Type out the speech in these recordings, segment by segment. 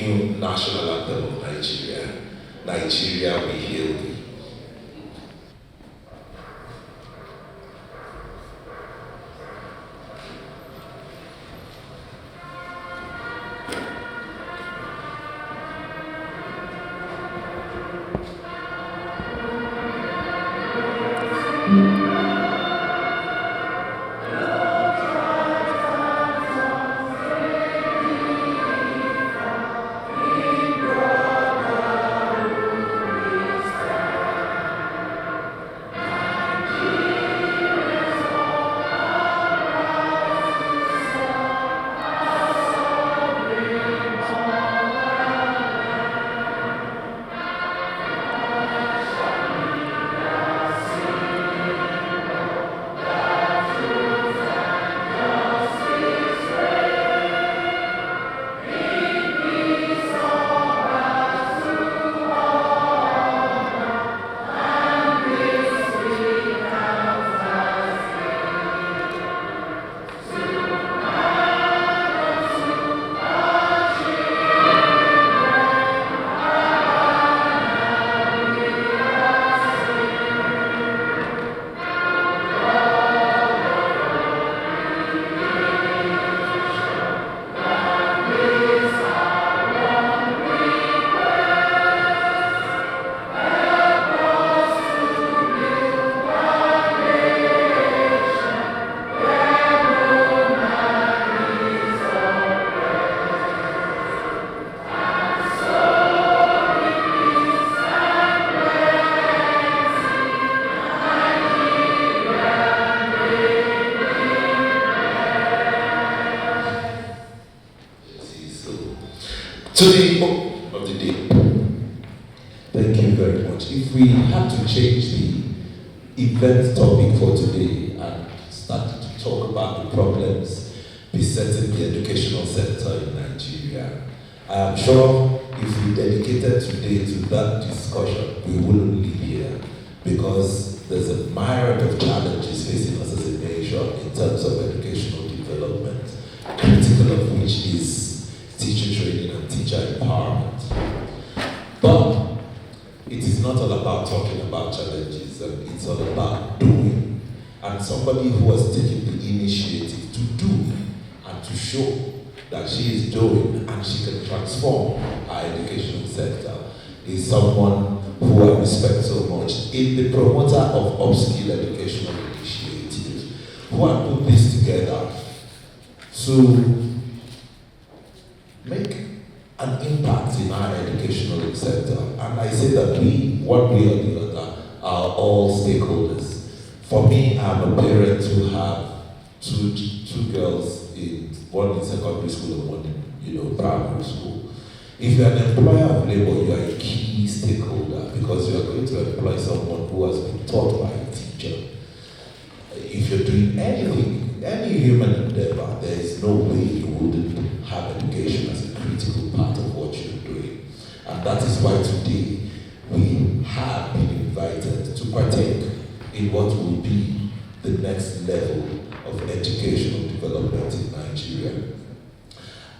new national anthem of Nigeria. Nigeria, we hail thee. To the book of the day. Thank you very much. If we had to change the event topic for today and start to talk about the problems besetting the educational sector in Nigeria, I am sure if we dedicated today to that discussion, we wouldn't leave here, because there's a myriad of challenges facing us as a nation in terms of educational development, critical of which is teacher training and teacher empowerment. But it is not all about talking about challenges, and it's all about doing. And somebody who has taken the initiative to do and to show that she is doing and she can transform our educational sector is someone who I respect so much. In the promoter of Upskill Educational Initiative, who have put this together to make an impact in our educational sector. And I say that we, one way or the other, are all stakeholders. For me, I'm a parent who have two girls, one in secondary school and one in primary school. If you're an employer of labor, you are a key stakeholder, because you are going to employ someone who has been taught by a teacher. If you're doing anything, any human endeavor, there is no way you wouldn't have education as a critical part of what you're doing. And that is why today we have been invited to partake in what will be the next level of educational development in Nigeria.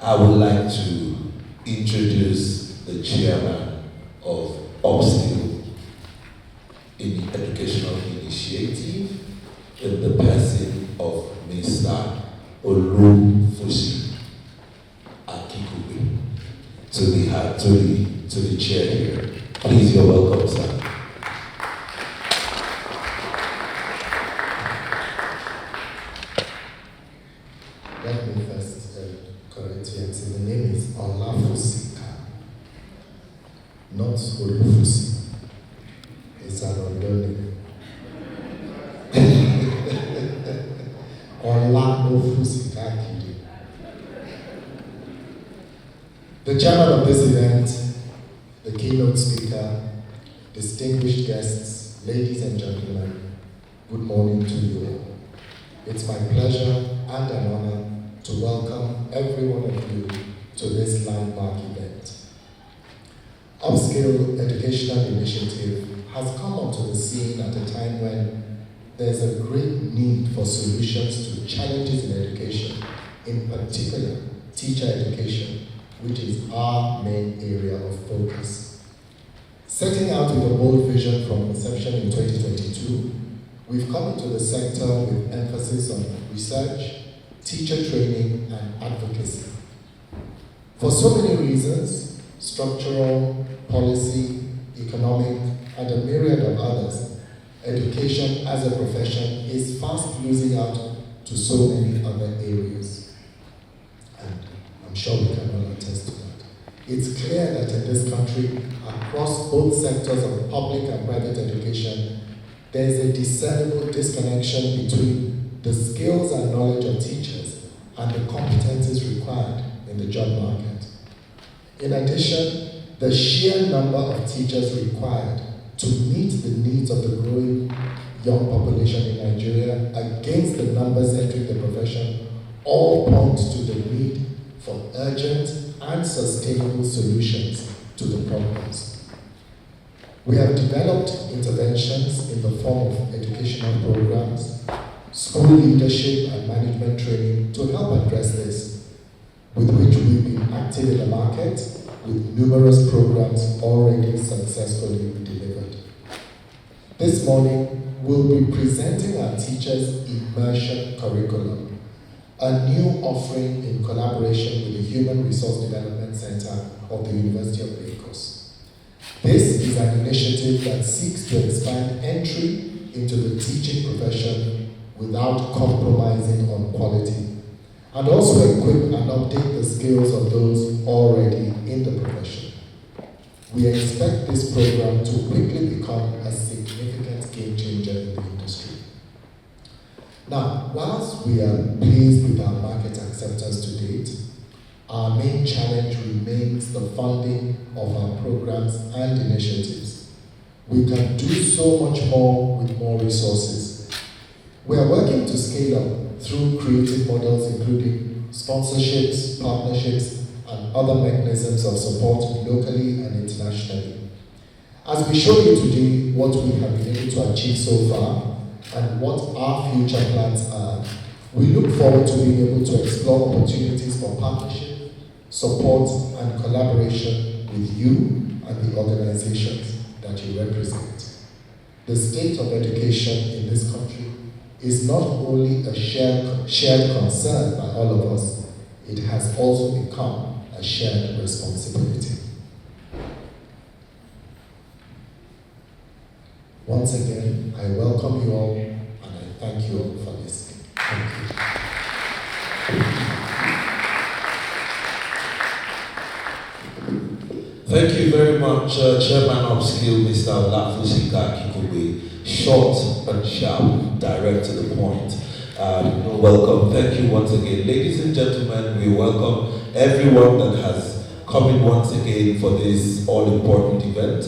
I would like to introduce the chairman of Upskill in the Educational Initiative, in the person of Mr. Olufusi Akikube. To the chair here. Please, you're welcome, sir. Let me first correct you and say the name is Olafusika, not Olufusi. It's an Ondo name. Olafusika Kide. The chairman of this event, the keynote speaker, distinguished guests, ladies and gentlemen, good morning to you all. It's my pleasure and an honor to welcome every one of you to this landmark event. Upskill Educational Initiative has come onto the scene at a time when there's a great need for solutions to challenges in education, in particular teacher education, which is our main area of focus. Setting out with a bold vision from inception in 2022, we've come into the sector with emphasis on research, teacher training, and advocacy. For so many reasons, structural, policy, economic, and a myriad of others, education as a profession is fast losing out to so many other areas. And I'm sure we can all attest to that. It's clear that in this country, across both sectors of public and private education, there is a discernible disconnection between the skills and knowledge of teachers and the competencies required in the job market. In addition, the sheer number of teachers required to meet the needs of the growing young population in Nigeria against the numbers entering the profession all point to the need for urgent and sustainable solutions to the problems. We have developed interventions in the form of educational programs, school leadership and management training to help address this, with which we've been active in the market with numerous programs already successfully delivered. This morning, we'll be presenting our teachers' immersion curriculum, a new offering in collaboration with the Human Resource Development Center of the University of Lagos. This is an initiative that seeks to expand entry into the teaching profession without compromising on quality, and also equip and update the skills of those already in the profession. We expect this program to quickly become a significant game changer in the industry. Now, whilst we are pleased with our market acceptance to date, our main challenge remains the funding of our programs and initiatives. We can do so much more with more resources. We are working to scale up through creative models including sponsorships, partnerships, and other mechanisms of support locally and internationally. As we show you today what we have been able to achieve so far and what our future plans are, we look forward to being able to explore opportunities for partnership, support, and collaboration with you and the organizations that you represent. The state of education in this country is not only a shared concern by all of us, it has also become a shared responsibility. Once again, I welcome you all and I thank you all for listening. Thank you. Thank you very much, Chairman Upskill, Mr. Olafusika Kikube. Short and sharp, direct to the point. Welcome. Thank you once again. Ladies and gentlemen, we welcome everyone that has come in once again for this all-important event.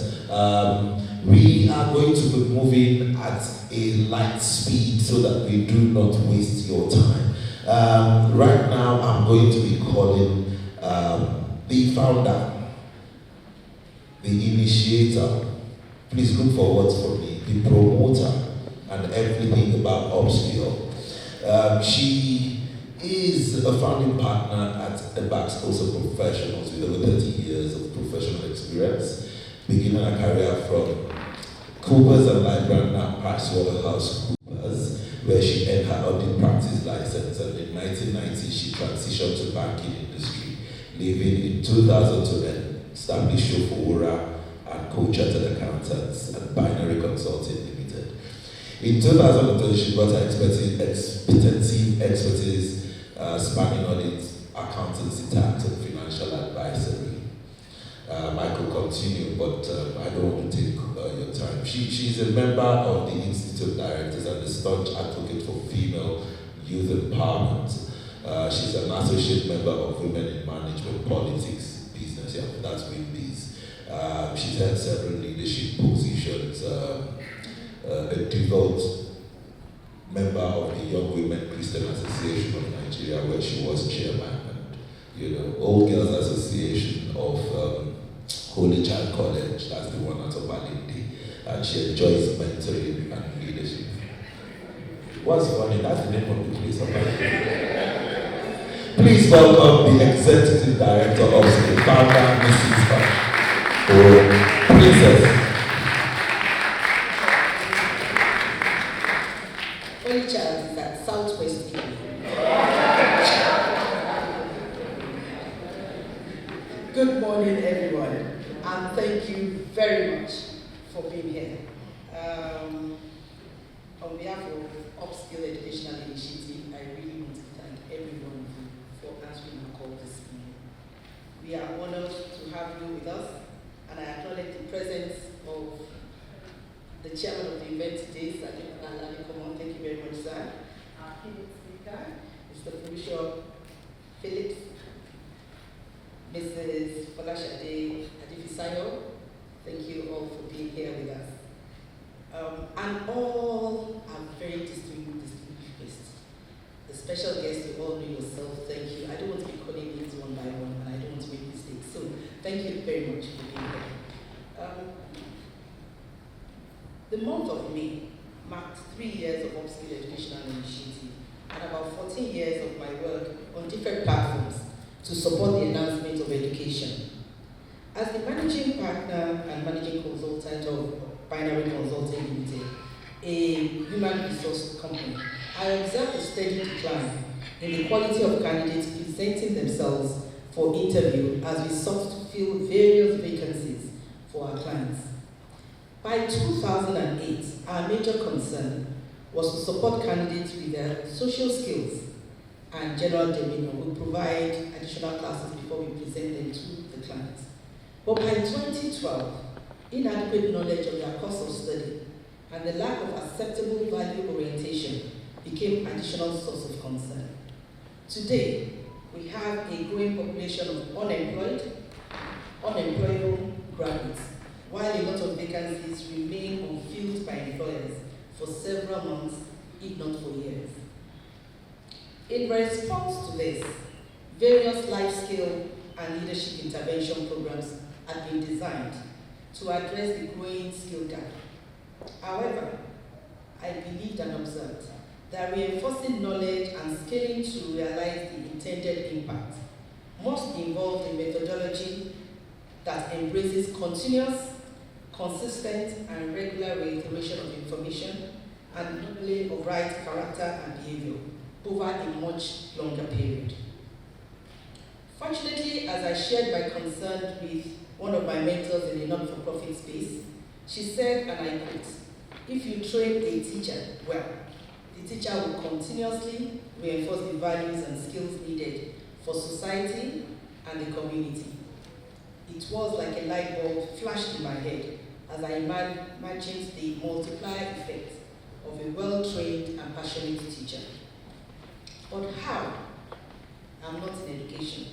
We are going to be moving at a light speed so that we do not waste your time. Right now, I'm going to be calling the founder, the initiator. Please look for words for me. The promoter and everything about Upskill. She is a founding partner at Upskill Professionals with over 30 years of professional experience, beginning her career from Coopers and Lybrand, now PricewaterhouseCoopers, where she earned her audit practice license, and in 1990 she transitioned to banking industry, leaving in 2000 to establish Shofowura and Co-Chartered Accountants and Binary Consulting Limited. In 2020, she brought her expertise spanning audit, accountancy, tax, and financial advisory. I could continue, but I don't want to take your time. She's a member of the Institute of Directors and a staunch advocate for female youth empowerment. She's an associate member of Women in Management, Politics, Business. Yeah, that's WIMBIZ. She's had several leadership positions. A devout member of the Young Women Christian Association of Nigeria, where she was chairman, and Old Girls Association of Holy Child College, that's the one at Obalindi, and she enjoys mentoring and leadership. What's funny? That's the name of the place, Obalindi. Please welcome the Executive Director of Upskill, founder, Mrs. Princess. Only child is at Southwest Italy. Good morning, everyone, and thank you very much for being here. On behalf of Upskill Educational Initiative, I really want to thank every one of you for answering the call this evening. We are honored to have you with us, and I acknowledge the presence of the chairman of the event today, Sergeant Alani. Thank you very much, sir. Our keynote speaker, Mr. Bishop Phillips, Mrs. Folashade Adifisayo, thank you all for being here with us. And all are very distinguished guests. The special guests, you all know yourself, thank you. I don't want to be calling names one by one, and I don't want to make mistakes. So, thank you very much for being here. The month of May marked 3 years of Upskill Educational Initiative and about 14 years of my work on different platforms to support the enhancement of education. As the managing partner and managing consultant of Binary Consulting Limited, a human resource company, I observed a steady decline in the quality of candidates presenting themselves for interview as we sought to fill various vacancies for our clients. By 2008, our major concern was to support candidates with their social skills and general demeanor. We provide additional classes before we present them to the clients. But by 2012, inadequate knowledge of their course of study and the lack of acceptable value orientation became additional source of concern. Today, we have a growing population of unemployable graduates, while a lot of vacancies remain unfilled by employers for several months, if not for years. In response to this, various life skill and leadership intervention programs have been designed to address the growing skill gap. However, I believed and observed that reinforcing knowledge and scaling to realize the intended impact must be involved in methodology that embraces continuous, consistent, and regular reiteration of information and modeling of right character and behavior over a much longer period. Fortunately, as I shared my concern with one of my mentors in the not-for-profit space, she said, and I quote, "If you train a teacher well, the teacher will continuously reinforce the values and skills needed for society and the community." It was like a light bulb flashed in my head as I imagined the multiplier effect of a well-trained and passionate teacher. But how? I'm not in education,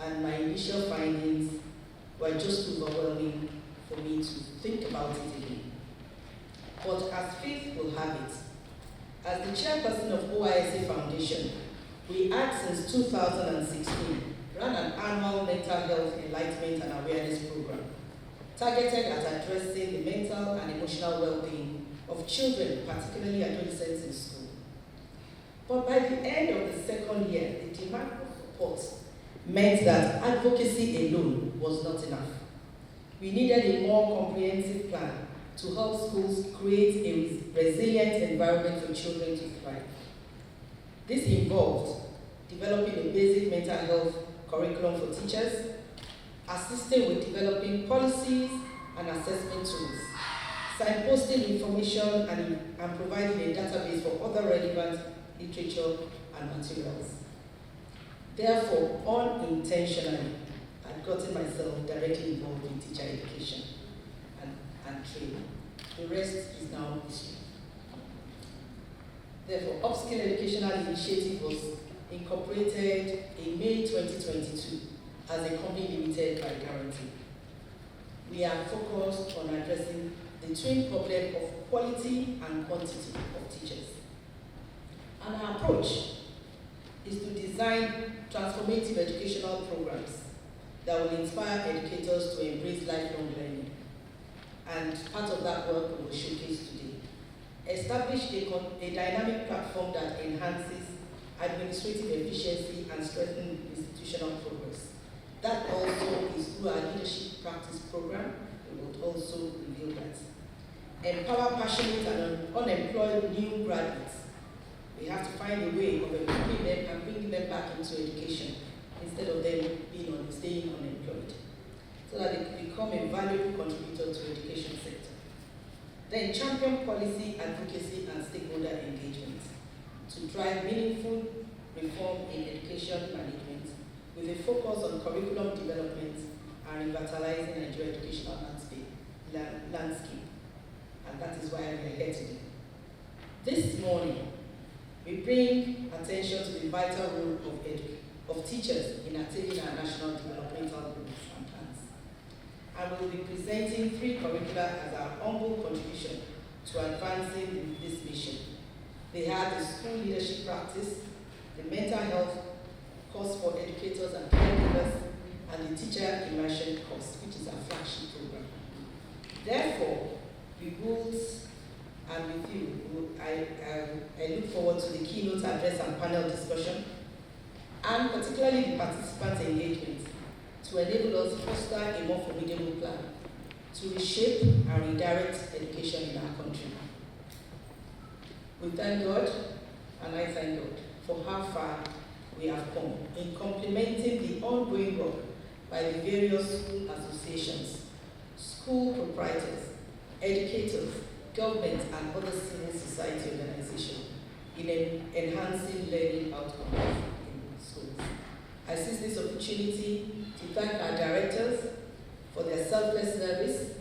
and my initial findings were just overwhelming for me to think about it again. But as fate will have it, as the chairperson of OISA Foundation, we had since 2016 run an annual mental health enlightenment and awareness program targeted at addressing the mental and emotional well-being of children, particularly adolescents in school. But by the end of the second year, the demand for support meant that advocacy alone was not enough. We needed a more comprehensive plan to help schools create a resilient environment for children to thrive. This involved developing a basic mental health curriculum for teachers, assisting with developing policies and assessment tools, signposting information and providing a database for other relevant literature and materials. Therefore, unintentionally, I've gotten myself directly involved in teacher education and training. The rest is now history. Therefore, Upskill Educational Initiative was incorporated in May 2022 as a company limited by guarantee. We are focused on addressing the twin problem of quality and quantity of teachers. And our approach is to design transformative educational programs that will inspire educators to embrace lifelong learning. And part of that work we will showcase today. Establish a dynamic platform that enhances administrative efficiency, and strengthening institutional progress. That also is through our leadership practice program. We will also reveal that. Empower passionate and unemployed new graduates. We have to find a way of empowering them and bringing them back into education instead of them staying unemployed, so that they can become a valuable contributor to the education sector. Then champion policy, advocacy, and stakeholder engagement to drive meaningful reform in education management with a focus on curriculum development and revitalizing Nigerian educational landscape. And that is why we are here today. This morning, we bring attention to the vital role of teachers in attaining our national developmental goals and plans. I will be presenting 3 curricula as our humble contribution to advancing this mission. They are the school leadership practice, the mental health course for educators and caregivers, and the teacher immersion course, which is our flagship program. Therefore, we would, and with you, I look forward to the keynote address and panel discussion, and particularly the participant engagement, to enable us to foster a more formidable plan to reshape and redirect education in our country. We thank God, and I thank God, for how far we have come in complementing the ongoing work by the various school associations, school proprietors, educators, government, and other civil society organizations in enhancing learning outcomes in schools. I seize this opportunity to thank our directors for their selfless service,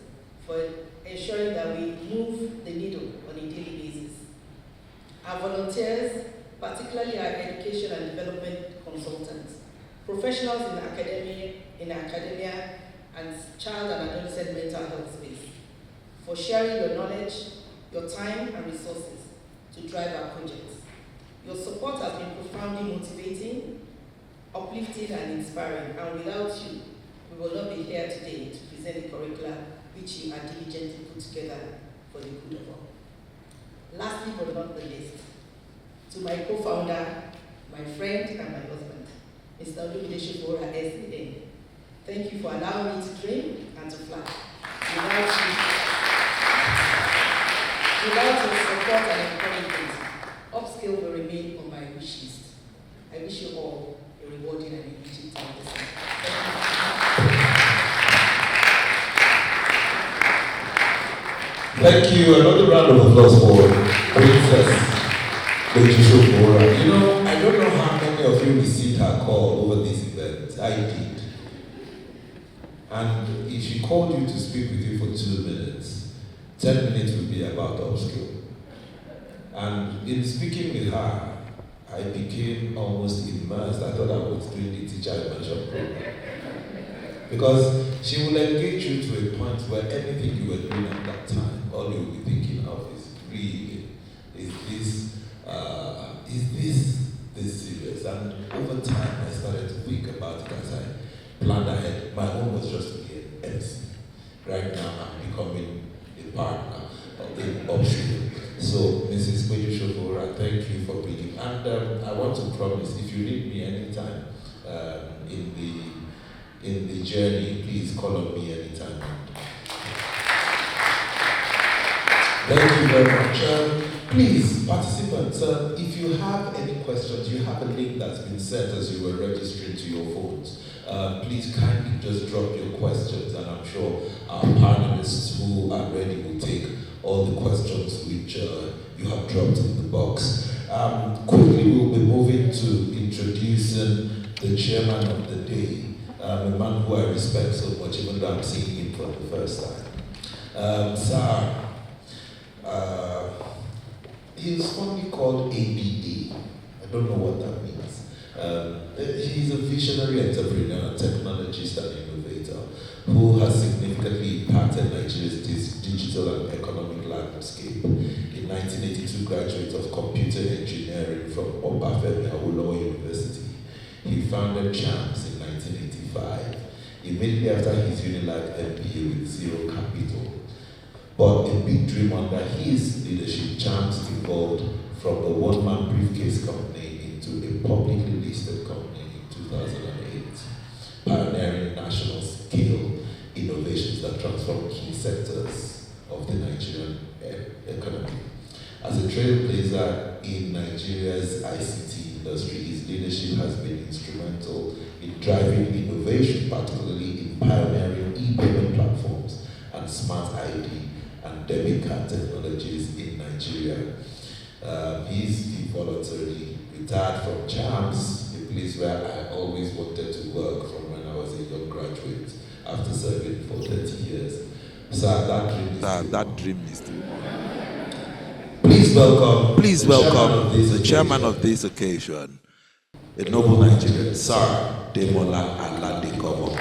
for ensuring that we move the needle on a daily basis. Our volunteers, particularly our education and development consultants, professionals in academia and child and adolescent mental health space, for sharing your knowledge, your time and resources to drive our projects. Your support has been profoundly motivating, uplifting and inspiring, and without you, we will not be here today to present the curricula which you have diligently put together for the good of all. Lastly but not the least, to my co-founder, my friend and my husband, Mr. Olumide Shibora SAN. Thank you for allowing me to dream and to fly. Without your support and encouragement, Upskill will remain on my wish list. I wish you all a rewarding and enriching time this year. Thank you. Another round of applause for Princess Shibora. I don't know how many of you received her call over this event. I did. And if she called you to speak with you for 2 minutes, 10 minutes would be about Upskill. And in speaking with her, I became almost immersed. I thought I was doing the teacher immersion program. Because she will engage you to a point where anything you were doing at that time, all you will be thinking of is really, is this serious? And over time, I started to think about it as I planned ahead. My own was just to be an MC. Right now, I'm becoming a partner in Upskill. So, Mrs. Shibora, thank you for bringing. And I want to promise, if you need me anytime in the journey, please call on me anytime. Thank you very much. Please, participants, if you have any questions, you have a link that's been sent as you were registering to your phones. Please kindly just drop your questions, and I'm sure our panelists who are ready will take all the questions which you have dropped in the box. Quickly, we'll be moving to introducing the chairman of the day, a man who I respect so much, even though I'm seeing him for the first time. Sir, he's formally called ABD. I don't know what that means. He's a visionary entrepreneur, technologist, and innovator who has significantly impacted Nigeria's digital and economic landscape. In 1982, graduate of computer engineering from Obafemi Awolowo University. He founded CHAMS in 1985, immediately after his Unilag MBA with zero capital. But a big dream under his leadership, CHAMS evolved from a one-man briefcase company into a publicly listed company in 2008, pioneering national scale innovations that transform key sectors of the Nigerian economy. As a trailblazer in Nigeria's ICT industry, his leadership has been instrumental in driving innovation, particularly in pioneering e-payment platforms and smart ID and debit card technologies in Nigeria. He's voluntarily retired from CHAMS, a place where I always wanted to work from when I was a young graduate, after serving for 30 years. So that dream is still Please welcome the chairman of this occasion, a noble Nigerian, Sir Demola Aladekomo.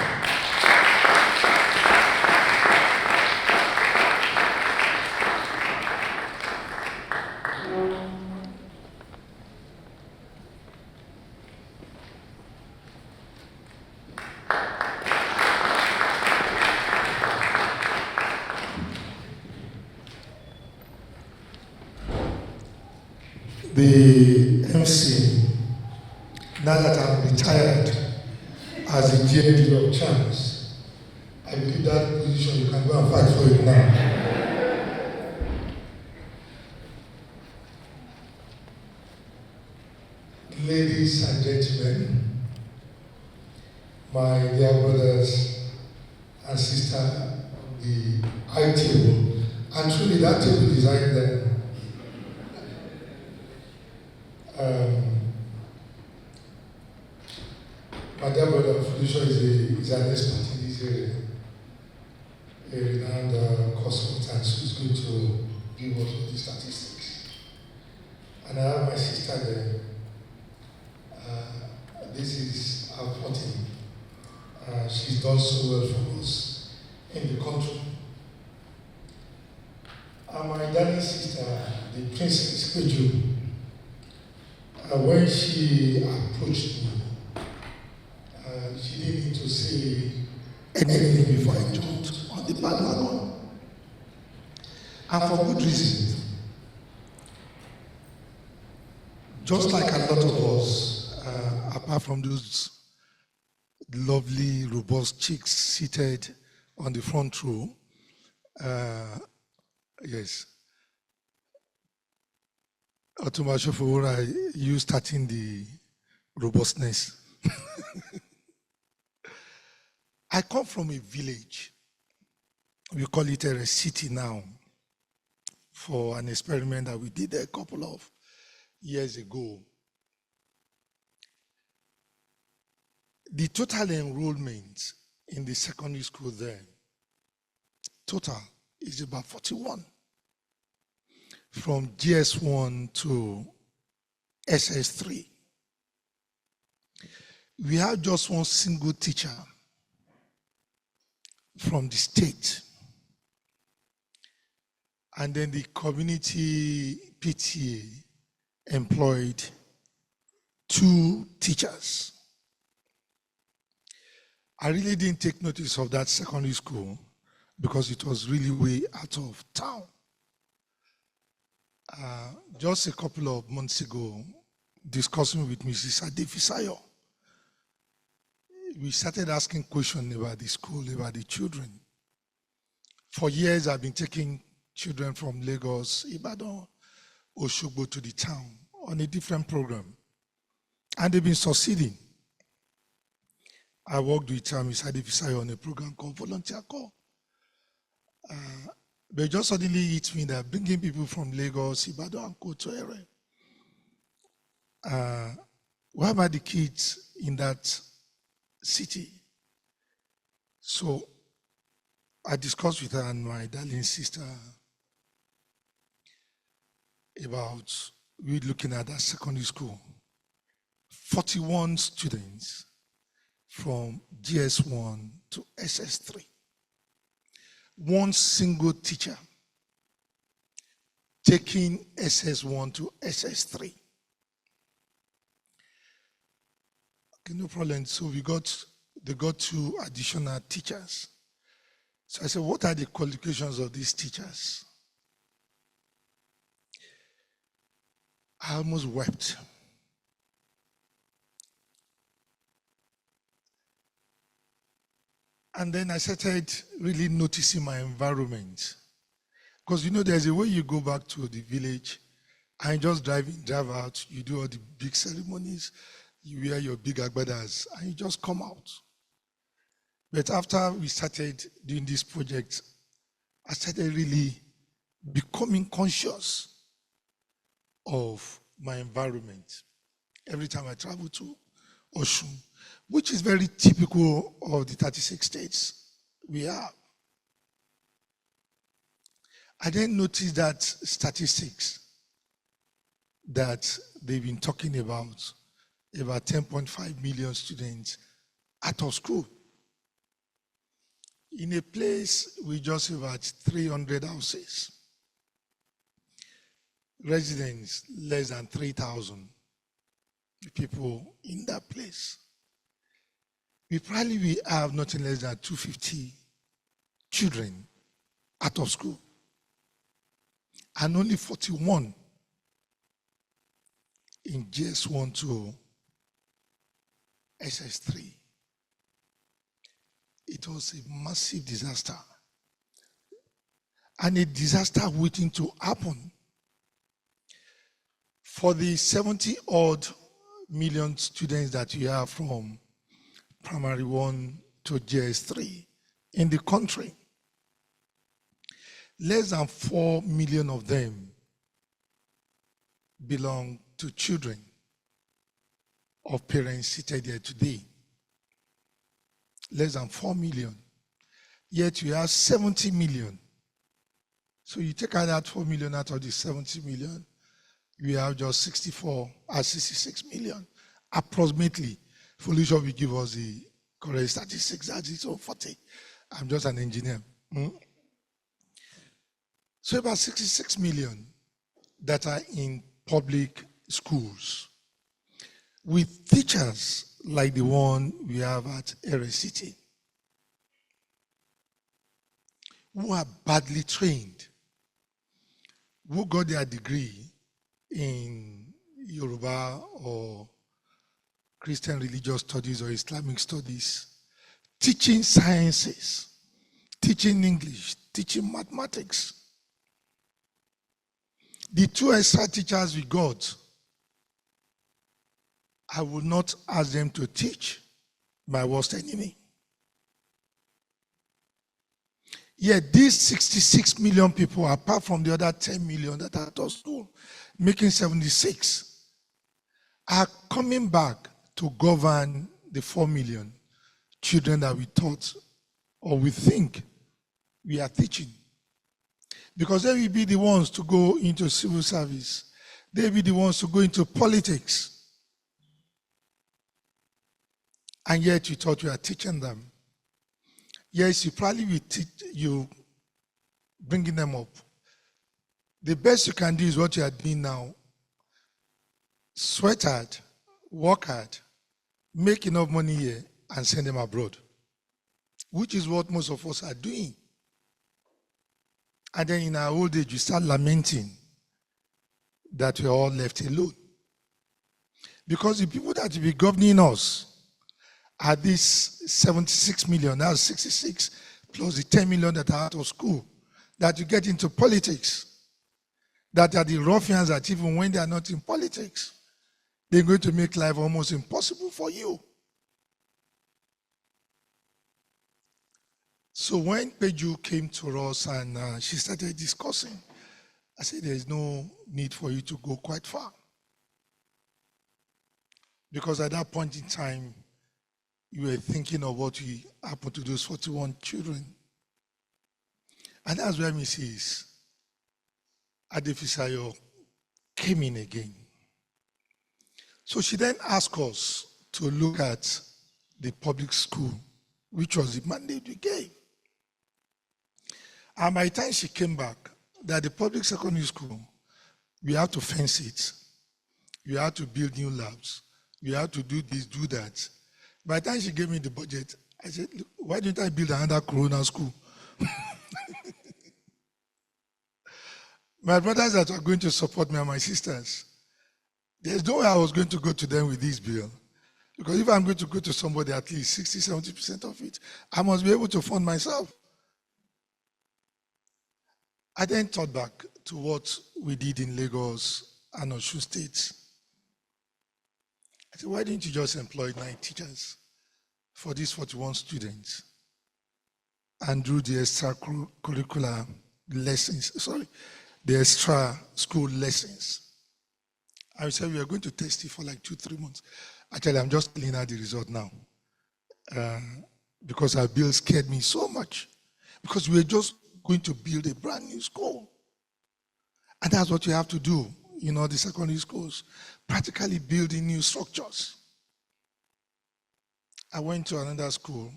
The MC, now that I'm retired as the GMD of CHAMS, I believe that position you can go and fight for it now. Ladies and gentlemen, my dear brothers and sisters on the high table, and truly that table designed them. My dear brother Felicia is an expert in this area, a renowned consultant who's going to give us all the statistics. And I have my sister there. This is our 14. She's done so well for us in the country. And my darling sister, the Princess Peju, when she approached me, she didn't need to say anything before I jumped on the bandwagon. And for good reason. Just like a lot of us, apart from those lovely, robust chicks seated on the front row, yes, Otumba Shofowora, you starting the robustness. I come from a village. We call it a city now, for an experiment that we did a couple of years ago. The total enrollment in the secondary school there, total, is about 41. From GS1 to SS3. We have just one single teacher from the state. And then the community PTA employed 2 teachers. I really didn't take notice of that secondary school because it was really way out of town. Just a couple of months ago, discussing with Mrs. Adefisayo, we started asking questions about the school, about the children. For years, I've been taking children from Lagos, Ibadan, Oshogbo to the town on a different program. And they've been succeeding. I worked with Mrs. Adefisayo on a program called Volunteer Call. But just suddenly hit me that bringing people from Lagos, Ibadan, and Koto area. What about the kids in that city? So I discussed with her and my darling sister about we looking at that secondary school. 41 students from GS1 to SS3. One single teacher taking SS1 to SS3. Okay, no problem. So they got 2 additional teachers. So I said, what are the qualifications of these teachers? I almost wept. And then I started really noticing my environment. Because there's a way you go back to the village and just drive in, drive out, you do all the big ceremonies, you wear your big agbadas, and you just come out. But after we started doing this project, I started really becoming conscious of my environment every time I travel to Osun, which is very typical of the 36 states we have. I then noticed that statistics that they've been talking about 10.5 million students out of school. In a place with just about 300 houses, residents less than 3,000 people in that place. We probably will have nothing less than 250 children out of school, and only 41 in GS1 to SS3. It was a massive disaster, and a disaster waiting to happen. For the 70 odd million students that you have from primary 1 to GS3 in the country, less than 4 million of them belong to children of parents seated here today. Less than 4 million. Yet you have 70 million. So you take out that 4 million out of the 70 million, you have just 66 million. Approximately. Felicia will give us the correct statistics. That is 40. I'm just an engineer. So about 66 million that are in public schools with teachers like the one we have at Ere City, who are badly trained, who got their degree in Yoruba or Christian religious studies or Islamic studies, teaching sciences, teaching English, teaching mathematics. The 2 extra teachers we got, I would not ask them to teach my worst enemy. Yet these 66 million people, apart from the other 10 million that are out of school, making 76, are coming back to govern the 4 million children that we taught or we think we are teaching. Because they will be the ones to go into civil service. They will be the ones to go into politics. And yet you thought you are teaching them. Yes, you probably will teach you, bringing them up. The best you can do is what you are doing now. Sweat hard, work hard, make enough money here, and send them abroad. Which is what most of us are doing. And then in our old age, we start lamenting that we're all left alone. Because the people that will be governing us are these 76 million, now 66, plus the 10 million that are out of school, that you get into politics, that are the ruffians that even when they are not in politics, they're going to make life almost impossible for you. So when Peju came to us and she started discussing, I said there's no need for you to go quite far. Because at that point in time, you were thinking of what will happen to those 41 children. And that's where Mrs. Adefisayo came in again. So she then asked us to look at the public school, which was the mandate we gave. And by the time she came back, that the public secondary school, we have to fence it. We have to build new labs. We have to do this, do that. By the time she gave me the budget, I said, why don't I build another Corona school? My brothers that are going to support me and my sisters, there's no way I was going to go to them with this bill. Because if I'm going to go to somebody at least 60, 70% of it, I must be able to fund myself. I then thought back to what we did in Lagos and Osun State. I said, why didn't you just employ 9 teachers for these 41 students and do the extracurricular lessons, the extra school lessons? I said, we are going to test it for like 2-3 months. Actually, I'm just telling her the result now. Because her bill scared me so much. Because we were just going to build a brand new school. And that's what you have to do, the secondary schools. Practically building new structures. I went to another school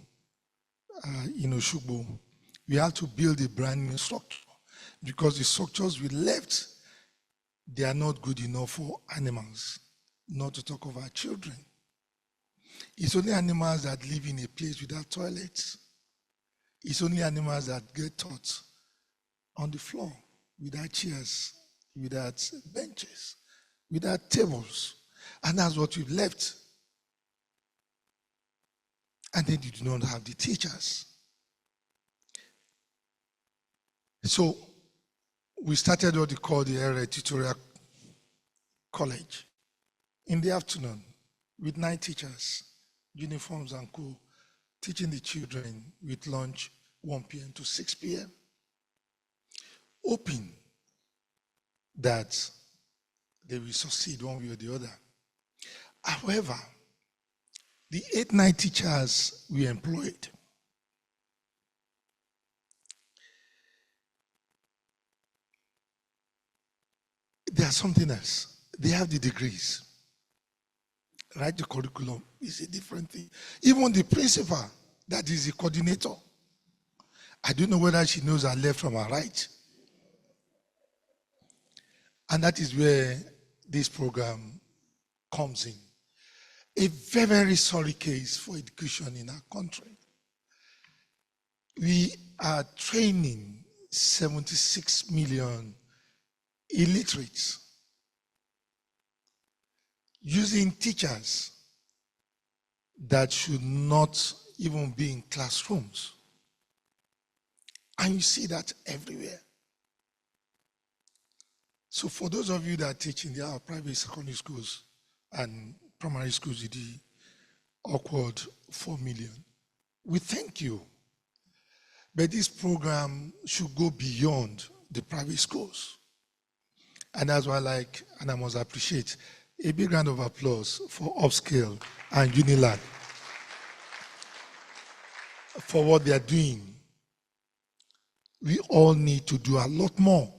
in Oshogbo. We have to build a brand new structure. Because the structures we left, they are not good enough for animals, not to talk of our children. It's only animals that live in a place without toilets. It's only animals that get taught on the floor, without chairs, without benches, without tables. And that's what we've left. And then you do not have the teachers. So we started what they call the area tutorial college in the afternoon with 9 teachers, uniforms and co, teaching the children with lunch 1 p.m. to 6 p.m. Hoping that they will succeed one way or the other. However, the 8-9 teachers we employed, they are something else. They have the degrees. Right? The curriculum is a different thing. Even the principal, that is the coordinator, I don't know whether she knows her left from her right. And that is where this program comes in. A very, very sorry case for education in our country. We are training 76 million illiterates using teachers that should not even be in classrooms. And you see that everywhere. So for those of you that are teaching the private secondary schools and primary schools with the awkward 4 million, we thank you. But this program should go beyond the private schools. And that's why I like, and I must appreciate, a big round of applause for Upskill and Unilag for what they are doing. We all need to do a lot more.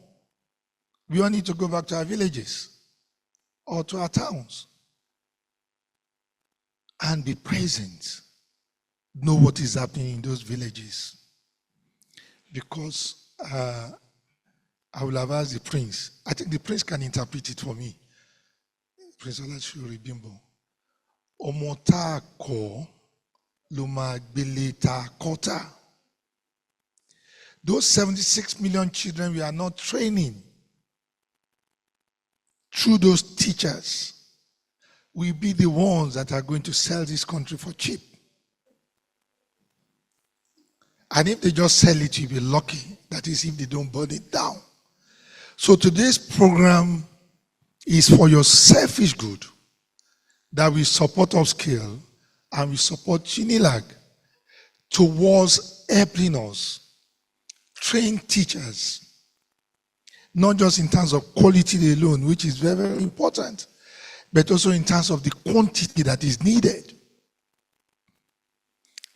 We all need to go back to our villages or to our towns and be present. Know what is happening in those villages. Because I will have asked the prince. I think the prince can interpret it for me. Prince Olashuri Bimbo. Omota ko luma beleta kota. Those 76 million children we are not training through those teachers will be the ones that are going to sell this country for cheap. And if they just sell it, you'll be lucky. That is if they don't burn it down. So today's program is for your selfish good, that we support Upskill and we support Unilag towards helping us train teachers, not just in terms of quality alone, which is very, very important, but also in terms of the quantity that is needed.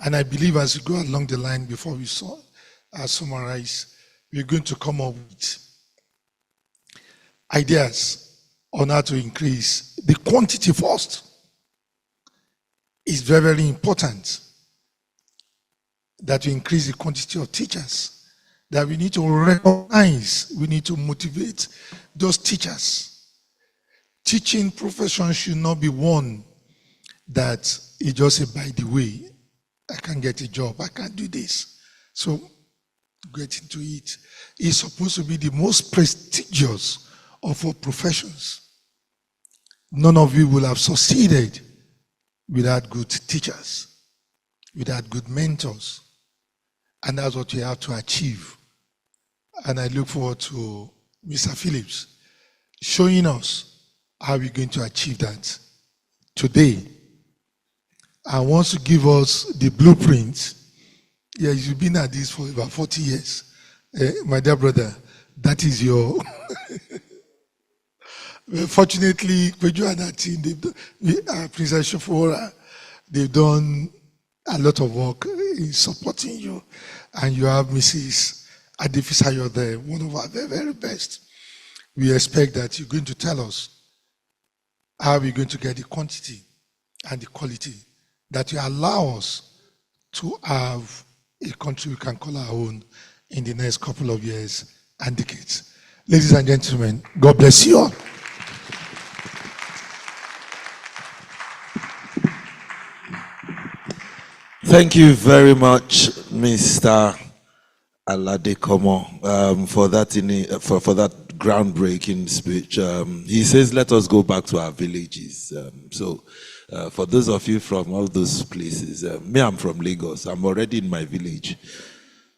And I believe as we go along the line before we summarize, we're going to come up with ideas on how to increase the quantity first. It's very, very important that we increase the quantity of teachers, that we need to recognize, we need to motivate those teachers. Teaching profession should not be one that is just a by the way. I can't get a job, I can't do this. So get into it. It's supposed to be the most prestigious of all professions. None of you will have succeeded without good teachers, without good mentors. And that's what we have to achieve. And I look forward to Mr. Phillips showing us how we're going to achieve that today. And wants to give us the blueprint. Yeah, you've been at this for about 40 years. My dear brother, that is your... Fortunately, Peju and that team, Princess Shofora, they've done a lot of work in supporting you. And you have Mrs. Adefisayo there, one of our very, very best. We expect that you're going to tell us how we're going to get the quantity and the quality that will allow us to have a country we can call our own in the next couple of years and decades. Ladies and gentlemen, God bless you all. Thank you very much, Mr. Aladekomo, for that groundbreaking speech. He says, "Let us go back to our villages." For those of you from all those places, me, I'm from Lagos. I'm already in my village.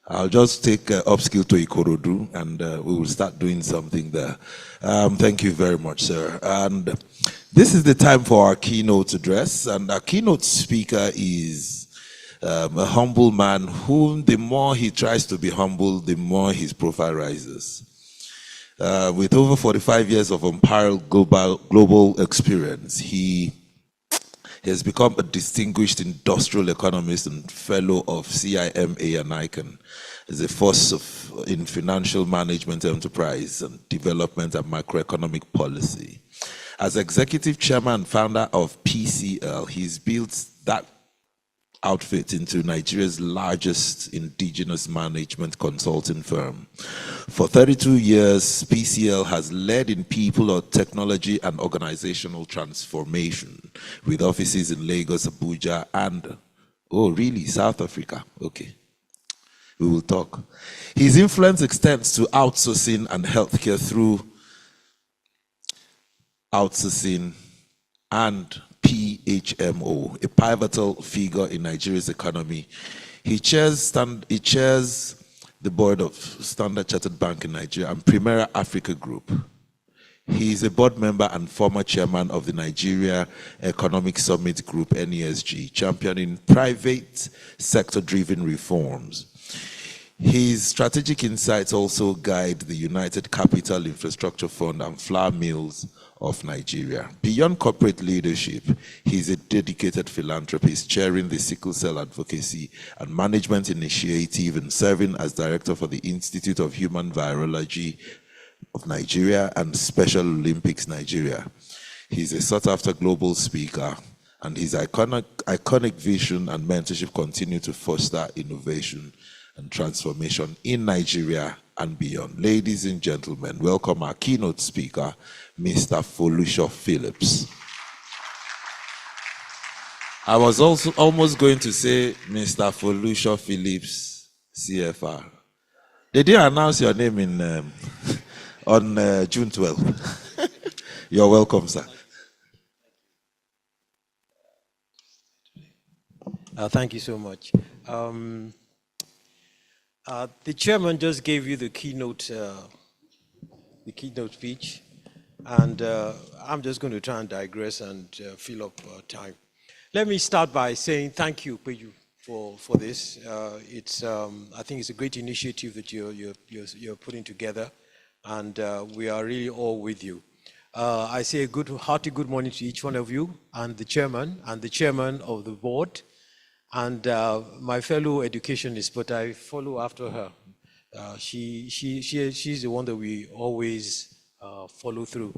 I'll just take Upskill to Ikorodu, and we will start doing something there. Thank you very much, sir. And this is the time for our keynote address, and our keynote speaker is a humble man whom the more he tries to be humble, the more his profile rises. With over 45 years of unparalleled global experience, he has become a distinguished industrial economist and fellow of CIMA and ICANN. Is a force in financial management, enterprise, and development and macroeconomic policy. As executive chairman and founder of PCL, he's built that outfit into Nigeria's largest indigenous management consulting firm. For 32 years, PCL has led in people or technology and organizational transformation with offices in Lagos, Abuja, and, oh really, South Africa. Okay, we will talk. His influence extends to outsourcing and healthcare through outsourcing and PHMO, a pivotal figure in Nigeria's economy. He chairs the board of Standard Chartered Bank in Nigeria and Primera Africa Group. He is a board member and former chairman of the Nigeria Economic Summit Group, NESG, championing private sector-driven reforms. His strategic insights also guide the United Capital Infrastructure Fund and Flour Mills of Nigeria. Beyond corporate leadership, he is a dedicated philanthropist, chairing the Sickle Cell Advocacy and Management Initiative and serving as director for the Institute of Human Virology of Nigeria and Special Olympics Nigeria. He's a sought-after global speaker, and his iconic vision and mentorship continue to foster innovation and transformation in Nigeria and beyond. Ladies and gentlemen, welcome our keynote speaker, Mr. Folusho Phillips. I was also almost going to say Mr. Folusho Phillips, CFR. They didn't announce your name in on June 12th. You're welcome, sir. Thank you so much. The chairman just gave you the keynote speech, and I'm just going to try and digress and fill up time. Let me start by saying thank you, Peju, for this. I think it's a great initiative that you're putting together, and we are really all with you. I say a hearty good morning to each one of you, and the chairman of the board, and my fellow educationist, but I follow after her. She's the one that we always follow through.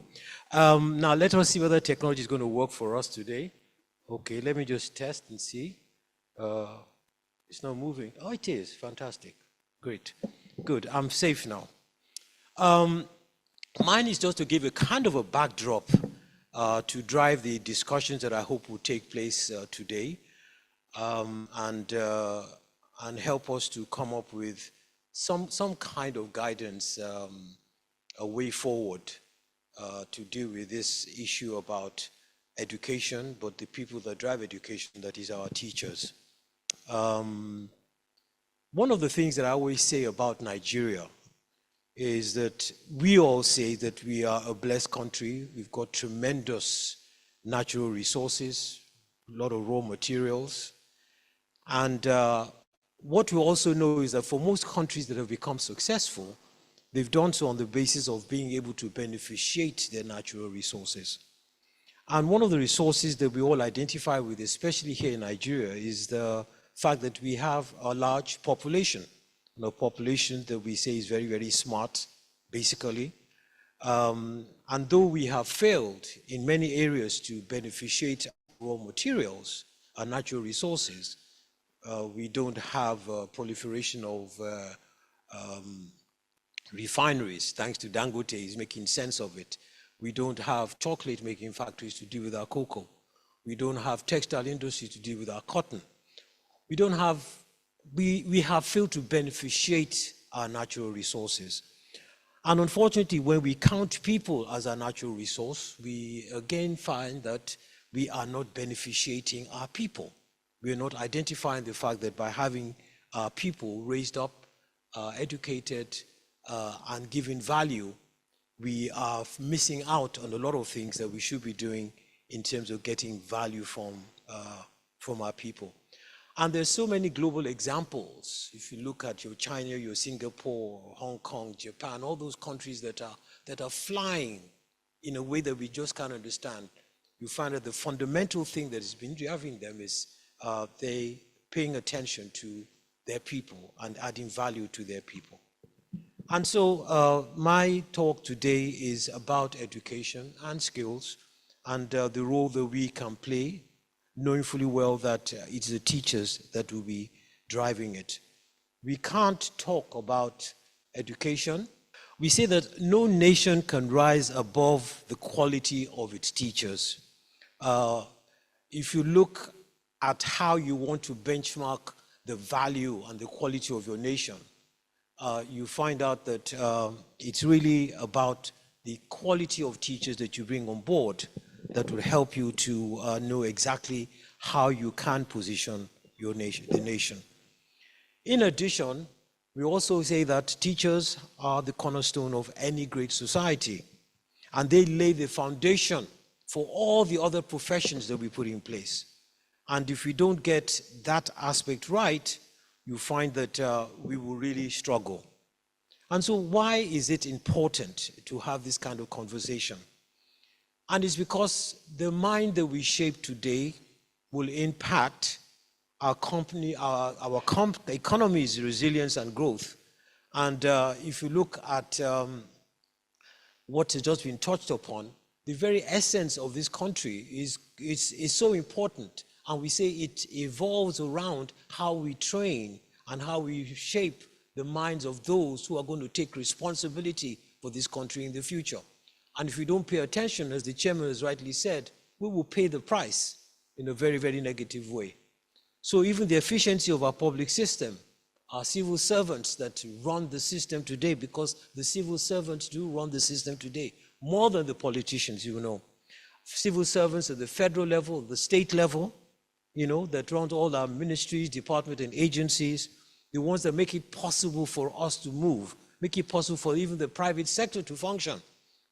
Now let us see whether technology is going to work for us today. Okay, let me just test and see. It's not moving. Oh, it is. Fantastic. Great. Good. I'm safe now. Mine is just to give a kind of a backdrop to drive the discussions that I hope will take place today. And help us to come up with some kind of guidance, a way forward to deal with this issue about education, but the people that drive education, that is our teachers. One of the things that I always say about Nigeria is that we all say that we are a blessed country. We've got tremendous natural resources, a lot of raw materials. And what we also know is that for most countries that have become successful, they've done so on the basis of being able to beneficiate their natural resources. And one of the resources that we all identify with, especially here in Nigeria, is the fact that we have a large population, a population that we say is very, very smart, basically. And though we have failed in many areas to beneficiate raw materials and natural resources, we don't have a proliferation of refineries, thanks to Dangote is making sense of it. We don't have chocolate making factories to deal with our cocoa. We don't have textile industry to deal with our cotton. We have failed to beneficiate our natural resources. And unfortunately, when we count people as a natural resource, we again find that we are not beneficiating our people. We are not identifying the fact that by having our people raised up, educated, and given value, we are missing out on a lot of things that we should be doing in terms of getting value from our people. And there's so many global examples. If you look at your China, your Singapore, Hong Kong, Japan, all those countries that are flying in a way that we just can't understand, you find that the fundamental thing that has been driving them is they paying attention to their people and adding value to their people. And so my talk today is about education and skills and the role that we can play, knowing fully well that it's the teachers that will be driving it. We can't talk about education. We say that no nation can rise above the quality of its teachers. If you look at how you want to benchmark the value and the quality of your nation, you find out that it's really about the quality of teachers that you bring on board that will help you to know exactly how you can position your nation, the nation. In addition, we also say that teachers are the cornerstone of any great society, and they lay the foundation for all the other professions that we put in place. And if we don't get that aspect right, you find that we will really struggle. And so why is it important to have this kind of conversation? And it's because the mind that we shape today will impact our company, our economy's resilience and growth. And if you look at what has just been touched upon, the very essence of this country is so important. And we say it evolves around how we train and how we shape the minds of those who are going to take responsibility for this country in the future. And if we don't pay attention, as the chairman has rightly said, we will pay the price in a very, very negative way. So even the efficiency of our public system, our civil servants that run the system today, because the civil servants do run the system today, more than the politicians, you know. Civil servants at the federal level, the state level, you know, that run all our ministries, departments, and agencies, the ones that make it possible for us to move, make it possible for even the private sector to function.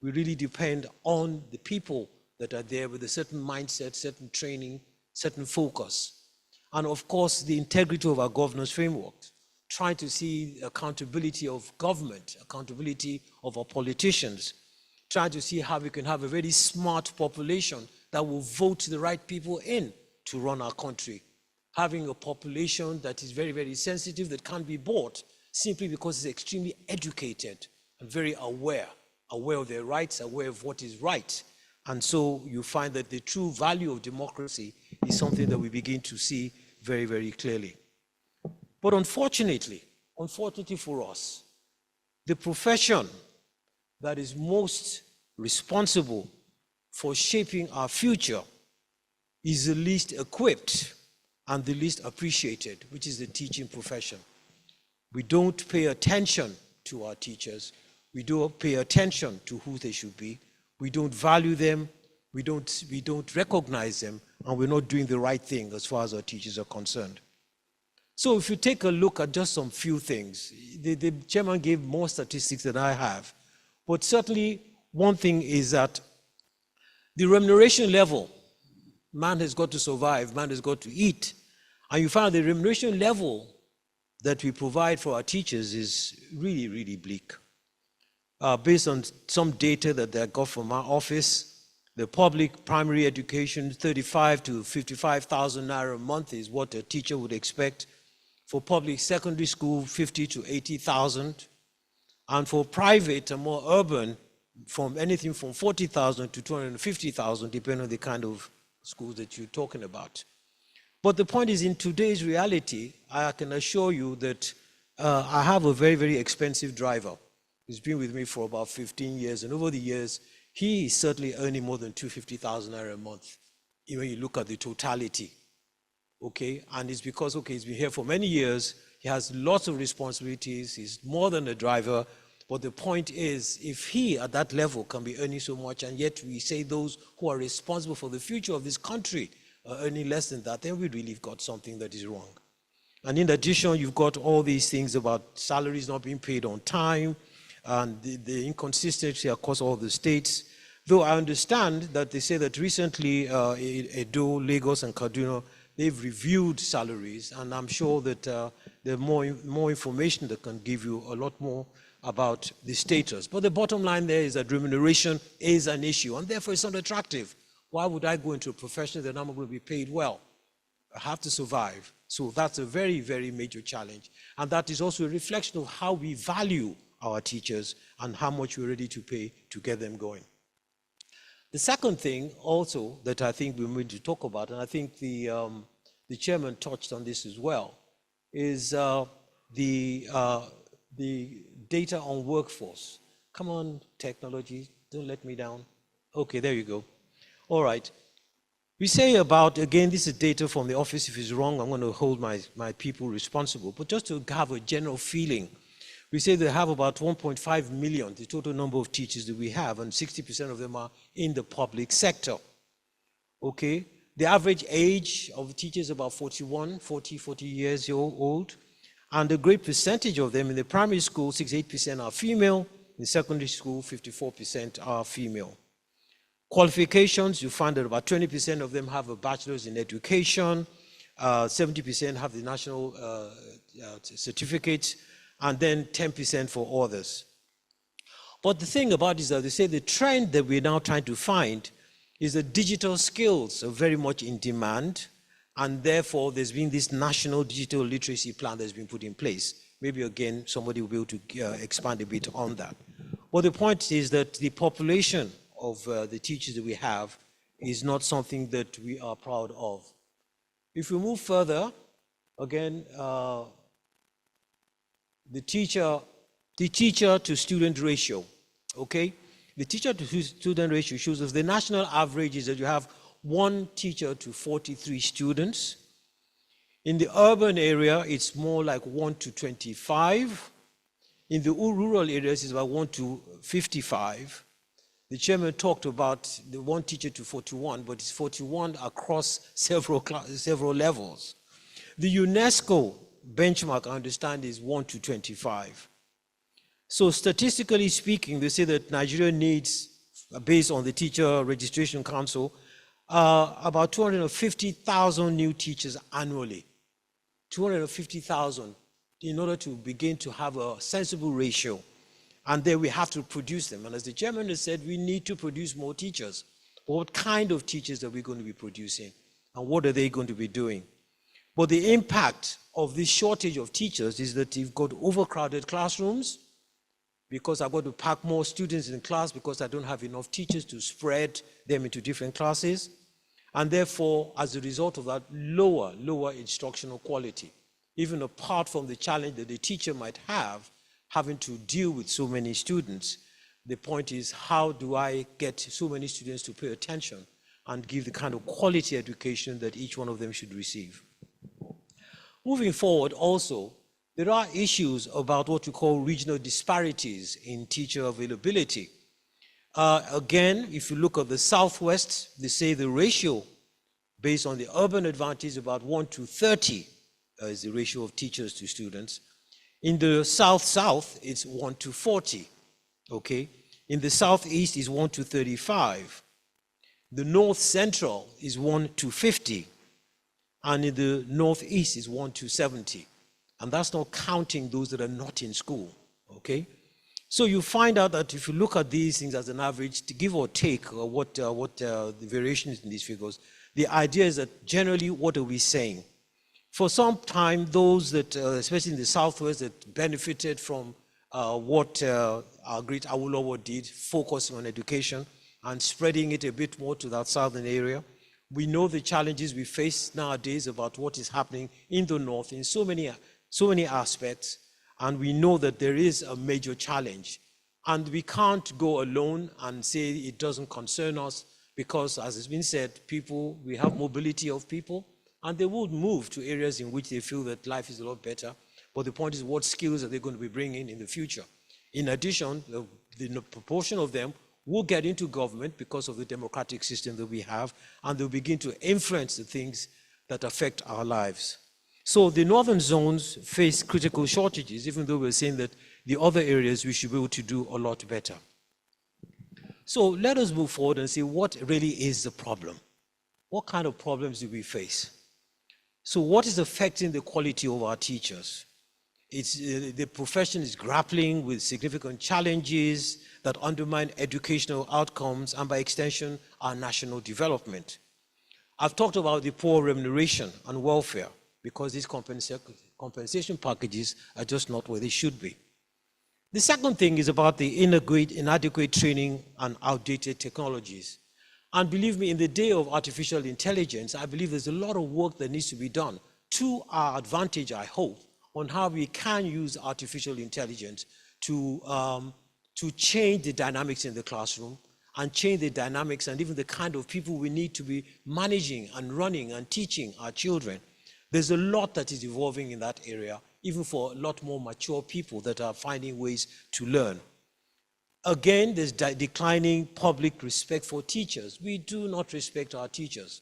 We really depend on the people that are there with a certain mindset, certain training, certain focus. And of course, the integrity of our governance framework, trying to see accountability of government, accountability of our politicians, trying to see how we can have a very smart population that will vote the right people in to run our country. Having a population that is very, very sensitive, that can't be bought simply because it's extremely educated and very aware of their rights, aware of what is right. And so you find that the true value of democracy is something that we begin to see very, very clearly. But unfortunately for us, the profession that is most responsible for shaping our future is the least equipped and the least appreciated, which is the teaching profession. We don't pay attention to our teachers. We don't pay attention to who they should be. We don't value them. we don't recognize them, and we're not doing the right thing as far as our teachers are concerned. So if you take a look at just some few things, the chairman gave more statistics than I have, but certainly one thing is that the remuneration level, man has got to survive, man has got to eat, and you find the remuneration level that we provide for our teachers is really, really bleak. Based on some data that I got from our office, the public primary education, 35 to 55,000 naira a month is what a teacher would expect. For public secondary school, 50 to 80,000. And for private and more urban, from anything from 40,000 to 250,000, depending on the kind of schools that you're talking about. But the point is, in today's reality, I can assure you that I have a very, very expensive driver. He's been with me for about 15 years, and over the years, he is certainly earning more than 250,000 naira a month, when you look at the totality. Okay, and it's because, okay, he's been here for many years, he has lots of responsibilities, he's more than a driver, but the point is, if he at that level can be earning so much, and yet we say those who are responsible for the future of this country are earning less than that, then we really got something that is wrong. And in addition, you've got all these things about salaries not being paid on time, and the inconsistency across all the states. Though I understand that they say that recently Edo, Lagos, and Kaduna, they've reviewed salaries, and I'm sure that there's more information that can give you a lot more about the status. But the bottom line there is that remuneration is an issue, and therefore it's not attractive. Why would I go into a profession that I'm not going to be paid well? I have to survive. So that's a very, very major challenge. And that is also a reflection of how we value our teachers and how much we're ready to pay to get them going. The second thing also that I think we need to talk about, and I think the chairman touched on this as well, is the data on workforce. Come on, technology, don't let me down. Okay, there you go. All right. We say about, again, this is data from the office. If it's wrong, I'm going to hold my people responsible. But just to have a general feeling, we say they have about 1.5 million, the total number of teachers that we have, and 60% of them are in the public sector. Okay? The average age of the teachers is about 40 years old. And a great percentage of them in the primary school, 68% are female. In secondary school, 54% are female. Qualifications, you find that about 20% of them have a bachelor's in education, 70% have the national certificate, and then 10% for others. But the thing about it is that they say the trend that we're now trying to find is that digital skills are very much in demand, and therefore there's been this national digital literacy plan that's been put in place. Maybe again, somebody will be able to expand a bit on that. But the point is that the population of the teachers that we have is not something that we are proud of. If we move further, again, the teacher to student ratio, okay? The teacher to student ratio shows us the national average is that you have 1 teacher to 43 students. In the urban area, it's more like 1 to 25. In the rural areas, it's about 1 to 55. The chairman talked about the 1 teacher to 41, but it's 41 across several levels. The UNESCO benchmark, I understand, is 1 to 25. So statistically speaking, they say that Nigeria needs, based on the Teacher Registration Council, about 250,000 new teachers annually. 250,000 in order to begin to have a sensible ratio. And then we have to produce them. And as the chairman has said, we need to produce more teachers. What kind of teachers are we going to be producing? And what are they going to be doing? But the impact of this shortage of teachers is that you've got overcrowded classrooms, because I've got to pack more students in class because I don't have enough teachers to spread them into different classes. And therefore, as a result of that, lower instructional quality, even apart from the challenge that the teacher might have having to deal with so many students. The point is, how do I get so many students to pay attention and give the kind of quality education that each one of them should receive? Moving forward also, there are issues about what we call regional disparities in teacher availability. Again, if you look at the Southwest, they say the ratio based on the urban advantage is about 1 to 30 is the ratio of teachers to students. In the South-South, it's 1 to 40, okay? In the Southeast, it's 1 to 35. The North-Central is 1 to 50. And in the Northeast, is 1 to 70. And that's not counting those that are not in school, okay? So you find out that if you look at these things as an average, to give or take what the variation is in these figures, the idea is that generally, what are we saying? For some time, those that, especially in the Southwest, that benefited from what our great Awolowo did, focusing on education and spreading it a bit more to that southern area. We know the challenges we face nowadays about what is happening in the North in so many aspects, and we know that there is a major challenge. And we can't go alone and say it doesn't concern us because, as has been said, we have mobility of people, and they will move to areas in which they feel that life is a lot better. But the point is, what skills are they going to be bringing in the future? In addition, the proportion of them will get into government because of the democratic system that we have, and they'll begin to influence the things that affect our lives. So the northern zones face critical shortages, even though we're saying that the other areas we should be able to do a lot better. So let us move forward and see what really is the problem. What kind of problems do we face? So what is affecting the quality of our teachers? The profession is grappling with significant challenges that undermine educational outcomes and, by extension, our national development. I've talked about the poor remuneration and welfare because these compensation packages are just not where they should be. The second thing is about the inadequate training and outdated technologies. And believe me, in the day of artificial intelligence, I believe there's a lot of work that needs to be done to our advantage, I hope, on how we can use artificial intelligence to change the dynamics in the classroom and change the dynamics and even the kind of people we need to be managing and running and teaching our children. There's a lot that is evolving in that area, even for a lot more mature people that are finding ways to learn. Again, there's declining public respect for teachers. We do not respect our teachers.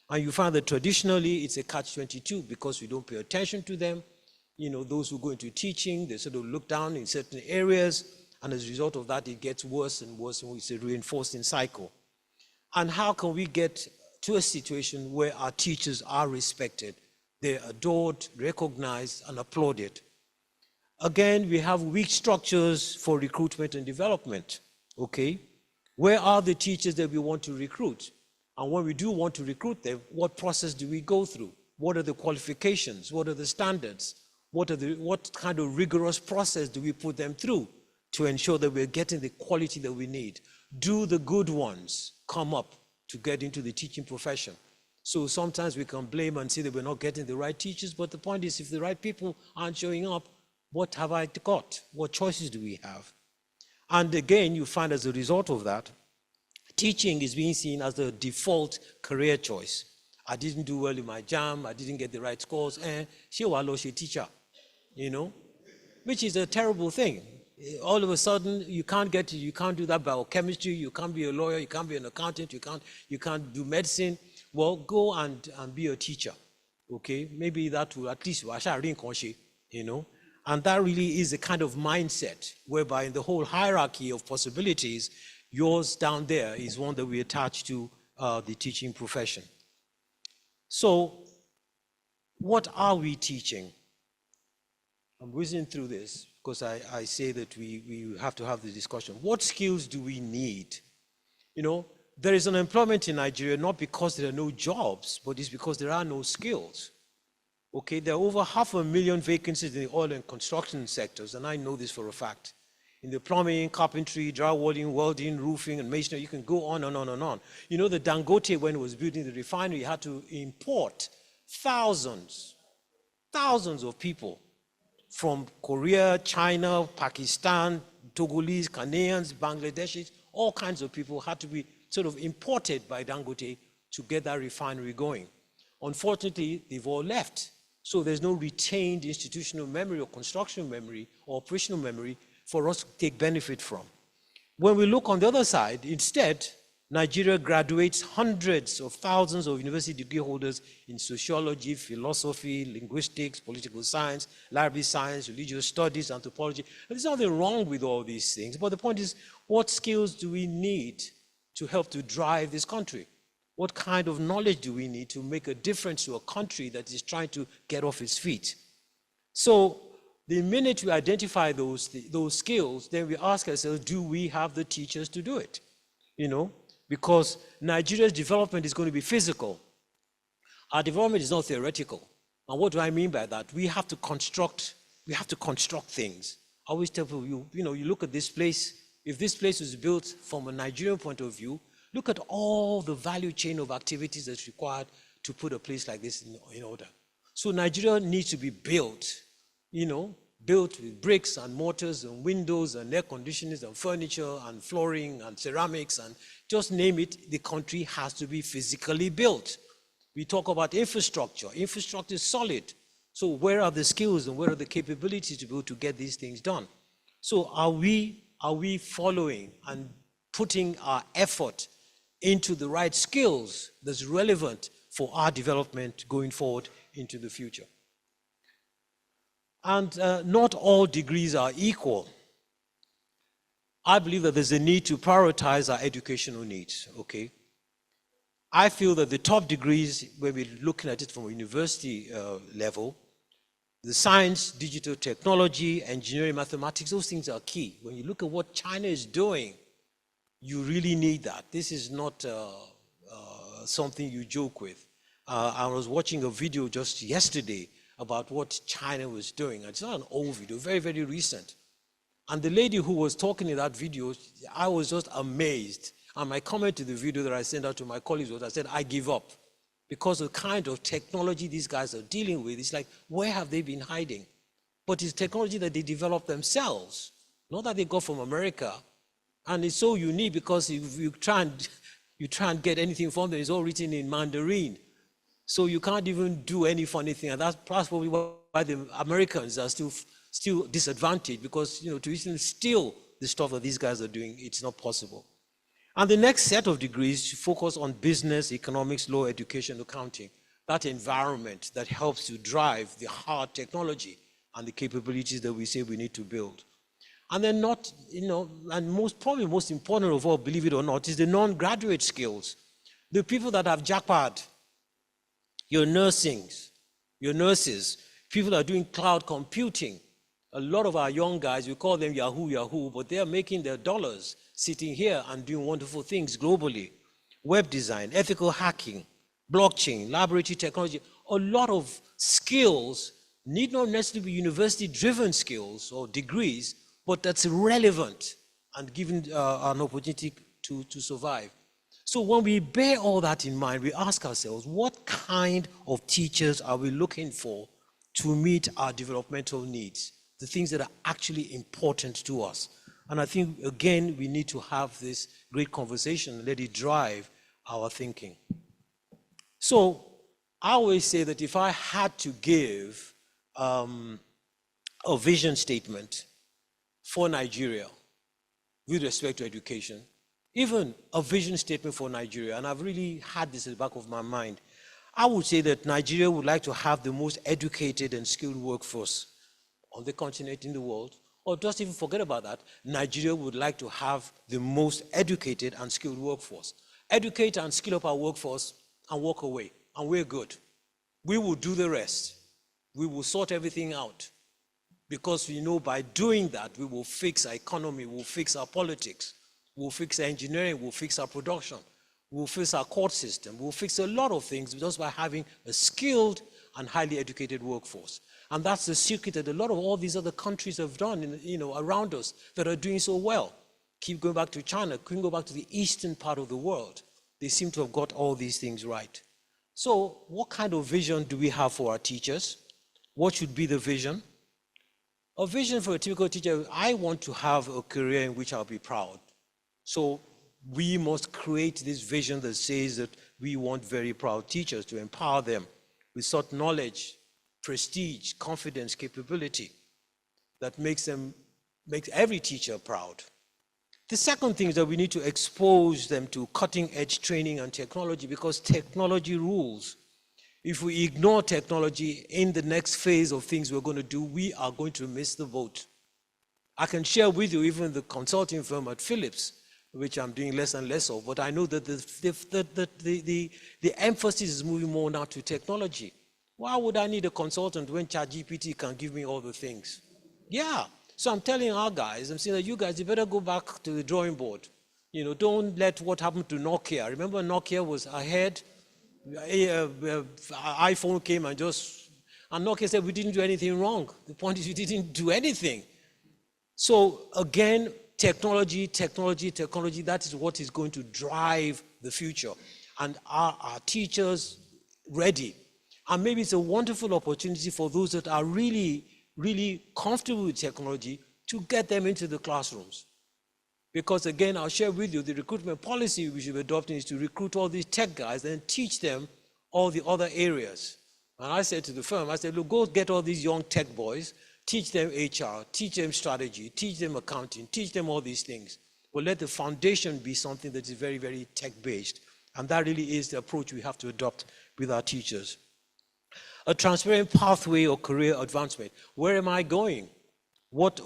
And you find that traditionally it's a catch-22 because we don't pay attention to them. You know, those who go into teaching, they sort of look down in certain areas, and as a result of that, it gets worse and worse, and it's a reinforcing cycle. And how can we get to a situation where our teachers are respected? They're adored, recognized, and applauded. Again, we have weak structures for recruitment and development, okay? Where are the teachers that we want to recruit? And when we do want to recruit them, what process do we go through? What are the qualifications? What are the standards? What kind of rigorous process do we put them through to ensure that we're getting the quality that we need? Do the good ones come up to get into the teaching profession? So sometimes we can blame and say that we're not getting the right teachers, but the point is, if the right people aren't showing up, what have I got? What choices do we have? And again, you find as a result of that, teaching is being seen as the default career choice. I didn't do well in my JAM, I didn't get the right scores, she was a teacher, you know, which is a terrible thing. All of a sudden, you can't do that biochemistry, you can't be a lawyer, you can't be an accountant, you can't do medicine. Well, go and be a teacher, okay? Maybe that will at least, you know? And that really is a kind of mindset whereby in the whole hierarchy of possibilities, yours down there is one that we attach to the teaching profession. So, what are we teaching? I'm whizzing through this because I say that we have to have the discussion. What skills do we need? You know, there is unemployment in Nigeria not because there are no jobs, but it's because there are no skills. Okay, there are over 500,000 vacancies in the oil and construction sectors, and I know this for a fact. In the plumbing, carpentry, drywalling, welding, roofing, and masonry, you can go on and on and on. You know that Dangote, when it was building the refinery, had to import thousands of people from Korea, China, Pakistan, Togolese, Ghanaians, Bangladeshis, all kinds of people had to be sort of imported by Dangote to get that refinery going. Unfortunately, they've all left. So there's no retained institutional memory or construction memory or operational memory for us to take benefit from. When we look on the other side, instead, Nigeria graduates hundreds of thousands of university degree holders in sociology, philosophy, linguistics, political science, library science, religious studies, anthropology. There's nothing wrong with all these things, but the point is, what skills do we need to help to drive this country? What kind of knowledge do we need to make a difference to a country that is trying to get off its feet? So the minute we identify those skills, then we ask ourselves, do we have the teachers to do it? You know, because Nigeria's development is going to be physical. Our development is not theoretical. And what do I mean by that? We have to construct things. I always tell people, you know, you look at this place, if this place was built from a Nigerian point of view, look at all the value chain of activities that's required to put a place like this in order. So Nigeria needs to be built, you know, built with bricks and mortars and windows and air conditioners and furniture and flooring and ceramics and just name it, the country has to be physically built. We talk about infrastructure. Infrastructure is solid. So where are the skills and where are the capabilities to be able to get these things done? So are we following and putting our effort into the right skills that's relevant for our development going forward into the future? And not all degrees are equal. I believe that there's a need to prioritize our educational needs, okay? I feel that the top degrees, when we're looking at it from a university level, the science, digital technology, engineering, mathematics, those things are key. When you look at what China is doing, you really need that. This is not something you joke with. I was watching a video just yesterday about what China was doing. It's not an old video, very, very recent. And the lady who was talking in that video, I was just amazed. And my comment to the video that I sent out to my colleagues was, I said, I give up. Because the kind of technology these guys are dealing with, it's like, where have they been hiding? But it's technology that they developed themselves, not that they got from America. And it's so unique because if you try and get anything from them, it's all written in Mandarin. So you can't even do any funny thing. And that's probably why the Americans are still disadvantaged, because, you know, to even steal the stuff that these guys are doing, it's not possible. And the next set of degrees focus on business, economics, law, education, accounting, that environment that helps to drive the hard technology and the capabilities that we say we need to build. And then not, you know, and probably most important of all, believe it or not, is the non-graduate skills. The people that have jackpot, your nurses, people are doing cloud computing. A lot of our young guys, we call them Yahoo, but they are making their dollars sitting here and doing wonderful things globally. Web design, ethical hacking, blockchain, laboratory technology, a lot of skills need not necessarily be university-driven skills or degrees, but that's relevant and given an opportunity to survive. So when we bear all that in mind, we ask ourselves, what kind of teachers are we looking for to meet our developmental needs, the things that are actually important to us? And I think, again, we need to have this great conversation and let it drive our thinking. So I always say that if I had to give a vision statement for Nigeria with respect to education, even a vision statement for Nigeria, and I've really had this at the back of my mind, I would say that Nigeria would like to have the most educated and skilled workforce on the continent in the world. Or just even forget about that, Nigeria would like to have the most educated and skilled workforce. Educate and skill up our workforce and walk away, and we're good. We will do the rest. We will sort everything out. Because we know by doing that, we will fix our economy, we'll fix our politics, we'll fix our engineering, we'll fix our production, we'll fix our court system, we'll fix a lot of things just by having a skilled and highly educated workforce. And that's the secret that a lot of all these other countries have done, around us that are doing so well. Keep going back to China, keep going back to the eastern part of the world. They seem to have got all these things right. So what kind of vision do we have for our teachers? What should be the vision? A vision for a typical teacher, I want to have a career in which I'll be proud. So we must create this vision that says that we want very proud teachers, to empower them with such knowledge, prestige, confidence, capability that makes every teacher proud. The second thing is that we need to expose them to cutting-edge training and technology, because technology rules. If we ignore technology in the next phase of things we're going to do, we are going to miss the boat. I can share with you even the consulting firm at Philips, which I'm doing less and less of, but I know that the emphasis is moving more now to technology. Why would I need a consultant when ChatGPT can give me all the things? Yeah. So I'm telling our guys, I'm saying that you guys, you better go back to the drawing board. You know, don't let what happened to Nokia. Remember Nokia was ahead? iPhone came and Nokia said we didn't do anything wrong. The point is we didn't do anything. So again, technology, that is what is going to drive the future. And are our teachers ready? And maybe it's a wonderful opportunity for those that are really comfortable with technology to get them into the classrooms. Because again, I'll share with you, the recruitment policy we should be adopting is to recruit all these tech guys and teach them all the other areas. And I said to the firm, I said, look, go get all these young tech boys, teach them HR, teach them strategy, teach them accounting, teach them all these things. But let the foundation be something that is very tech-based. And that really is the approach we have to adopt with our teachers. A transparent pathway or career advancement. Where am I going? What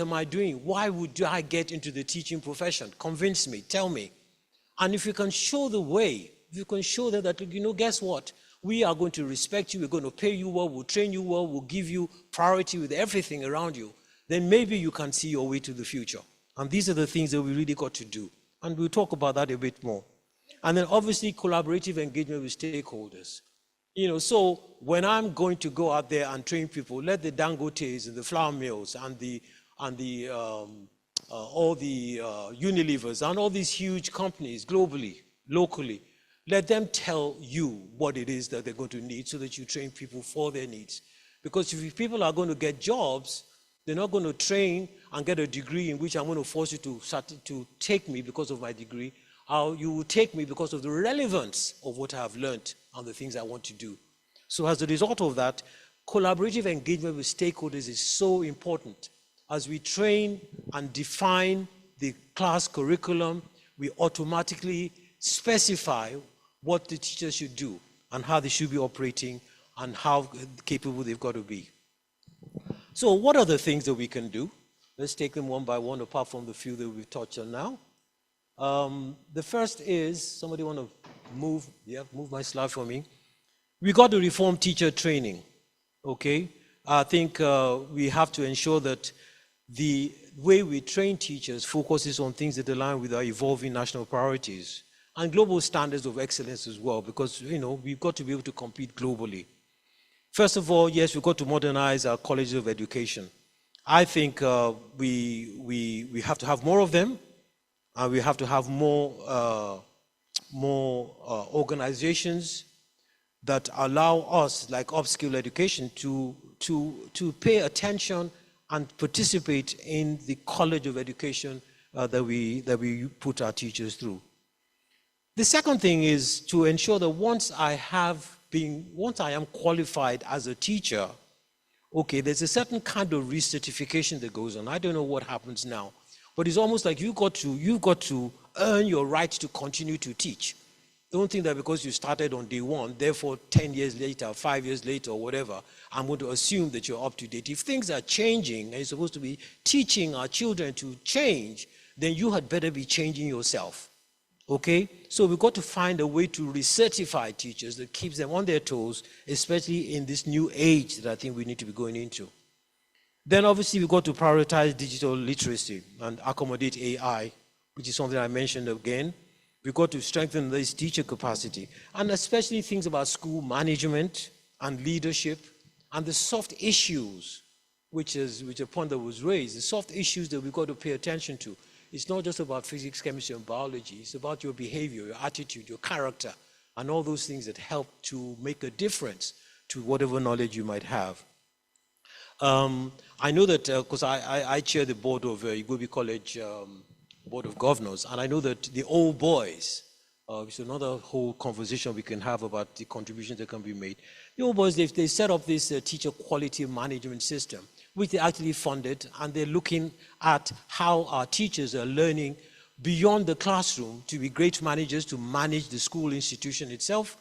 am I doing? Why would I get into the teaching profession? Convince me, tell me. And if you can show the way, if you can show them that, you know, guess what? We are going to respect you, we're going to pay you well, we'll train you well, we'll give you priority with everything around you, then maybe you can see your way to the future. And these are the things that we really got to do. And we'll talk about that a bit more. And then obviously collaborative engagement with stakeholders. You know, so when I'm going to go out there and train people, let the Dangotes and the flour mills and all the Unilevers and all these huge companies globally, locally, let them tell you what it is that they're going to need so that you train people for their needs. Because if people are going to get jobs, they're not going to train and get a degree in which I'm going to force you to take me because of my degree. You will take me because of the relevance of what I have learned and the things I want to do. So as a result of that, collaborative engagement with stakeholders is so important. As we train and define the class curriculum, we automatically specify what the teachers should do and how they should be operating and how capable they've got to be. So what are the things that we can do? Let's take them one by one, apart from the few that we've touched on now. The first is, somebody want to move my slide for me. We got to reform teacher training, okay? I think we have to ensure that the way we train teachers focuses on things that align with our evolving national priorities and global standards of excellence as well, because, you know, we've got to be able to compete globally. First of all, yes, we've got to modernize our colleges of education. I think we have to have more of them, and we have to have more organizations that allow us, like Upskill Education, to pay attention and participate in the college of education that we put our teachers through. The second thing is to ensure that once I am qualified as a teacher, okay, there's a certain kind of recertification that goes on. I don't know what happens now, but it's almost like you've got to earn your right to continue to teach. Don't think that because you started on day one, therefore 10 years later, 5 years later, or whatever, I'm going to assume that you're up to date. If things are changing and you're supposed to be teaching our children to change, then you had better be changing yourself. Okay? So we've got to find a way to recertify teachers that keeps them on their toes, especially in this new age that I think we need to be going into. Then obviously we've got to prioritize digital literacy and accommodate AI, which is something I mentioned again. We've got to strengthen this teacher capacity, and especially things about school management and leadership and the soft issues, which a point that was raised, the soft issues that we've got to pay attention to. It's not just about physics, chemistry, and biology. It's about your behavior, your attitude, your character, and all those things that help to make a difference to whatever knowledge you might have. I know that, because I chair the board of Igobi College Board of Governors, and I know that the old boys, it's another whole conversation we can have about the contributions that can be made. The old boys, they set up this teacher quality management system, which they actually funded, and they're looking at how our teachers are learning beyond the classroom to be great managers, to manage the school institution itself,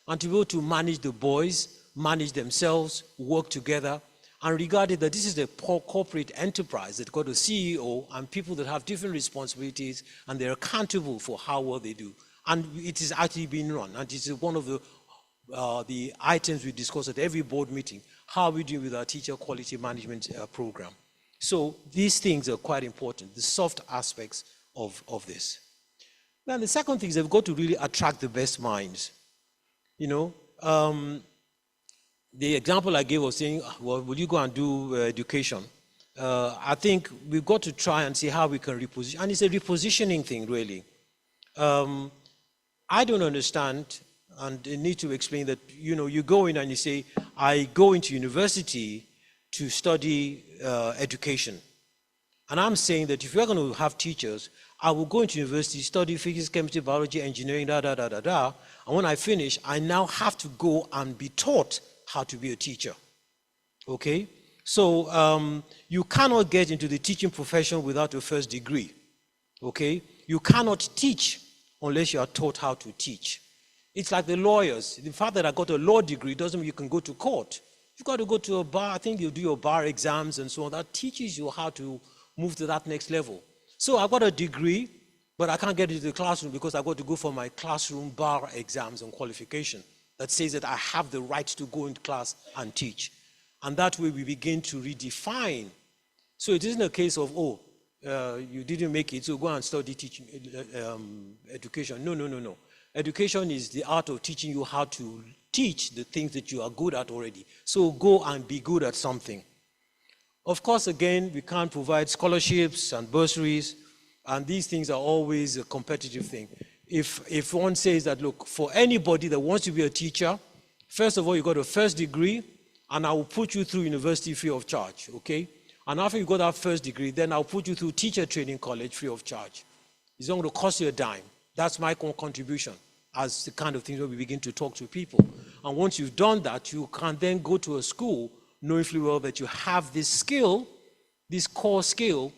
and to be able to manage the boys, manage themselves, work together, and regarded that this is a corporate enterprise that got a CEO and people that have different responsibilities, and they're accountable for how well they do. And it is actually being run, and it's one of the items we discuss at every board meeting. How are we doing with our teacher quality management program? So these things are quite important, the soft aspects of this. Then the second thing is they've got to really attract the best minds. You know, the example I gave was saying, well, will you go and do education? I think we've got to try and see how we can reposition, and it's a repositioning thing, really. I don't understand, and I need to explain that, you know, you go in and you say, I go into university to study education. And I'm saying that if you're going to have teachers, I will go into university, study physics, chemistry, biology, engineering, and when I finish, I now have to go and be taught how to be a teacher. Okay? So you cannot get into the teaching profession without a first degree. Okay? You cannot teach unless you are taught how to teach. It's like the lawyers. The fact that I got a law degree doesn't mean you can go to court. You've got to go to a bar. I think you do your bar exams and so on. That teaches you how to move to that next level. So I got a degree, but I can't get into the classroom because I got to go for my classroom bar exams and qualification that says that I have the right to go into class and teach. And that way we begin to redefine. So it isn't a case of, oh, you didn't make it, so go and study teaching, education. No. Education is the art of teaching you how to teach the things that you are good at already. So go and be good at something. Of course, again, we can't provide scholarships and bursaries, and these things are always a competitive thing. If one says that, look, for anybody that wants to be a teacher, first of all, you got a first degree, and I will put you through university free of charge, okay? And after you got that first degree, then I'll put you through teacher training college free of charge. It's not going to cost you a dime. That's my contribution as the kind of things where we begin to talk to people. And once you've done that, you can then go to a school knowing fully well that you have this skill, this core skill,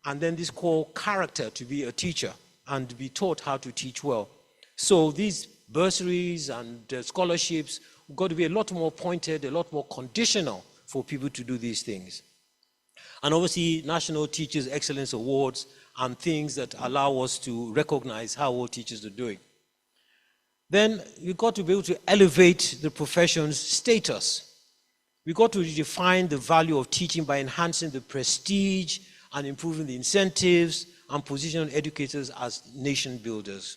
and then this core character to be a teacher and be taught how to teach well. So these bursaries and scholarships have got to be a lot more pointed, a lot more conditional for people to do these things. And obviously, National Teachers Excellence Awards and things that allow us to recognize how well teachers are doing. Then we've got to be able to elevate the profession's status. We've got to redefine the value of teaching by enhancing the prestige and improving the incentives and positioning educators as nation builders.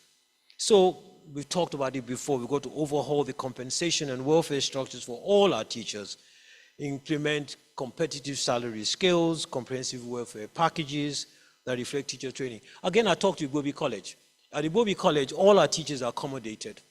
So we've talked about it before. We've got to overhaul the compensation and welfare structures for all our teachers, implement competitive salary scales, comprehensive welfare packages that reflect teacher training. Again, I talked to Igbobi College. At Igbobi College, all our teachers are accommodated.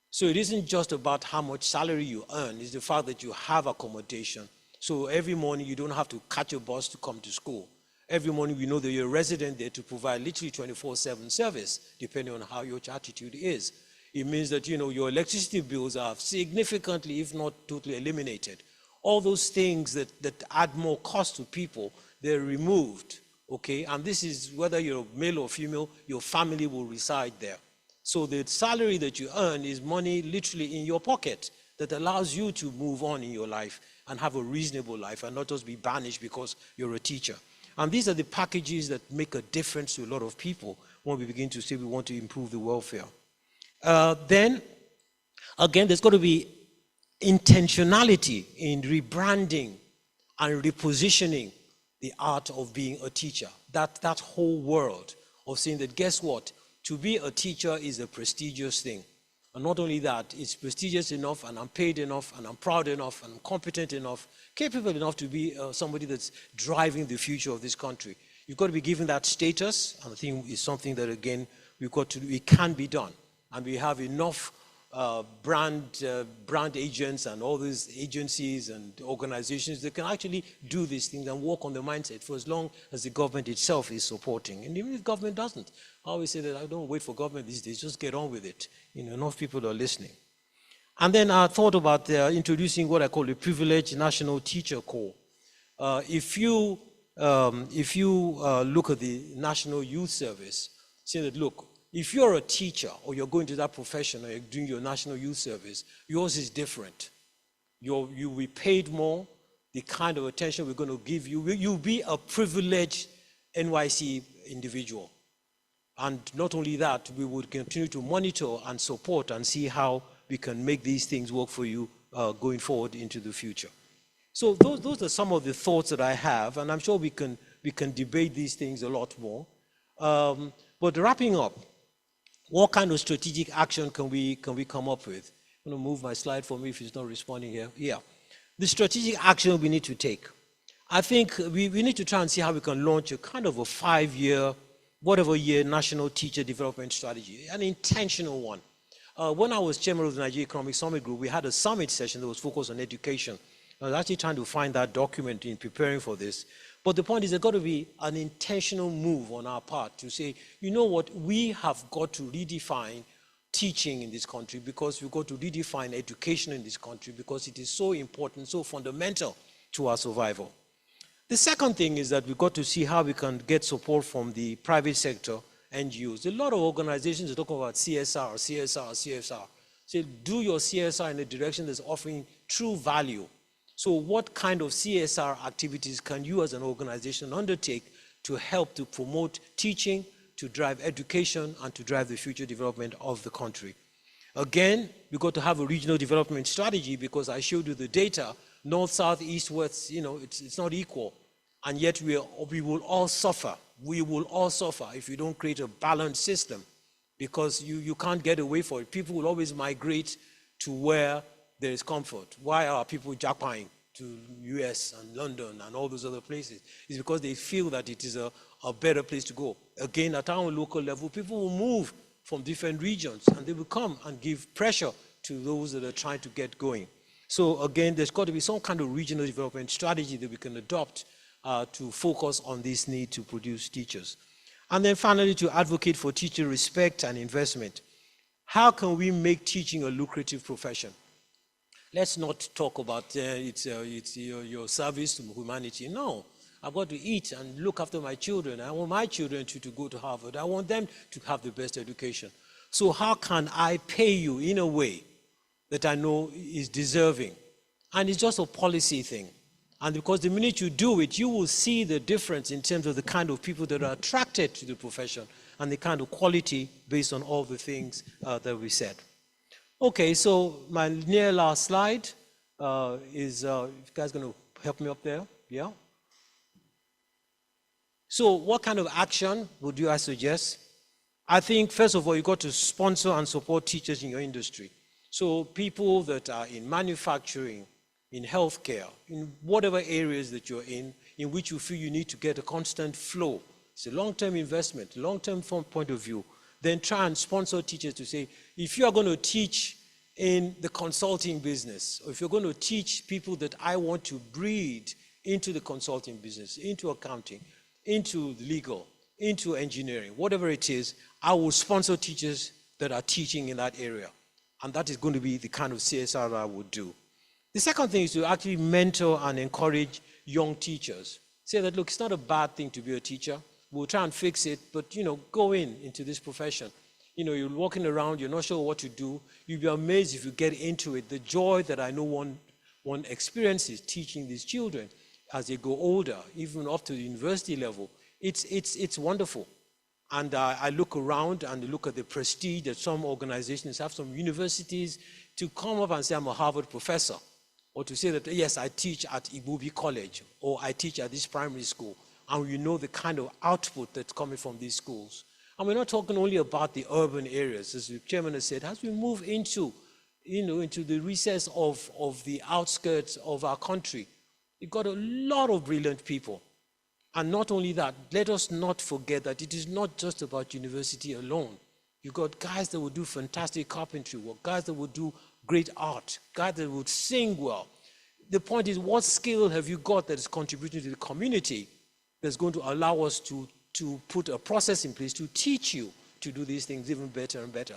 So it isn't just about how much salary you earn, it's the fact that you have accommodation. So every morning you don't have to catch a bus to come to school. Every morning we know that you're a resident there to provide literally 24/7 service, depending on how your attitude is. It means that, you know, your electricity bills are significantly, if not totally eliminated. All those things that add more cost to people, they're removed, okay? And this is whether you're male or female, your family will reside there. So the salary that you earn is money literally in your pocket that allows you to move on in your life and have a reasonable life and not just be banished because you're a teacher. And these are the packages that make a difference to a lot of people when we begin to say we want to improve the welfare. Then, again, there's got to be intentionality in rebranding and repositioning the art of being a teacher. That whole world of saying that, guess what? To be a teacher is a prestigious thing. And not only that, it's prestigious enough, and I'm paid enough, and I'm proud enough, and I'm competent enough, capable enough to be somebody that's driving the future of this country. You've got to be given that status, and I think it's something that, again, it can be done. And we have enough brand agents and all these agencies and organizations that can actually do these things and work on the mindset for as long as the government itself is supporting. And even if government doesn't, I always say that I don't wait for government these days, just get on with it. You know, enough people are listening. And then I thought about introducing what I call the Privileged National Teacher Corps. If you look at the National Youth Service, say that, look, if you're a teacher or you're going to that profession or you're doing your National Youth Service, yours is different. You'll be paid more, the kind of attention we're going to give you. You'll be a privileged NYC individual. And not only that, we would continue to monitor and support and see how we can make these things work for you going forward into the future. So those are some of the thoughts that I have, and I'm sure we can debate these things a lot more. But wrapping up, what kind of strategic action can we come up with? I'm going to move my slide for me if it's not responding here. Yeah. The strategic action we need to take. I think we need to try and see how we can launch a kind of a 5-year, whatever year, national teacher development strategy, an intentional one. When I was chairman of the Nigeria Economic Summit Group, we had a summit session that was focused on education. I was actually trying to find that document in preparing for this. But the point is, there's got to be an intentional move on our part to say, you know what, we have got to redefine teaching in this country, because we've got to redefine education in this country, because it is so important, so fundamental to our survival. The second thing is that we've got to see how we can get support from the private sector, NGOs. A lot of organizations are talking about CSR, CSR, CSR. Say, do your CSR in a direction that's offering true value. So what kind of CSR activities can you as an organization undertake to help to promote teaching, to drive education, and to drive the future development of the country? Again, we've got to have a regional development strategy, because I showed you the data, north, south, east, west, it's not equal. And yet we will all suffer. We will all suffer if you don't create a balanced system, because you can't get away from it. People will always migrate to where there is comfort. Why are people jackpying to US and London and all those other places? It's because they feel that it is a better place to go. Again, at our local level, people will move from different regions, and they will come and give pressure to those that are trying to get going. So again, there's got to be some kind of regional development strategy that we can adopt to focus on this need to produce teachers. And then finally, to advocate for teacher respect and investment. How can we make teaching a lucrative profession? Let's not talk about it's your service to humanity. No, I've got to eat and look after my children. I want my children to go to Harvard. I want them to have the best education. So how can I pay you in a way that I know is deserving? And it's just a policy thing. And because the minute you do it, you will see the difference in terms of the kind of people that are attracted to the profession and the kind of quality based on all the things that we said. Okay, so my near last slide is, you guys going to help me up there? Yeah? So what kind of action would you guys suggest? I think, first of all, you've got to sponsor and support teachers in your industry. So people that are in manufacturing, in healthcare, in whatever areas that you're in which you feel you need to get a constant flow. It's a long-term investment, long-term point of view. Then try and sponsor teachers to say, if you are going to teach in the consulting business, or if you're going to teach people that I want to breed into the consulting business, into accounting, into legal, into engineering, whatever it is, I will sponsor teachers that are teaching in that area. And that is going to be the kind of CSR that I would do. The second thing is to actually mentor and encourage young teachers. Say that, look, it's not a bad thing to be a teacher. We'll try and fix it, but, go into this profession. You're walking around, you're not sure what to do. You'll be amazed if you get into it. The joy that I know one experiences teaching these children as they go older, even up to the university level, it's wonderful. And I look around and look at the prestige that some organizations have, some universities, to come up and say, I'm a Harvard professor, or to say that, yes, I teach at Ibubi College, or I teach at this primary school, and you know the kind of output that's coming from these schools. And we're not talking only about the urban areas, as the chairman has said. As we move into the recess of the outskirts of our country, we've got a lot of brilliant people. And not only that, let us not forget that it is not just about university alone. You've got guys that will do fantastic carpentry work, guys that will do great art, guys that would sing well. The point is, what skill have you got that is contributing to the community that's going to allow us to put a process in place to teach you to do these things even better and better?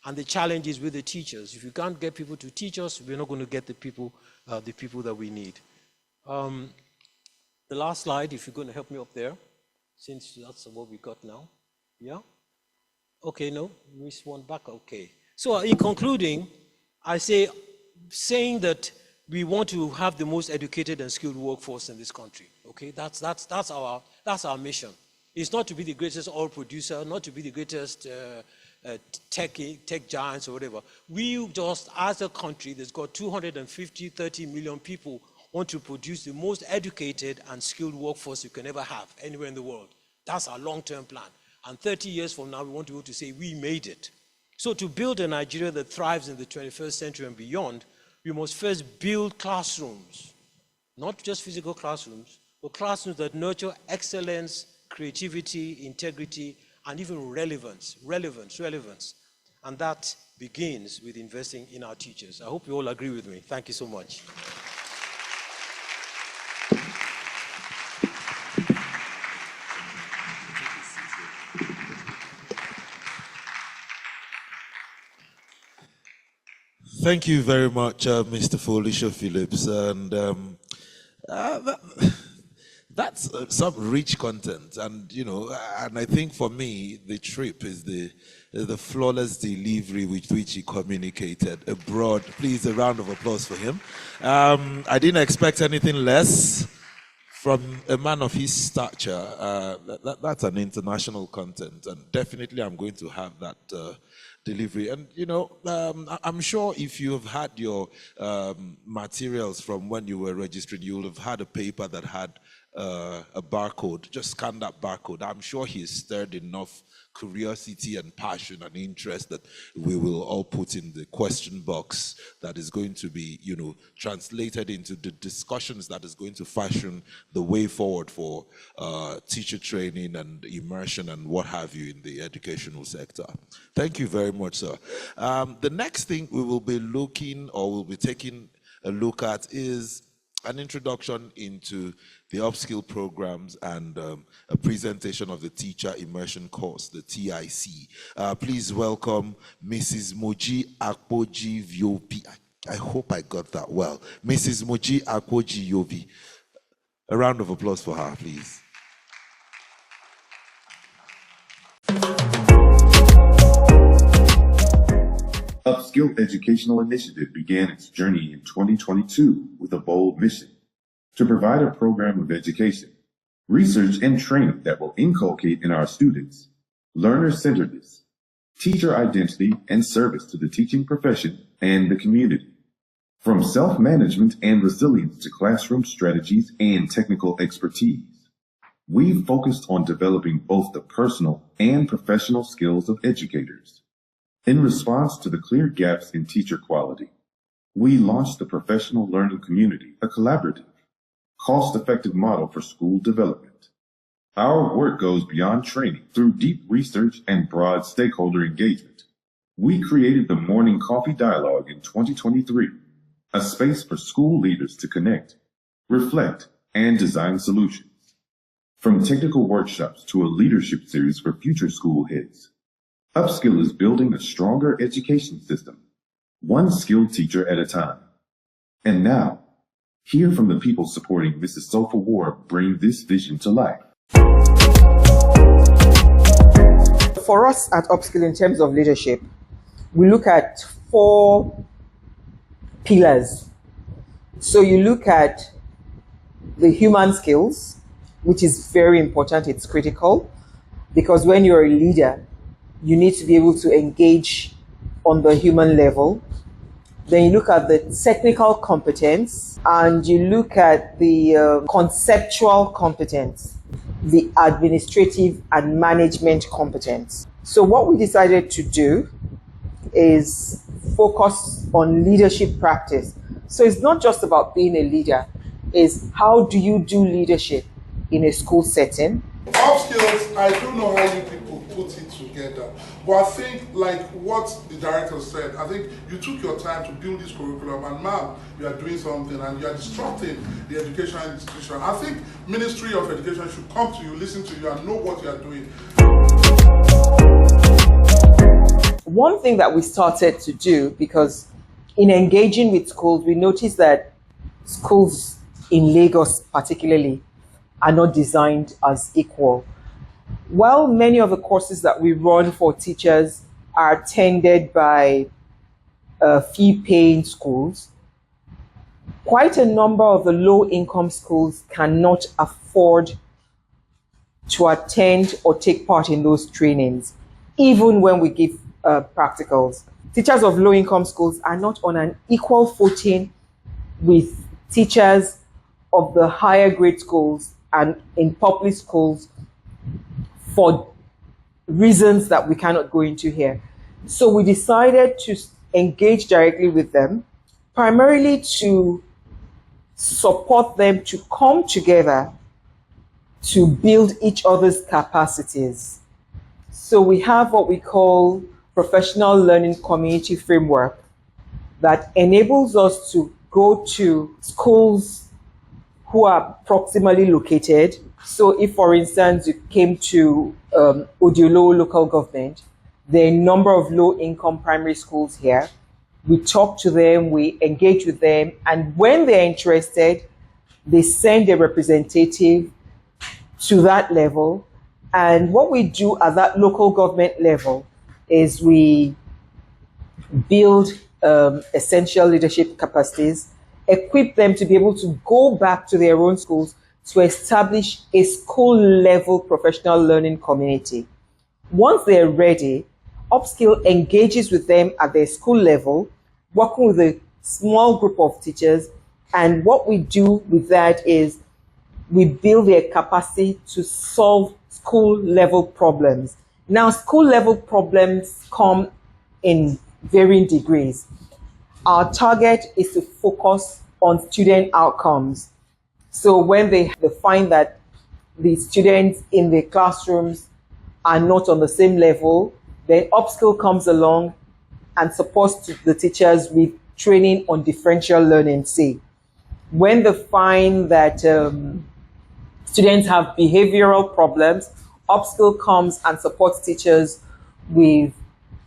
And the challenge is with the teachers. If you can't get people to teach us, we're not going to get the people that we need. The last slide, if you're going to help me up there, since that's what we got now. Yeah? Okay, no, miss one back, okay. So in concluding, I say, saying that we want to have the most educated and skilled workforce in this country, okay? That's our mission. It's not to be the greatest oil producer, not to be the greatest tech giants or whatever. We just, as a country that's got 30 million people, want to produce the most educated and skilled workforce you can ever have anywhere in the world. That's our long-term plan. And 30 years from now, we want to be able to say, we made it. So to build a Nigeria that thrives in the 21st century and beyond, we must first build classrooms, not just physical classrooms, but classrooms that nurture excellence, creativity, integrity, and even relevance. And that begins with investing in our teachers. I hope you all agree with me. Thank you so much. Thank you very much, Mr. Felicia Phillips. And that's some rich content. And, you know, and I think for me, the trip is the flawless delivery with which he communicated abroad. Please, a round of applause for him. I didn't expect anything less from a man of his stature. That's an international content. And definitely I'm going to have that delivery. And, you know, I'm sure if you've had your materials from when you were registering, you will have had a paper that had a barcode. Just scan that barcode. I'm sure he's stirred enough curiosity and passion and interest that we will all put in the question box that is going to be, you know, translated into the discussions that is going to fashion the way forward for teacher training and immersion and what have you in the educational sector. Thank you very much, sir. The next thing we will be looking, or we'll be taking a look at, is an introduction into the Upskill programs and a presentation of the Teacher Immersion Course, the TIC. Please welcome Mrs. Moji Akpoji Vyobi. I hope I got that well. Mrs. Moji Akpoji Yobi. A round of applause for her, please. Upskill Educational Initiative began its journey in 2022 with a bold mission: to provide a program of education, research, and training that will inculcate in our students learner-centeredness, teacher identity, and service to the teaching profession and the community. From self-management and resilience to classroom strategies and technical expertise, we've focused on developing both the personal and professional skills of educators. In response to the clear gaps in teacher quality, we launched the Professional Learning Community, a collaborative, cost-effective model for school development. Our work goes beyond training. Through deep research and broad stakeholder engagement, we created the Morning Coffee Dialogue in 2023, a space for school leaders to connect, reflect, and design solutions. From technical workshops to a leadership series for future school heads, Upskill is building a stronger education system, one skilled teacher at a time. And now, hear from the people supporting Mrs. Sofa Ward bring this vision to life. For us at Upskill, in terms of leadership, we look at 4 pillars. So you look at the human skills, which is very important, it's critical, because when you're a leader, you need to be able to engage on the human level. Then you look at the technical competence, and you look at the conceptual competence, the administrative and management competence. So what we decided to do is focus on leadership practice. So it's not just about being a leader, it's how do you do leadership in a school setting. Upskills, I don't know how you people put it together, but I think, like what the director said, I think you took your time to build this curriculum, and now you are doing something and you are disrupting the education institution. I think Ministry of Education should come to you, listen to you, and know what you are doing. One thing that we started to do, because in engaging with schools, we noticed that schools in Lagos particularly are not designed as equal. While many of the courses that we run for teachers are attended by fee-paying schools, quite a number of the low-income schools cannot afford to attend or take part in those trainings, even when we give practicals. Teachers of low-income schools are not on an equal footing with teachers of the higher grade schools and in public schools for reasons that we cannot go into here. So we decided to engage directly with them, primarily to support them to come together to build each other's capacities. So we have what we call professional learning community framework that enables us to go to schools who are proximally located. So if, for instance, you came to Odiolo local government, there are a number of low-income primary schools here. We talk to them, we engage with them, and when they're interested, they send a representative to that level. And what we do at that local government level is we build essential leadership capacities, equip them to be able to go back to their own schools to establish a school-level professional learning community. Once they're ready, Upskill engages with them at their school level, working with a small group of teachers, and what we do with that is we build their capacity to solve school-level problems. Now, school-level problems come in varying degrees. Our target is to focus on student outcomes. So when they find that the students in the classrooms are not on the same level, then Upskill comes along and supports the teachers with training on differential learning, say. When they find that students have behavioral problems, Upskill comes and supports teachers with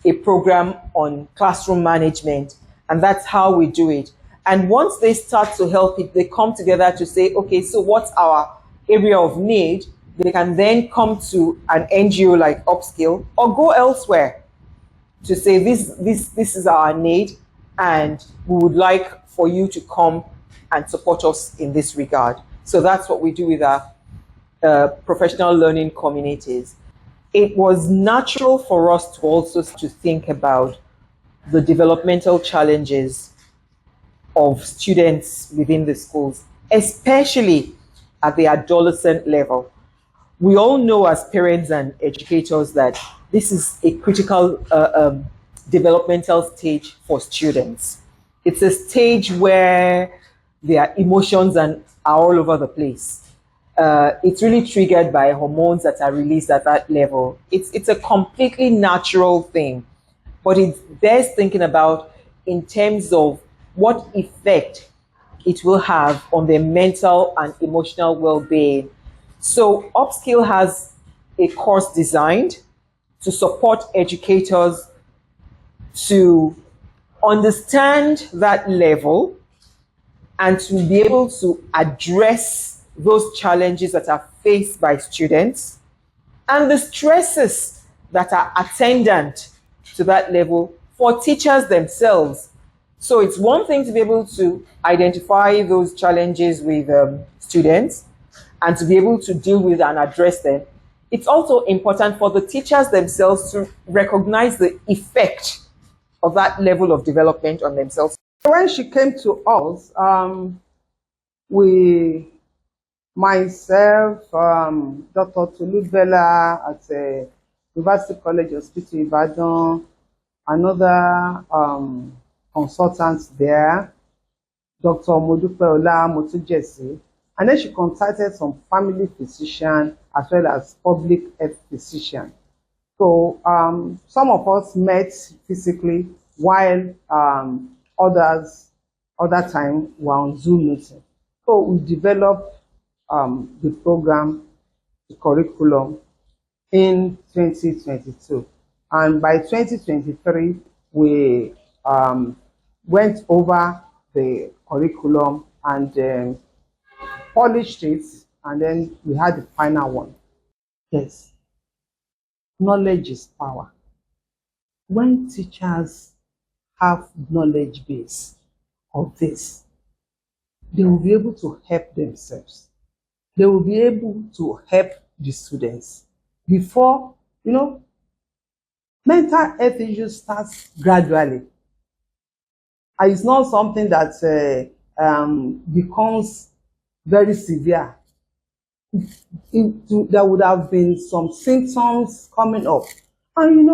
a program on classroom management, and that's how we do it. And once they start to help it, they come together to say, okay, so what's our area of need? They can then come to an NGO like Upskill or go elsewhere to say, this is our need, and we would like for you to come and support us in this regard. So that's what we do with our professional learning communities. It was natural for us to also to think about the developmental challenges of students within the schools, especially at the adolescent level. We all know as parents and educators that this is a critical developmental stage for students. It's a stage where their emotions are all over the place. It's really triggered by hormones that are released at that level. It's a completely natural thing, but it bears thinking about in terms of what effect it will have on their mental and emotional well-being. So Upskill has a course designed to support educators to understand that level and to be able to address those challenges that are faced by students and the stresses that are attendant to that level for teachers themselves. So it's one thing to be able to identify those challenges with students and to be able to deal with and address them. It's also important for the teachers themselves to recognize the effect of that level of development on themselves. When she came to us, myself, Dr. Tulubela at University College Hospital Ibadan, another consultant there, Dr. Modupe Ola Motujesi, and then she contacted some family physicians as well as public health physicians. So some of us met physically while other time were on Zoom meeting. So we developed the program, the curriculum in 2022. And by 2023, we went over the curriculum and polished it and then we had the final one. Yes, knowledge is power. When teachers have knowledge base of this, they will be able to help themselves. They will be able to help the students. Before, mental health issues starts gradually. And it's not something that becomes very severe. There would have been some symptoms coming up. And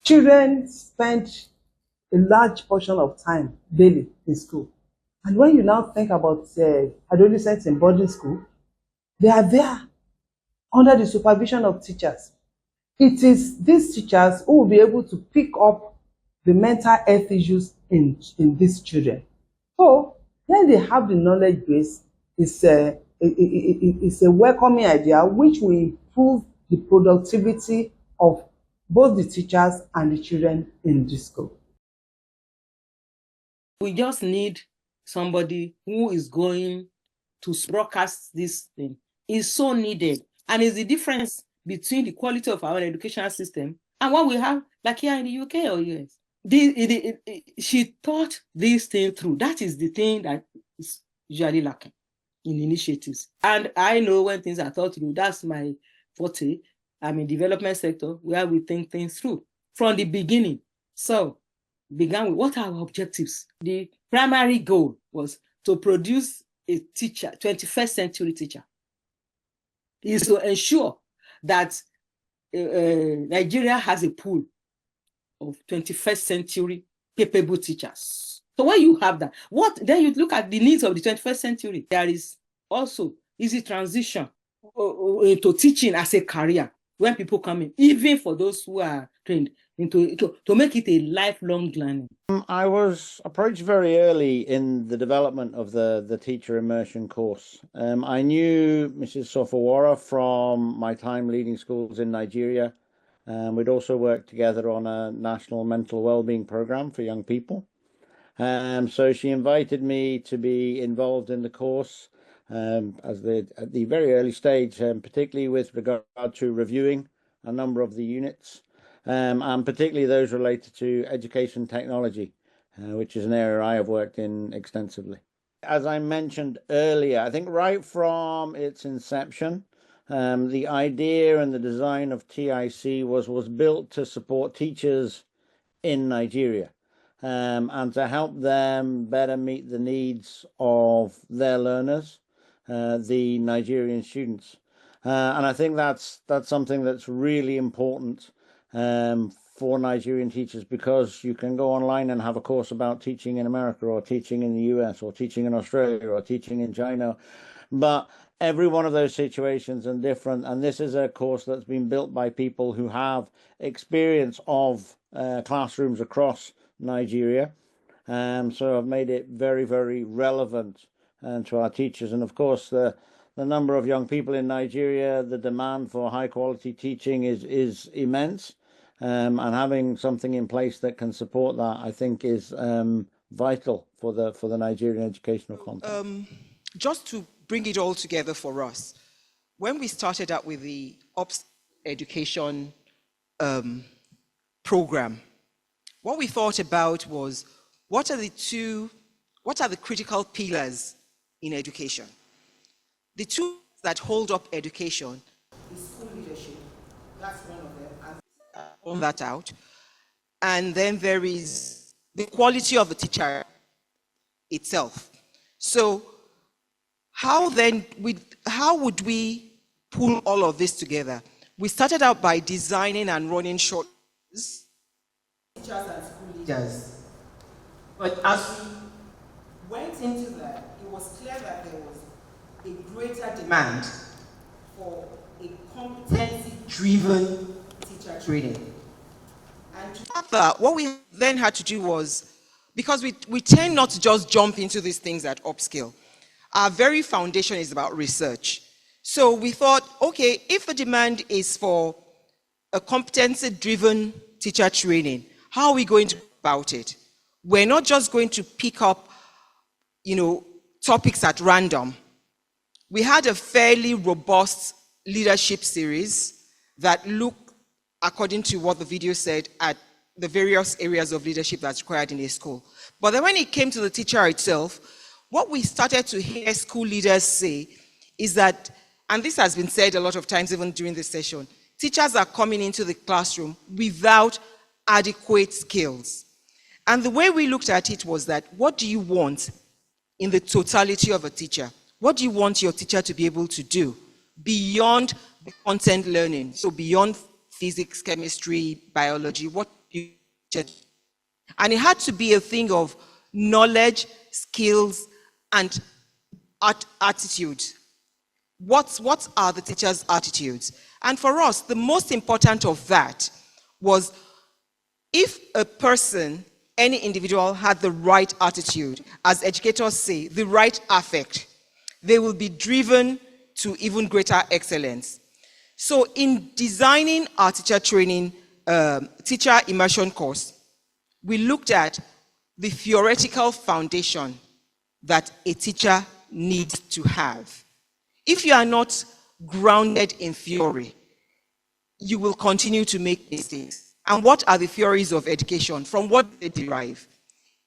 children spend a large portion of time daily in school. And when you now think about adolescents in boarding school, they are there under the supervision of teachers. It is these teachers who will be able to pick up the mental health issues in these children. So when they have the knowledge base, it's a welcoming idea which will improve the productivity of both the teachers and the children in the school. We just need somebody who is going to broadcast this thing. It's so needed. And it's the difference between the quality of our educational system and what we have like here in the UK or US. She thought this thing through. That is the thing that is usually lacking in initiatives. And I know when things are thought through, that's my forte. I'm in development sector where we think things through from the beginning. So began with what are our objectives? The primary goal was to produce a teacher, 21st century teacher, is to ensure that Nigeria has a pool of 21st century capable teachers. So when you have that, then you look at the needs of the 21st century. There is also easy transition into teaching as a career when people come in, even for those who are trained, to make it a lifelong learning. I was approached very early in the development of the teacher immersion course. I knew Mrs. Sofawara from my time leading schools in Nigeria. We'd also worked together on a national mental well-being program for young people. So she invited me to be involved in the course at the very early stage, particularly with regard to reviewing a number of the units, and particularly those related to education technology, which is an area I have worked in extensively. As I mentioned earlier, I think right from its inception, the idea and the design of TIC was built to support teachers in Nigeria, and to help them better meet the needs of their learners, the Nigerian students. And I think that's something that's really important for Nigerian teachers, because you can go online and have a course about teaching in America or teaching in the US or teaching in Australia or teaching in China, but every one of those situations are different, and this is a course that's been built by people who have experience of classrooms across Nigeria, so I've made it very, very relevant to our teachers. And of course, the number of young people in Nigeria, the demand for high quality teaching is immense, and having something in place that can support that, I think, is vital for the Nigerian educational context. Just to bring it all together for us, when we started out with the Upskill education program, what we thought about was what are the critical pillars in education? The two that hold up education is school leadership. That's one of them. On that out. And then there is the quality of the teacher itself. So how would we pull all of this together? We started out by designing and running short teachers and school leaders. But as we went into that, it was clear that there was a greater demand for a competency-driven teacher training. And to have that, what we then had to do was, because we tend not to just jump into these things at Upskill, our very foundation is about research. So we thought, okay, if the demand is for a competency-driven teacher training, how are we going to go about it? We're not just going to pick up, topics at random. We had a fairly robust leadership series that looked, according to what the video said, at the various areas of leadership that's required in a school. But then when it came to the teacher itself, what we started to hear school leaders say is that, and this has been said a lot of times even during this session, teachers are coming into the classroom without adequate skills. And the way we looked at it was that, what do you want in the totality of a teacher? What do you want your teacher to be able to do beyond the content learning? So beyond physics, chemistry, biology, what do you teach? And it had to be a thing of knowledge, skills, and attitude. What are the teacher's attitudes? And for us, the most important of that was, if a person, any individual, had the right attitude, as educators say, the right affect, they will be driven to even greater excellence. So in designing our teacher training, teacher immersion course, we looked at the theoretical foundation that a teacher needs to have. If you are not grounded in theory, you will continue to make mistakes. And what are the theories of education? From what they derive?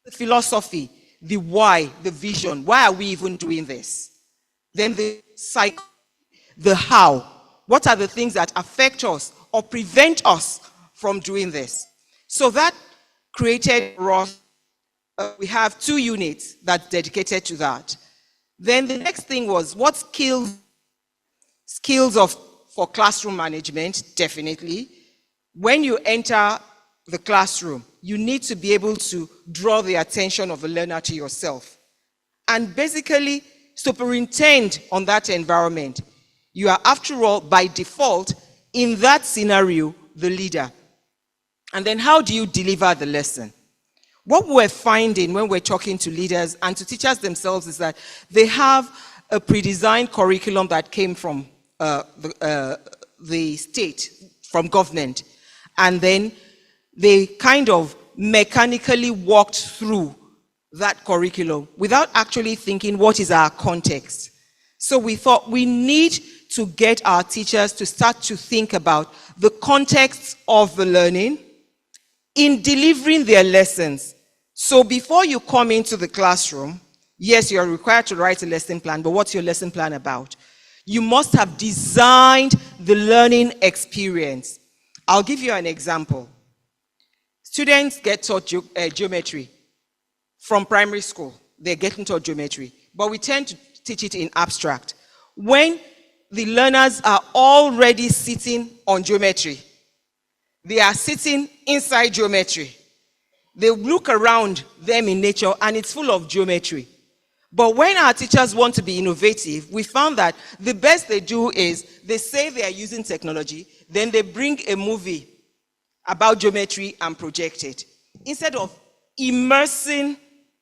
The philosophy, the why, the vision. Why are we even doing this? Then the psych, the how. What are the things that affect us or prevent us from doing this? So that created for us, we have 2 units that's dedicated to that. Then the next thing was, what skills for classroom management? Definitely. When you enter the classroom, you need to be able to draw the attention of the learner to yourself. And basically, superintend on that environment. You are, after all, by default, in that scenario, the leader. And then how do you deliver the lesson? What we're finding when we're talking to leaders and to teachers themselves is that they have a pre-designed curriculum that came from the state, from government. And then they kind of mechanically walked through that curriculum without actually thinking, what is our context? So we thought we need to get our teachers to start to think about the context of the learning in delivering their lessons. So before you come into the classroom, yes, you're required to write a lesson plan, but what's your lesson plan about? You must have designed the learning experience. I'll give you an example. Students get taught geometry from primary school. They're getting taught geometry, but we tend to teach it in abstract. When the learners are already sitting on geometry, they are sitting inside geometry. They look around them in nature and it's full of geometry. But when our teachers want to be innovative, we found that the best they do is they say they are using technology, then they bring a movie about geometry and project it, instead of immersing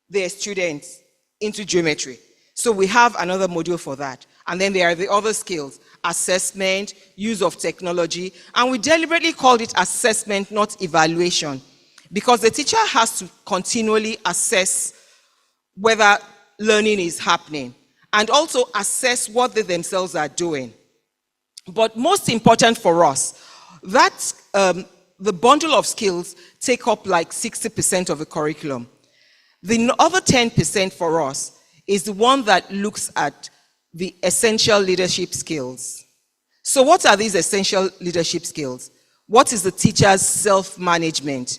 their students into geometry. So we have another module for that. And then there are the other skills: assessment, use of technology. And we deliberately called it assessment, not evaluation, because the teacher has to continually assess whether learning is happening and also assess what they themselves are doing. But most important for us, that the bundle of skills take up like 60% of the curriculum. The other 10% for us is the one that looks at the essential leadership skills. So what are these essential leadership skills? What is the teacher's self-management?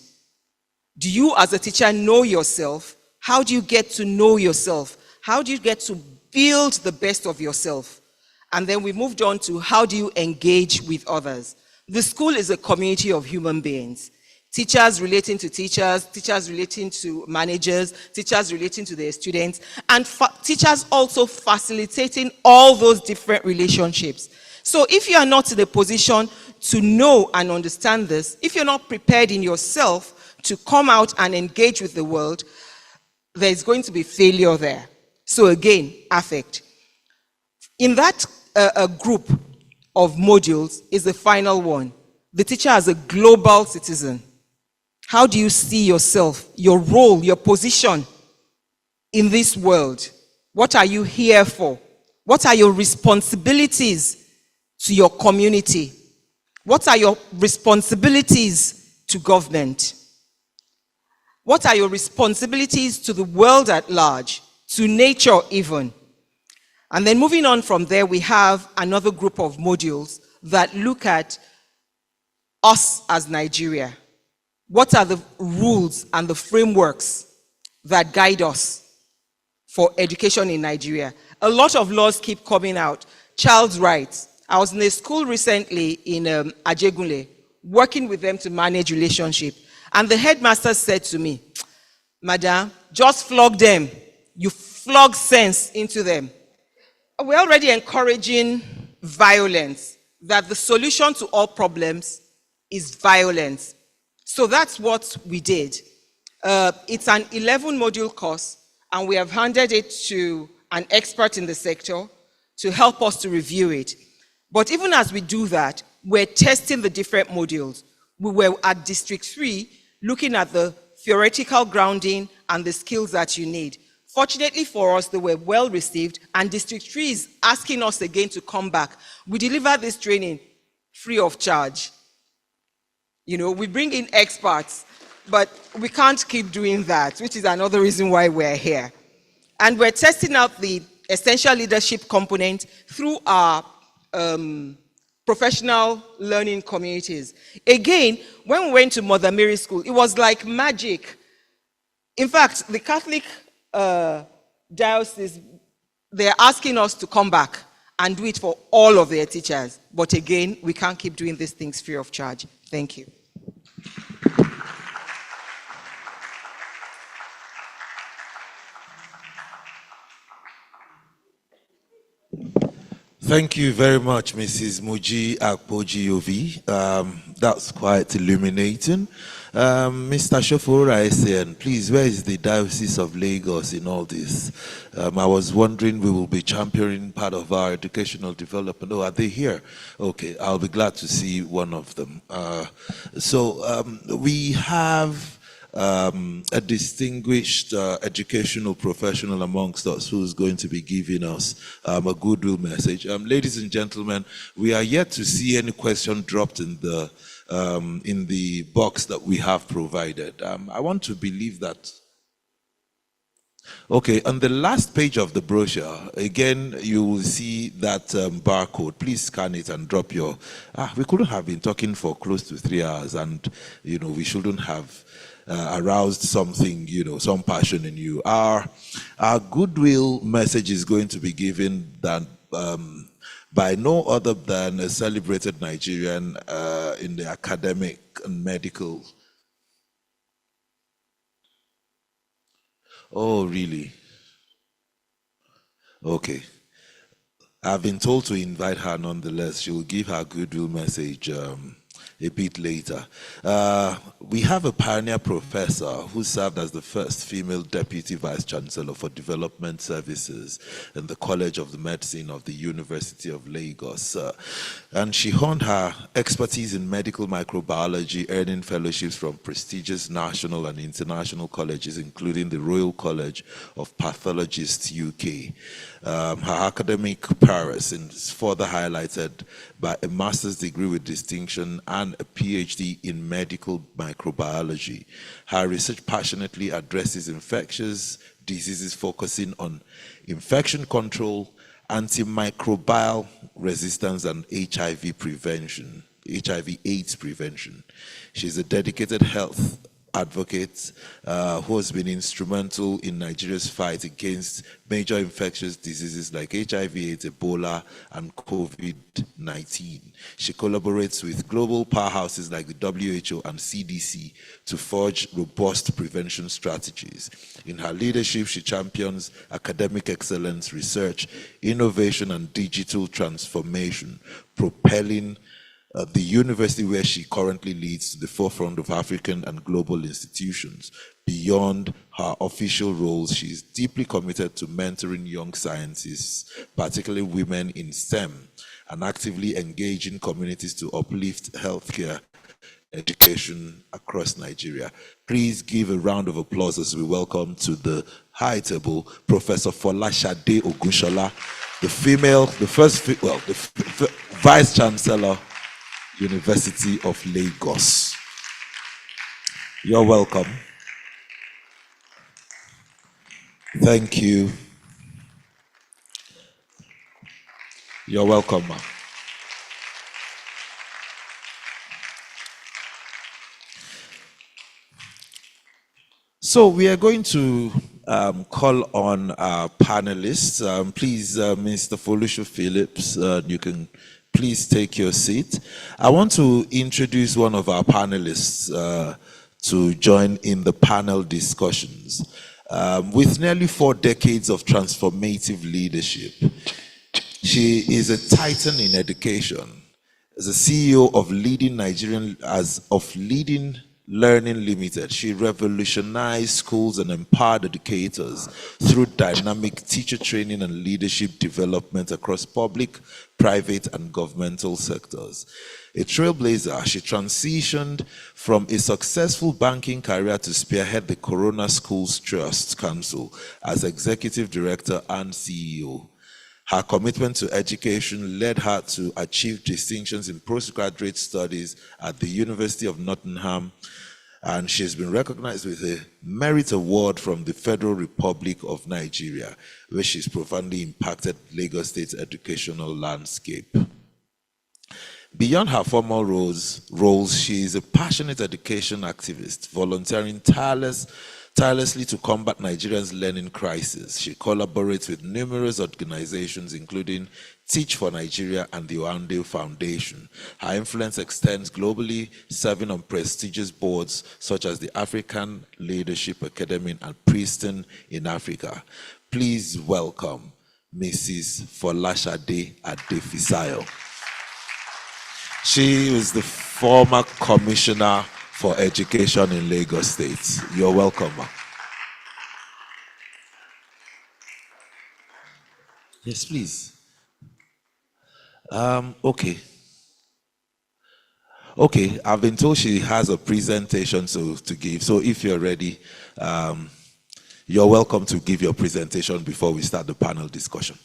Do you as a teacher know yourself? How do you get to know yourself? How do you get to build the best of yourself? And then we moved on to, how do you engage with others? The school is a community of human beings. Teachers relating to teachers, teachers relating to managers, teachers relating to their students, and teachers also facilitating all those different relationships. So if you are not in a position to know and understand this, if you're not prepared in yourself to come out and engage with the world, there's going to be failure there. So again, affect. In that group of modules is the final one. The teacher as a global citizen. How do you see yourself, your role, your position in this world? What are you here for? What are your responsibilities to your community? What are your responsibilities to government? What are your responsibilities to the world at large, to nature even? And then moving on from there, we have another group of modules that look at us as Nigeria. What are the rules and the frameworks that guide us for education in Nigeria? A lot of laws keep coming out. Child's rights. I was in a school recently in Ajegunle, working with them to manage relationship. And the headmaster said to me, "Madam, just flog them. You flog sense into them." We're already encouraging violence, that the solution to all problems is violence. So that's what we did. It's an 11-module course, and we have handed it to an expert in the sector to help us to review it. But even as we do that, we're testing the different modules. We were at District 3 looking at the theoretical grounding and the skills that you need. Fortunately for us, they were well received, and District 3 is asking us again to come back. We deliver this training free of charge. You know, we bring in experts, but we can't keep doing that, which is another reason why we're here. And we're testing out the essential leadership component through our professional learning communities. Again, when we went to Mother Mary School, it was like magic. In fact, the Catholic diocese, they're asking us to come back and do it for all of their teachers. But again, we can't keep doing these things free of charge. Thank you. Thank you very much, Mrs. Muji Akpojiovi. That's quite illuminating. Mr. Shofora SN, please, where is the Diocese of Lagos in all this? I was wondering, we will be championing part of our educational development. Oh, are they here? Okay, I'll be glad to see one of them. We have a distinguished educational professional amongst us who's going to be giving us a goodwill message. Ladies and gentlemen, we are yet to see any question dropped in the box that we have provided. I want to believe that. Okay, on the last page of the brochure, again, you will see that barcode. Please scan it and drop your... we couldn't have been talking for close to 3 hours, and, you know, we shouldn't have aroused something, you know, some passion in you. Our goodwill message is going to be given that by no other than a celebrated Nigerian in the academic and medical. Oh, really? Okay. I've been told to invite her nonetheless. She will give her goodwill message a bit later. We have a pioneer professor who served as the first female deputy vice chancellor for development services in the College of the Medicine of the University of Lagos. And she honed her expertise in medical microbiology, earning fellowships from prestigious national and international colleges, including the Royal College of Pathologists, UK. Her academic prowess is further highlighted by a master's degree with distinction and a PhD in medical microbiology. Her research passionately addresses infectious diseases, focusing on infection control, antimicrobial resistance, and HIV prevention, HIV/AIDS prevention. She's a dedicated health advocate who has been instrumental in Nigeria's fight against major infectious diseases like HIV/AIDS, Ebola, and COVID-19. She collaborates with global powerhouses like the WHO and CDC to forge robust prevention strategies. In her leadership, she champions academic excellence, research, innovation, and digital transformation, propelling the university where she currently leads to the forefront of African and global institutions. Beyond her official roles, she is deeply committed to mentoring young scientists, particularly women in STEM, and actively engaging communities to uplift healthcare education across Nigeria. Please give a round of applause as we welcome to the high table Professor Folashade Ogunshola. the first, the Vice Chancellor, University of Lagos. You're welcome. Thank you. You're welcome, ma'am. So we are going to call on our panelists. Please, Mr. Folusho Phillips, you can please take your seat. I want to introduce one of our panelists to join in the panel discussions. With nearly 4 decades of transformative leadership, she is a titan in education. As a CEO of Leading Learning Limited, she revolutionized schools and empowered educators through dynamic teacher training and leadership development across public, private, and governmental sectors. A trailblazer, she transitioned from a successful banking career to spearhead the Corona Schools Trust Council as Executive Director and CEO. Her commitment to education led her to achieve distinctions in postgraduate studies at the University of Nottingham, and she has been recognized with a Merit Award from the Federal Republic of Nigeria, where she's profoundly impacted Lagos State's educational landscape. Beyond her formal roles, she is a passionate education activist, volunteering tirelessly to combat Nigeria's learning crisis. She collaborates with numerous organizations, including Teach for Nigeria and the Oande Foundation. Her influence extends globally, serving on prestigious boards such as the African Leadership Academy and Princeton in Africa. Please welcome Mrs. Folashade Adefisayo. She is the former Commissioner for Education in Lagos State. You're welcome, ma'am. Yes, please. Okay, I've been told she has a presentation to give. So if you're ready, you're welcome to give your presentation before we start the panel discussion.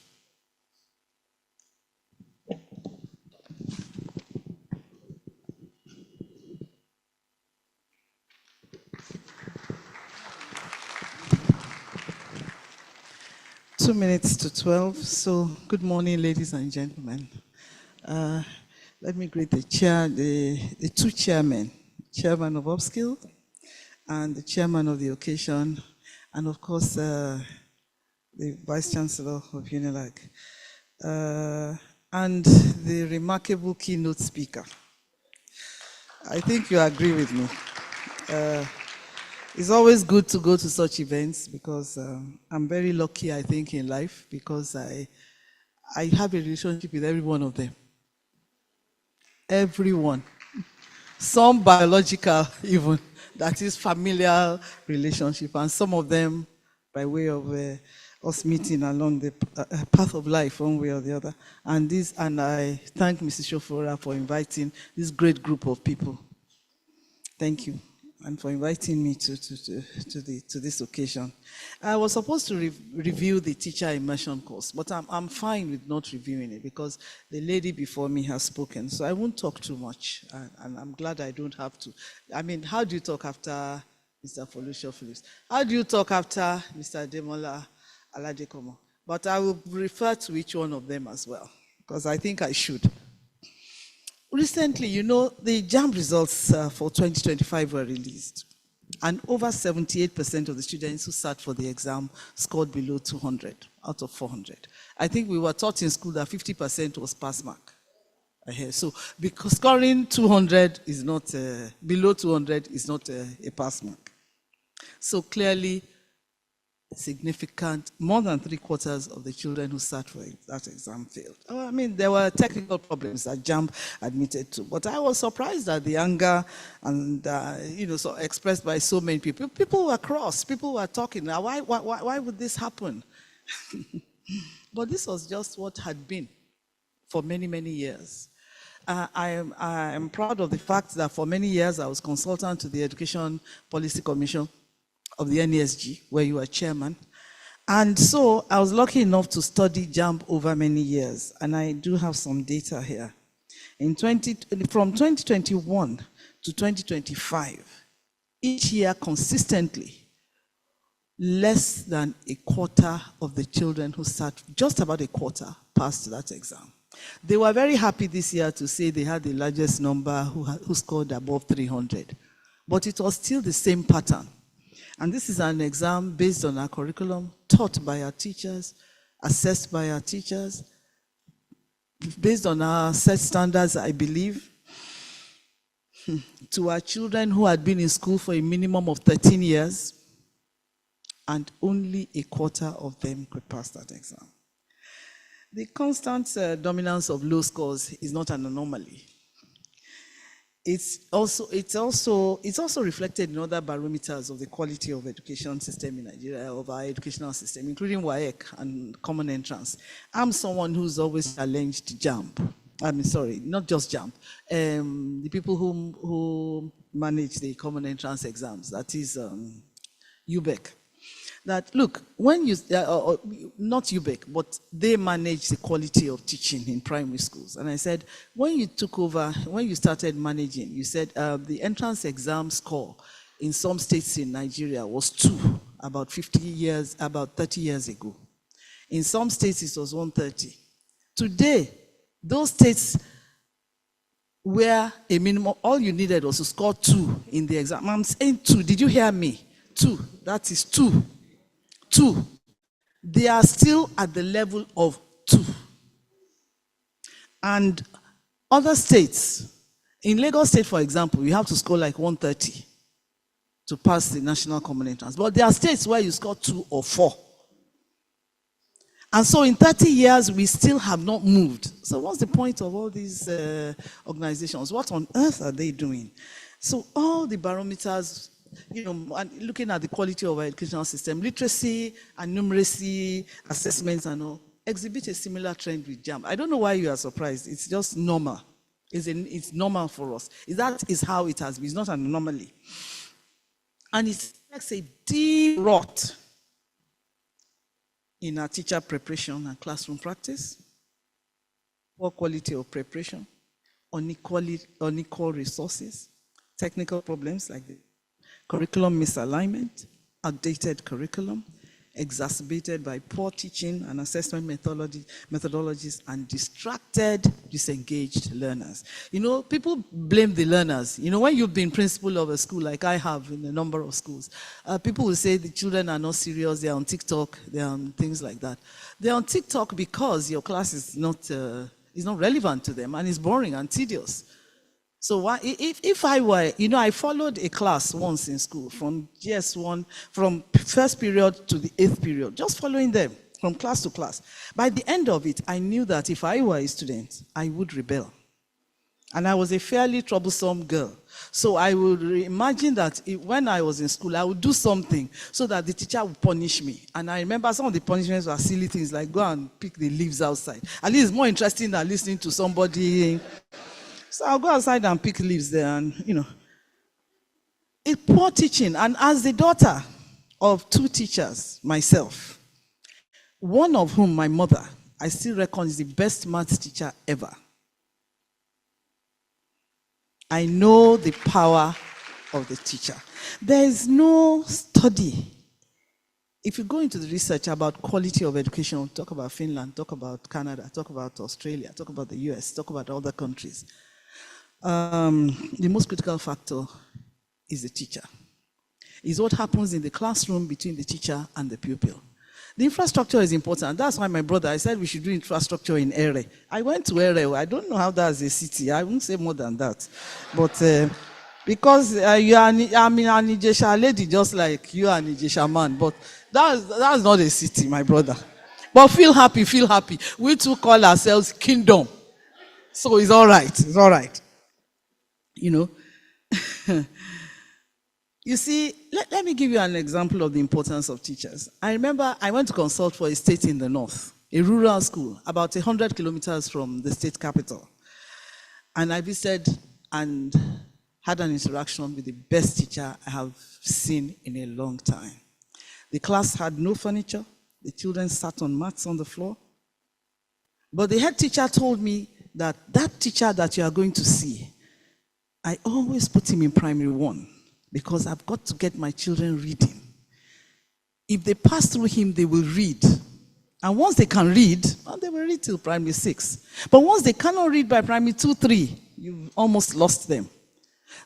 Two minutes to 12. So, good morning, ladies and gentlemen. Let me greet the two chairmen, chairman of Upskill and the chairman of the occasion, and of course, the vice chancellor of UNILAG, and the remarkable keynote speaker. I think you agree with me. It's always good to go to such events because I'm very lucky, I think, in life because I have a relationship with every one of them. Everyone. Some biological even, that is familial relationship, and some of them by way of us meeting along the path of life one way or the other. And I thank Mrs. Shofora for inviting this great group of people. Thank you. And for inviting me to this occasion. I was supposed to review the teacher immersion course, but I'm fine with not reviewing it because the lady before me has spoken, so I won't talk too much, and I'm glad I don't have to. I mean, how do you talk after Mr. Folusho Phillips? How do you talk after Mr. Demola Aladekomo? But I will refer to each one of them as well, because I think I should. Recently, you know, the JAMB results for 2025 were released, and over 78% of the students who sat for the exam scored below 200 out of 400. I think we were taught in school that 50% was pass mark. So, because scoring 200 is not, below 200 is not a pass mark. So clearly, significant, more than 3/4 of the children who sat for that exam failed. I mean, there were technical problems that JAMB admitted to, but I was surprised at the anger and, so expressed by so many people. People were cross, people were talking, now why would this happen? But this was just what had been for many, many years. I am proud of the fact that for many years I was consultant to the Education Policy Commission of the NESG, where you are chairman, And so I was lucky enough to study JAMB over many years, and I do have some data here. From 2021 to 2025, each year consistently, less than a quarter of the children who sat, just about a quarter, passed that exam. They were very happy this year to say they had the largest number who scored above 300, but it was still the same pattern. And this is an exam based on our curriculum, taught by our teachers, assessed by our teachers, based on our set standards, I believe, to our children who had been in school for a minimum of 13 years, and only a quarter of them could pass that exam. The constant dominance of low scores is not an anomaly. It's also reflected in other barometers of the quality of education system in Nigeria, of our educational system, including WAEC and Common Entrance. I'm someone who's always challenged JAMB. Not just JAMB. The people who manage the Common Entrance exams, that is UBEC. That look, when you, not UBEC, but they manage the quality of teaching in primary schools. And I said, when you took over, when you started managing, you said the entrance exam score in some states in Nigeria was 2, about 30 years ago. In some states it was 130. Today, those states where a minimum, all you needed was to score 2 in the exam. I'm saying 2, did you hear me? 2, that is 2. 2. They are still at the level of 2. And other states, in Lagos State, for example, you have to score like 130 to pass the National Common Entrance. But there are states where you score 2 or 4. And so in 30 years, we still have not moved. So what's the point of all these organizations? What on earth are they doing? So all the barometers, and looking at the quality of our educational system, literacy and numeracy assessments and all, exhibit a similar trend with JAMB. I don't know why you are surprised. It's just normal. It's normal for us. That is how it has been. It's not an anomaly. And it's like a deep rot in our teacher preparation and classroom practice, poor quality of preparation, unequal resources, technical problems like the curriculum misalignment, outdated curriculum, exacerbated by poor teaching and assessment methodologies, and distracted, disengaged learners. People blame the learners. When you've been principal of a school like I have in a number of schools, people will say the children are not serious, they're on TikTok, they're on things like that. They're on TikTok because your class is not relevant to them and it's boring and tedious. So if I were, I followed a class once in school from GS1, from first period to the 8th period, just following them from class to class. By the end of it, I knew that if I were a student, I would rebel. And I was a fairly troublesome girl. So I would imagine that when I was in school, I would do something so that the teacher would punish me. And I remember some of the punishments were silly things like go and pick the leaves outside. At least it's more interesting than listening to somebody. So I'll go outside and pick leaves there and, It's poor teaching. And as the daughter of 2 teachers myself, one of whom, my mother, I still reckon is the best maths teacher ever. I know the power of the teacher. There is no study. If you go into the research about quality of education, talk about Finland, talk about Canada, talk about Australia, talk about the US, talk about other countries. The most critical factor is the teacher. It's what happens in the classroom between the teacher and the pupil. The infrastructure is important. That's why my brother, I said we should do infrastructure in Ere. I went to Ere. I don't know how that's a city. I won't say more than that. But because I'm an Ijesha lady just like you are an Ijesha man. But that's not a city, my brother. But feel happy, feel happy. We too call ourselves kingdom. So it's all right. It's all right. You see, let me give you an example of the importance of teachers. I remember I went to consult for a state in the north, a rural school, about 100 kilometers from the state capital. And I visited and had an interaction with the best teacher I have seen in a long time. The class had no furniture, The children sat on mats on the floor. But the head teacher told me that that teacher that you are going to see, I always put him in primary 1 because I've got to get my children reading. If they pass through him, they will read. And once they can read, well, they will read till primary 6. But once they cannot read by primary 2, 3, you've almost lost them.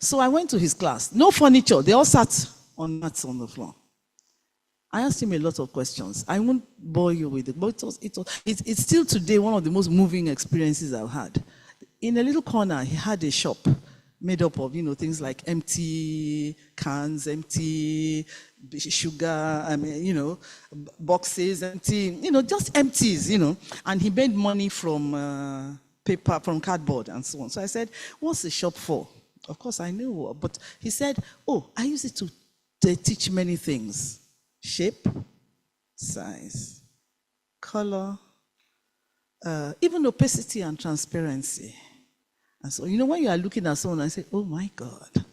So I went to his class. No furniture. They all sat on mats on the floor. I asked him a lot of questions. I won't bore you with it, but it's still today one of the most moving experiences I've had. In a little corner, he had a shop made up of, things like empty cans, empty sugar, boxes, empty, just empties, And he made money from paper, from cardboard and so on. So I said, what's the shop for? Of course, I knew, but he said, I use it to teach many things. Shape, size, color, even opacity and transparency. And so, when you are looking at someone and say, oh my God.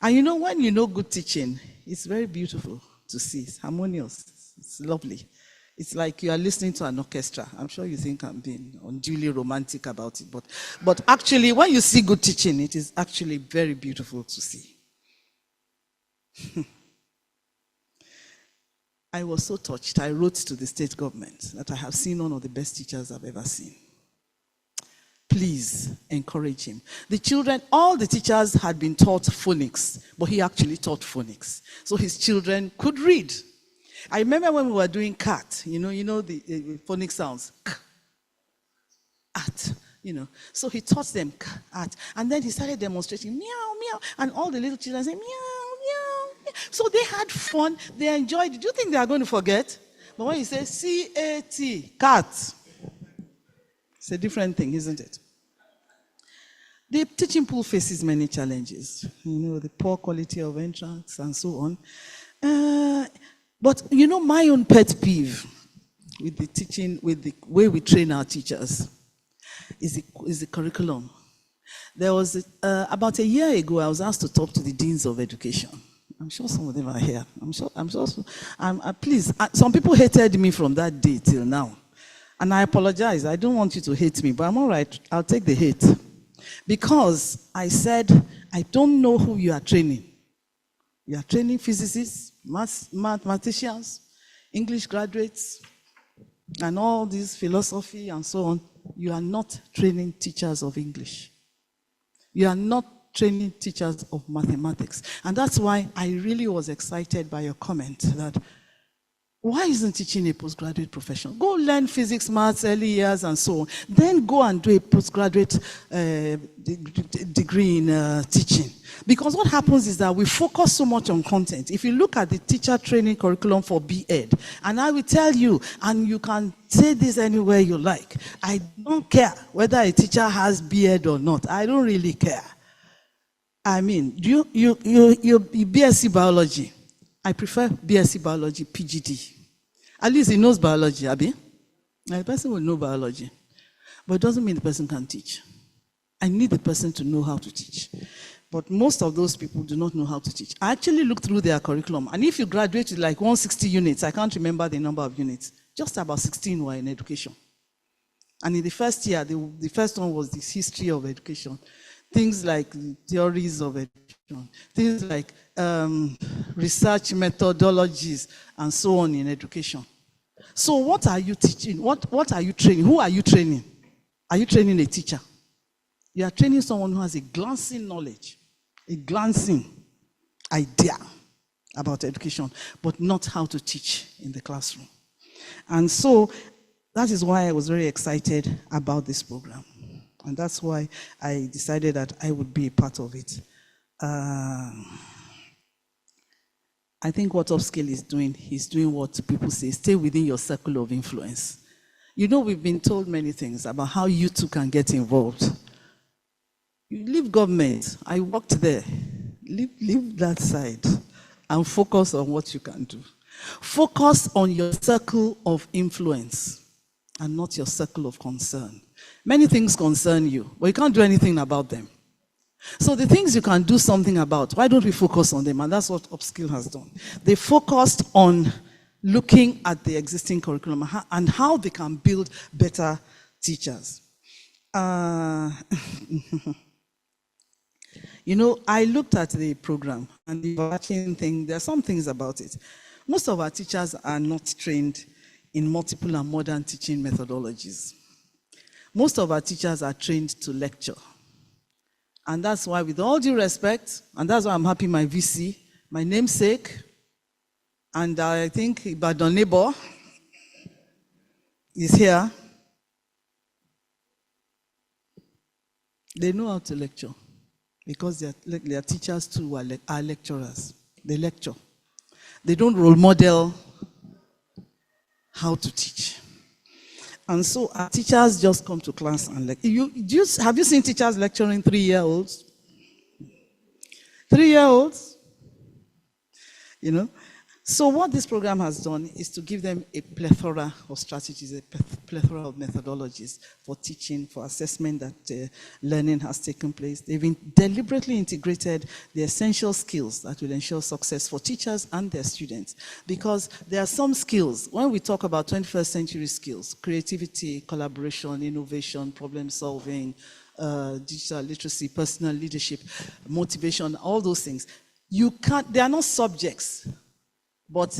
And when you know good teaching, it's very beautiful to see. It's harmonious. It's lovely. It's like you are listening to an orchestra. I'm sure you think I'm being unduly romantic about it. But actually, when you see good teaching, it is actually very beautiful to see. I was so touched. I wrote to the state government that I have seen one of the best teachers I've ever seen. Please encourage him. The children, all the teachers had been taught phonics, but he actually taught phonics. So his children could read. I remember when we were doing cat, the phonic sounds, k, at, So he taught them k, at, and then he started demonstrating meow, meow, and all the little children said meow, meow. So they had fun, they enjoyed it. Do you think they are going to forget? But when you say C-A-T, cat, it's a different thing, isn't it? The teaching pool faces many challenges. The poor quality of entrance and so on. But my own pet peeve with the teaching, with the way we train our teachers, is the curriculum. There was, about a year ago, I was asked to talk to the deans of education. I'm sure some of them are here. Please, some people hated me from that day till now. And I apologize. I don't want you to hate me, but I'm all right. I'll take the hate. Because I said, I don't know who you are training. You are training physicists, mathematicians, English graduates, and all this philosophy and so on. You are not training teachers of English. You are not training teachers of mathematics. And that's why I really was excited by your comment that why isn't teaching a postgraduate profession? Go learn physics, maths, early years, and so on. Then go and do a postgraduate degree in teaching. Because what happens is that we focus so much on content. If you look at the teacher training curriculum for B.Ed, and I will tell you, and you can say this anywhere you like, I don't care whether a teacher has B.Ed or not. I don't really care. I mean, you BSc biology. I prefer BSc biology, PGD. At least he knows biology, Abi. The person will know biology. But it doesn't mean the person can teach. I need the person to know how to teach. But most of those people do not know how to teach. I actually looked through their curriculum. And if you graduate with like 160 units, I can't remember the number of units, just about 16 were in education. And in the first year, the first one was the history of education. Things like theories of education, things like research methodologies, and so on in education. So what are you teaching? What are you training? Who are you training? Are you training a teacher? You are training someone who has a glancing knowledge, a glancing idea about education, but not how to teach in the classroom. And so that is why I was very excited about this program. And that's why I decided that I would be a part of it. I think what Upskill is doing, he's doing what people say, stay within your circle of influence. We've been told many things about how you too can get involved. You leave government, I worked there. Leave that side and focus on what you can do. Focus on your circle of influence and not your circle of concern. Many things concern you, but you can't do anything about them. So the things you can do something about, why don't we focus on them? And that's what Upskill has done. They focused on looking at the existing curriculum and how they can build better teachers. You know, I looked at the program and the overarching thing, there are some things about it. Most of our teachers are not trained in multiple and modern teaching methodologies. Most of our teachers are trained to lecture. And that's why, with all due respect, and that's why I'm happy my VC, my namesake, and I think Ibadan neighbor is here. They know how to lecture because their teachers too are lecturers. They lecture. They don't role model how to teach. And so our teachers just come to class and lecture. Have you seen teachers lecturing 3-year-olds? 3-year-olds? You know? So what this program has done is to give them a plethora of strategies, a plethora of methodologies for teaching, for assessment that learning has taken place. They've deliberately integrated the essential skills that will ensure success for teachers and their students. Because there are some skills, when we talk about 21st century skills, creativity, collaboration, innovation, problem solving, digital literacy, personal leadership, motivation, all those things, they are not subjects, but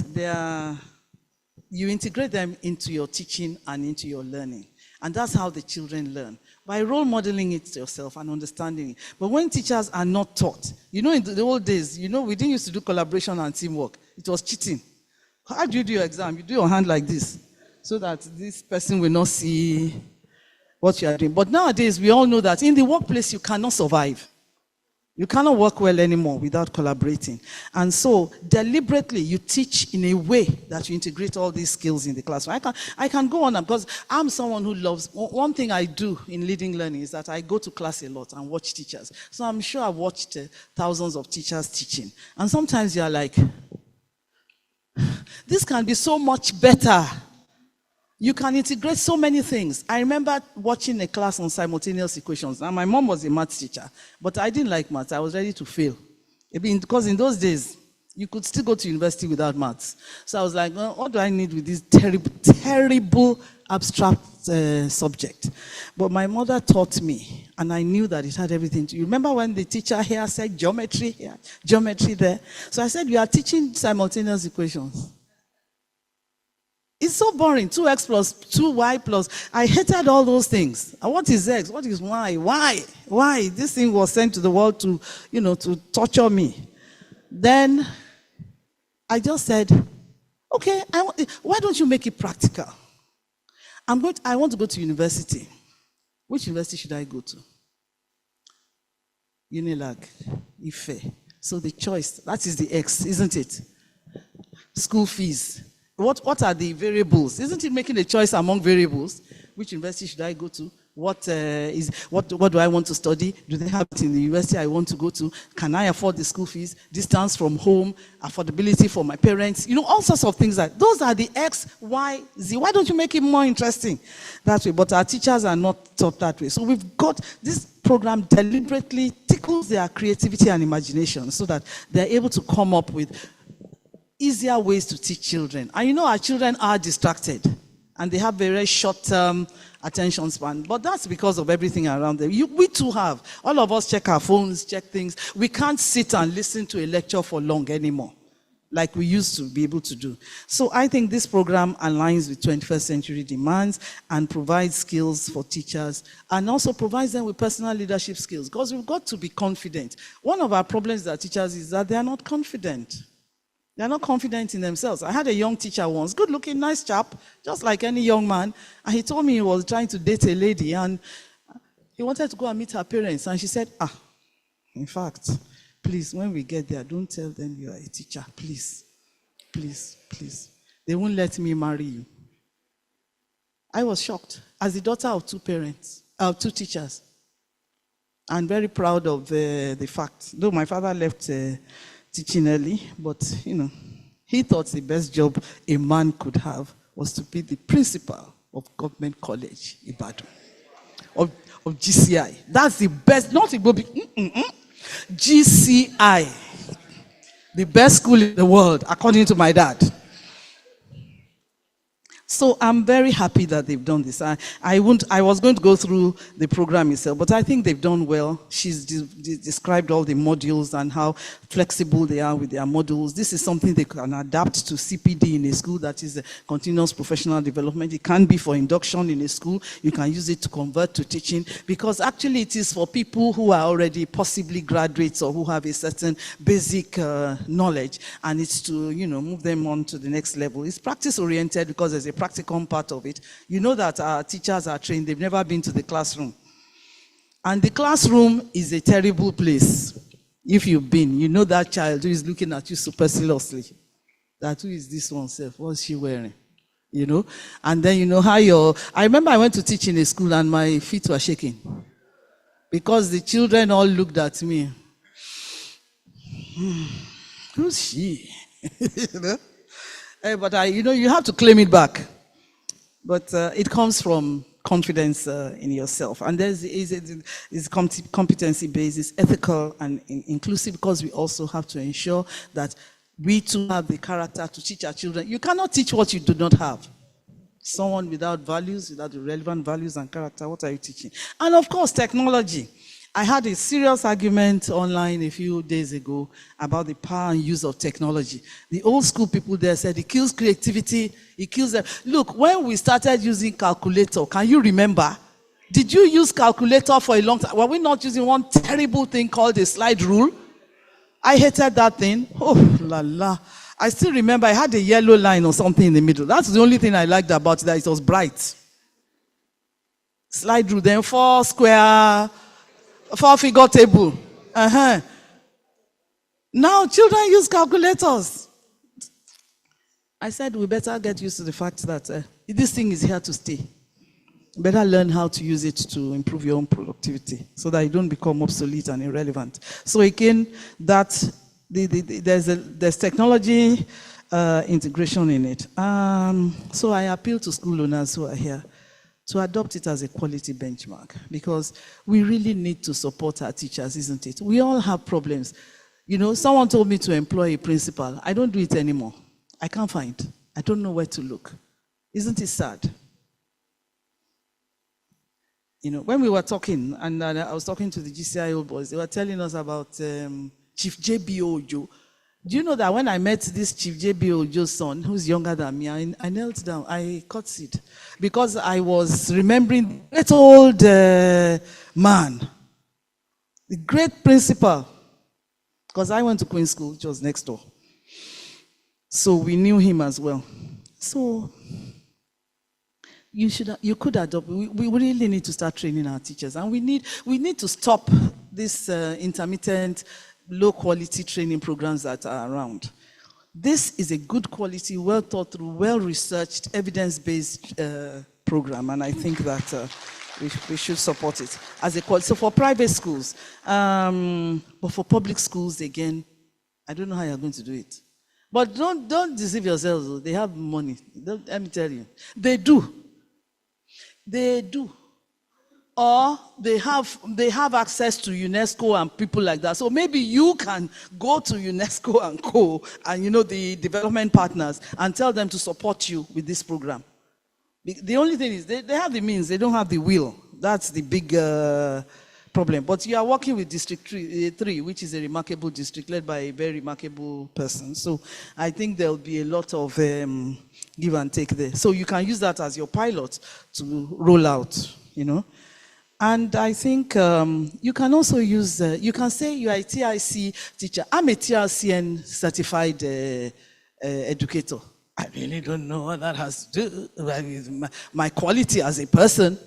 you integrate them into your teaching and into your learning. And that's how the children learn, by role modeling it to yourself and understanding it. But when teachers are not taught, you know, in the old days, you know, we didn't used to do collaboration and teamwork. It was cheating. How do you do your exam? You do your hand like this, so that this person will not see what you are doing. But nowadays, we all know that in the workplace, you cannot survive. You cannot work well anymore without collaborating. And so, deliberately, you teach in a way that you integrate all these skills in the classroom. I can go on, because I'm someone who loves, one thing I do in leading learning is that I go to class a lot and watch teachers. So I'm sure I've watched thousands of teachers teaching. And sometimes you're like, this can be so much better. You can integrate so many things. I remember watching a class on simultaneous equations. Now, my mom was a math teacher, but I didn't like maths. I was ready to fail. Because in those days, you could still go to university without maths. So I was like, well, what do I need with this terrible, terrible abstract subject? But my mother taught me, and I knew that it had everything to do. You remember when the teacher here said geometry here, geometry there? So I said, you are teaching simultaneous equations. It's so boring. 2x plus 2y plus. I hated all those things. And what is x? What is y? Why? This thing was sent to the world to, to torture me. Then I just said, okay, why don't you make it practical? I want to go to university. Which university should I go to? Unilag, Ife. So the choice, that is the X, isn't it? School fees. What are the variables? Isn't it making a choice among variables? Which university should I go to? What do I want to study? Do they have it in the university I want to go to? Can I afford the school fees? Distance from home, affordability for my parents, all sorts of things. Those are the X, Y, Z. Why don't you make it more interesting that way? But our teachers are not taught that way. So we've got this program deliberately tickles their creativity and imagination so that they're able to come up with easier ways to teach children. And our children are distracted and they have very short-term attention span. But that's because of everything around them. We too have. All of us check our phones, check things. We can't sit and listen to a lecture for long anymore, like we used to be able to do. So I think this program aligns with 21st century demands and provides skills for teachers and also provides them with personal leadership skills, because we've got to be confident. One of our problems as teachers is that they are not confident. They're not confident in themselves. I had a young teacher once, good looking, nice chap, just like any young man. And he told me he was trying to date a lady and he wanted to go and meet her parents. And she said, in fact, please, when we get there, don't tell them you are a teacher. Please, please, please. They won't let me marry you. I was shocked. As the daughter of two teachers, I'm very proud of the fact. Though my father left teaching early, but he thought the best job a man could have was to be the principal of Government College, Ibadan, of GCI. That's the best, not Igbobi, GCI, the best school in the world, according to my dad. So I'm very happy that they've done this. I was going to go through the program itself, but I think they've done well. She's described all the modules and how flexible they are with their modules. This is something they can adapt to CPD in a school, that is a continuous professional development. It can be for induction in a school. You can use it to convert to teaching, because actually it is for people who are already possibly graduates or who have a certain basic knowledge, and it's to, move them on to the next level. It's practice oriented because there's a practical part of it. You know that our teachers are trained, they've never been to the classroom. And the classroom is a terrible place. If you've been, you know that child who is looking at you superciliously. That, who is this one self? What's she wearing? And then you know how I remember I went to teach in a school and my feet were shaking. Because the children all looked at me. Who's she? But you have to claim it back. But it comes from confidence in yourself. And it's competency based, it's ethical and inclusive, because we also have to ensure that we too have the character to teach our children. You cannot teach what you do not have. Someone without values, without the relevant values and character, what are you teaching? And of course, technology. I had a serious argument online a few days ago about the power and use of technology. The old school people there said it kills creativity, it kills them. Look, when we started using calculator, can you remember? Did you use calculator for a long time? Were we not using one terrible thing called the slide rule? I hated that thing. Oh, la la. I still remember I had a yellow line or something in the middle. That's the only thing I liked about it, that it was bright. Slide rule, then 4-figure table. Now children use calculators. I said we better get used to the fact that this thing is here to stay. You better learn how to use it to improve your own productivity so that you don't become obsolete and irrelevant. So again, there's technology integration in it. So I appeal to school owners who are here to adopt it as a quality benchmark, because we really need to support our teachers, isn't it? We all have problems. Someone told me to employ a principal. I don't do it anymore. I can't find. I don't know where to look. Isn't it sad? When we were talking, and I was talking to the GCIO boys, they were telling us about Chief J.B. Ojo. Do you know that when I met this Chief J.B. Ojo's son, who's younger than me, I knelt down, I curtsied, because I was remembering that old man, the great principal, because I went to Queen's School, which was next door. So we knew him as well. So you could adopt. We really need to start training our teachers, and we need to stop this intermittent, low-quality training programs that are around. This is a good quality, well thought through, well-researched, evidence-based program, and I think that we should support it as a quality. So for private schools, but for public schools, again, I don't know how you're going to do it. But don't deceive yourselves. They have money. Let me tell you, they do. They do. Or they have access to UNESCO and people like that. So maybe you can go to UNESCO and co and the development partners and tell them to support you with this program. The only thing is they have the means, they don't have the will. That's the big problem. But you are working with District 3, which is a remarkable district led by a very remarkable person. So I think there will be a lot of give and take there. So you can use that as your pilot to roll out, And I think you can also use, you can say you are a TIC teacher. I'm a TRCN certified educator. I really don't know what that has to do with my quality as a person.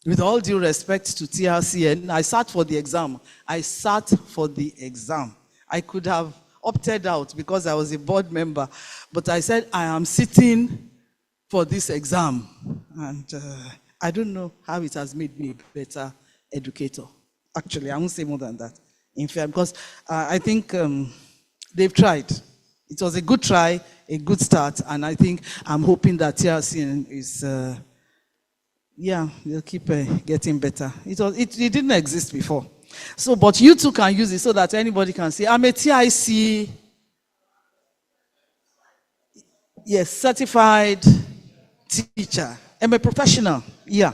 With all due respect to TRCN, I sat for the exam. I could have opted out because I was a board member, but I said I am sitting for this exam. And I don't know how it has made me a better educator. Actually, I won't say more than that, in fact, because I think they've tried. It was a good try, a good start, and I'm hoping that TRCN is, they'll keep getting better. It didn't exist before. So, but you too can use it so that anybody can say, I'm a TIC, yes, certified teacher. I'm a professional. Yeah.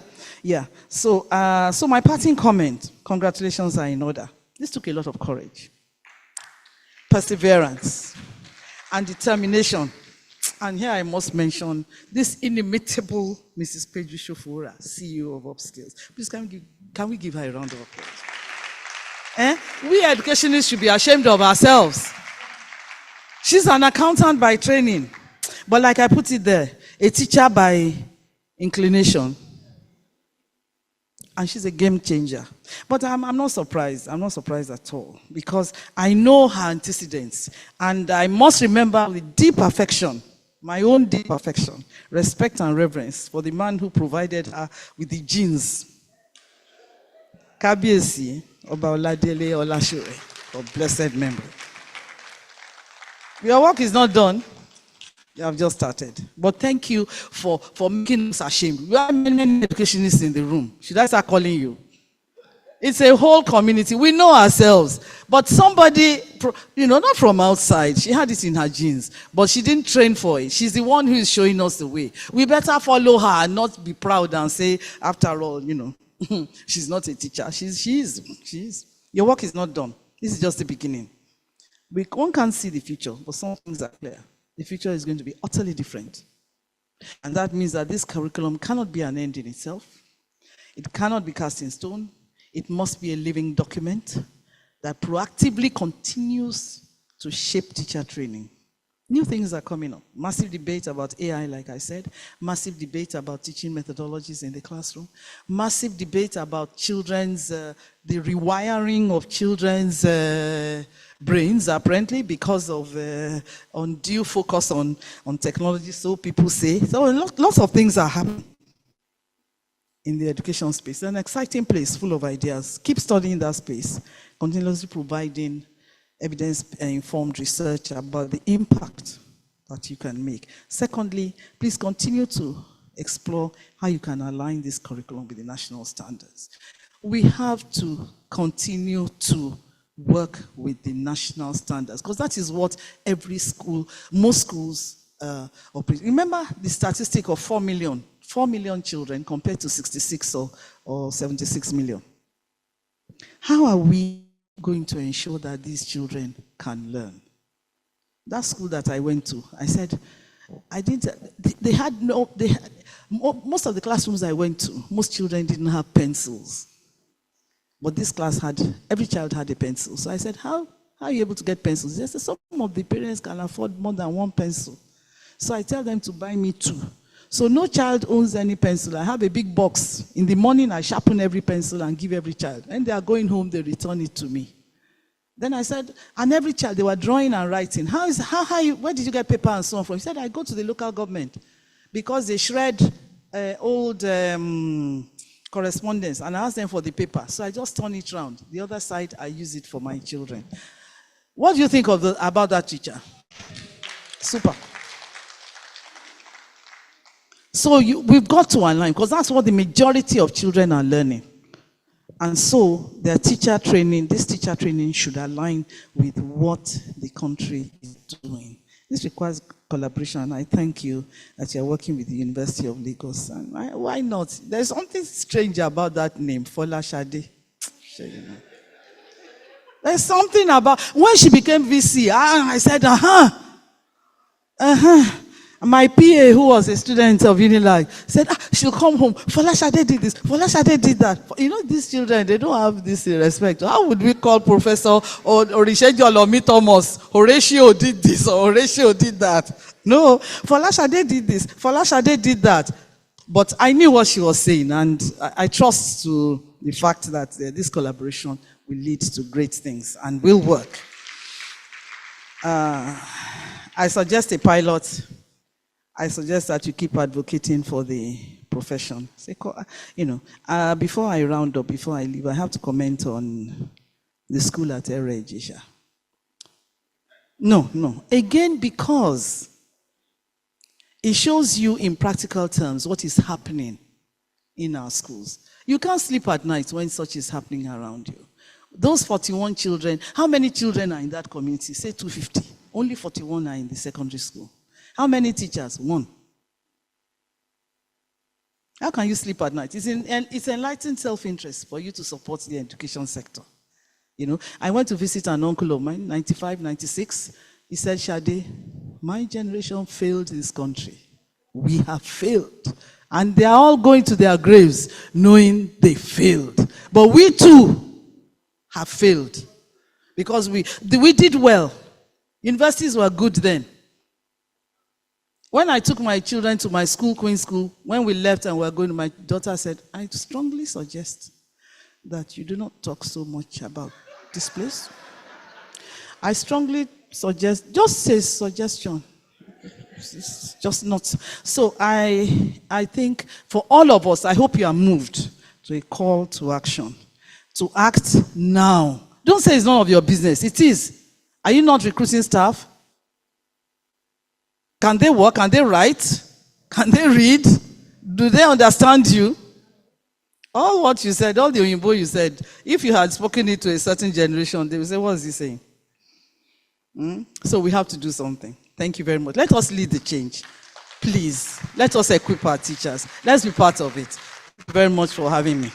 So my parting comment, congratulations are in order. This took a lot of courage, perseverance, and determination. And here I must mention this inimitable Mrs. Peju Shofura, CEO of Upskills. Please, can we give her a round of applause? We educationists should be ashamed of ourselves. She's an accountant by training, but like I put it there, a teacher by inclination. And she's a game changer. But I'm not surprised. I'm not surprised at all, because I know her antecedents. And I must remember with deep affection, my own deep affection, respect and reverence for the man who provided her with the genes. Kabiesi Oba Oladele Olashure, of blessed memory. Your work is not done. You have just started. But thank you for making us ashamed. We have many educationists in the room. Should I start calling you? It's a whole community. We know ourselves. But somebody, not from outside, she had it in her genes, but she didn't train for it. She's the one who is showing us the way. We better follow her and not be proud and say, after all, she's not a teacher. She is. Your work is not done. This is just the beginning. One can't see the future, but some things are clear. The future is going to be utterly different. And that means that this curriculum cannot be an end in itself. It cannot be cast in stone. It must be a living document that proactively continues to shape teacher training. New things are coming up. Massive debate about AI, like I said. Massive debate about teaching methodologies in the classroom. Massive debate about the rewiring of children's brains, apparently, because of undue focus on technology, so people say. So lots of things are happening in the education space. It's an exciting place, full of ideas. Keep studying that space, continuously providing evidence-informed research about the impact that you can make. Secondly, please continue to explore how you can align this curriculum with the national standards. We have to continue to work with the national standards, because that is what every school, most schools operate. Remember the statistic of 4 million children compared to 66 or 76 million. How are we going to ensure that these children can learn? That school that I went to, I said, most of the classrooms I went to, most children didn't have pencils. But this class every child had a pencil. So I said, how are you able to get pencils? They said, some of the parents can afford more than one pencil. So I tell them to buy me 2. So no child owns any pencil. I have a big box. In the morning, I sharpen every pencil and give every child. And they are going home, they return it to me. Then I said, and every child, they were drawing and writing. Where did you get paper and so on from? He said, I go to the local government, because they shred old correspondence, and I ask them for the paper. So I just turn it around. The other side, I use it for my children. What do you think about that teacher? Super. So we've got to align, because that's what the majority of children are learning. And so their teacher training, this teacher training should align with what the country is doing. This requires collaboration, and I thank you that you're working with the University of Lagos. And why not? There's something strange about that name, Fola Shade. There's something about, when she became VC, I said, My PA, who was a student of Unilag, said, she'll come home. Fola Shade did this. Fola Shade did that. These children, they don't have this respect. How would we call Professor or Orishejo Olomi Thomas? Horatio did this or Horatio did that. No, Fola Shade did this. Fola Shade did that. But I knew what she was saying, and I trust to the fact that this collaboration will lead to great things and will work. I suggest a pilot. I suggest that you keep advocating for the profession. Before I round up, before I leave, I have to comment on the school at Ere Ejisha. No. Again, because it shows you in practical terms what is happening in our schools. You can't sleep at night when such is happening around you. Those 41 children, how many children are in that community? Say 250. Only 41 are in the secondary school. How many teachers? 1. How can you sleep at night? It's enlightened self-interest for you to support the education sector. You know, I went to visit an uncle of mine, 95, 96. He said, Shade, my generation failed this country. We have failed. And they are all going to their graves knowing they failed. But we too have failed. Because we did well. Universities were good then. When I took my children to my school, Queen's School, when we left and we were going, my daughter said, I strongly suggest that you do not talk so much about this place. I strongly suggest, just say suggestion. It's just not. So I think for all of us, I hope you are moved to a call to action. To act now. Don't say it's none of your business. It is. Are you not recruiting staff? Can they work? Can they write? Can they read? Do they understand you? All what you said, all the Oyinbo you said, if you had spoken it to a certain generation, they would say, what is he saying? So we have to do something. Thank you very much. Let us lead the change. Please, let us equip our teachers. Let's be part of it. Thank you very much for having me.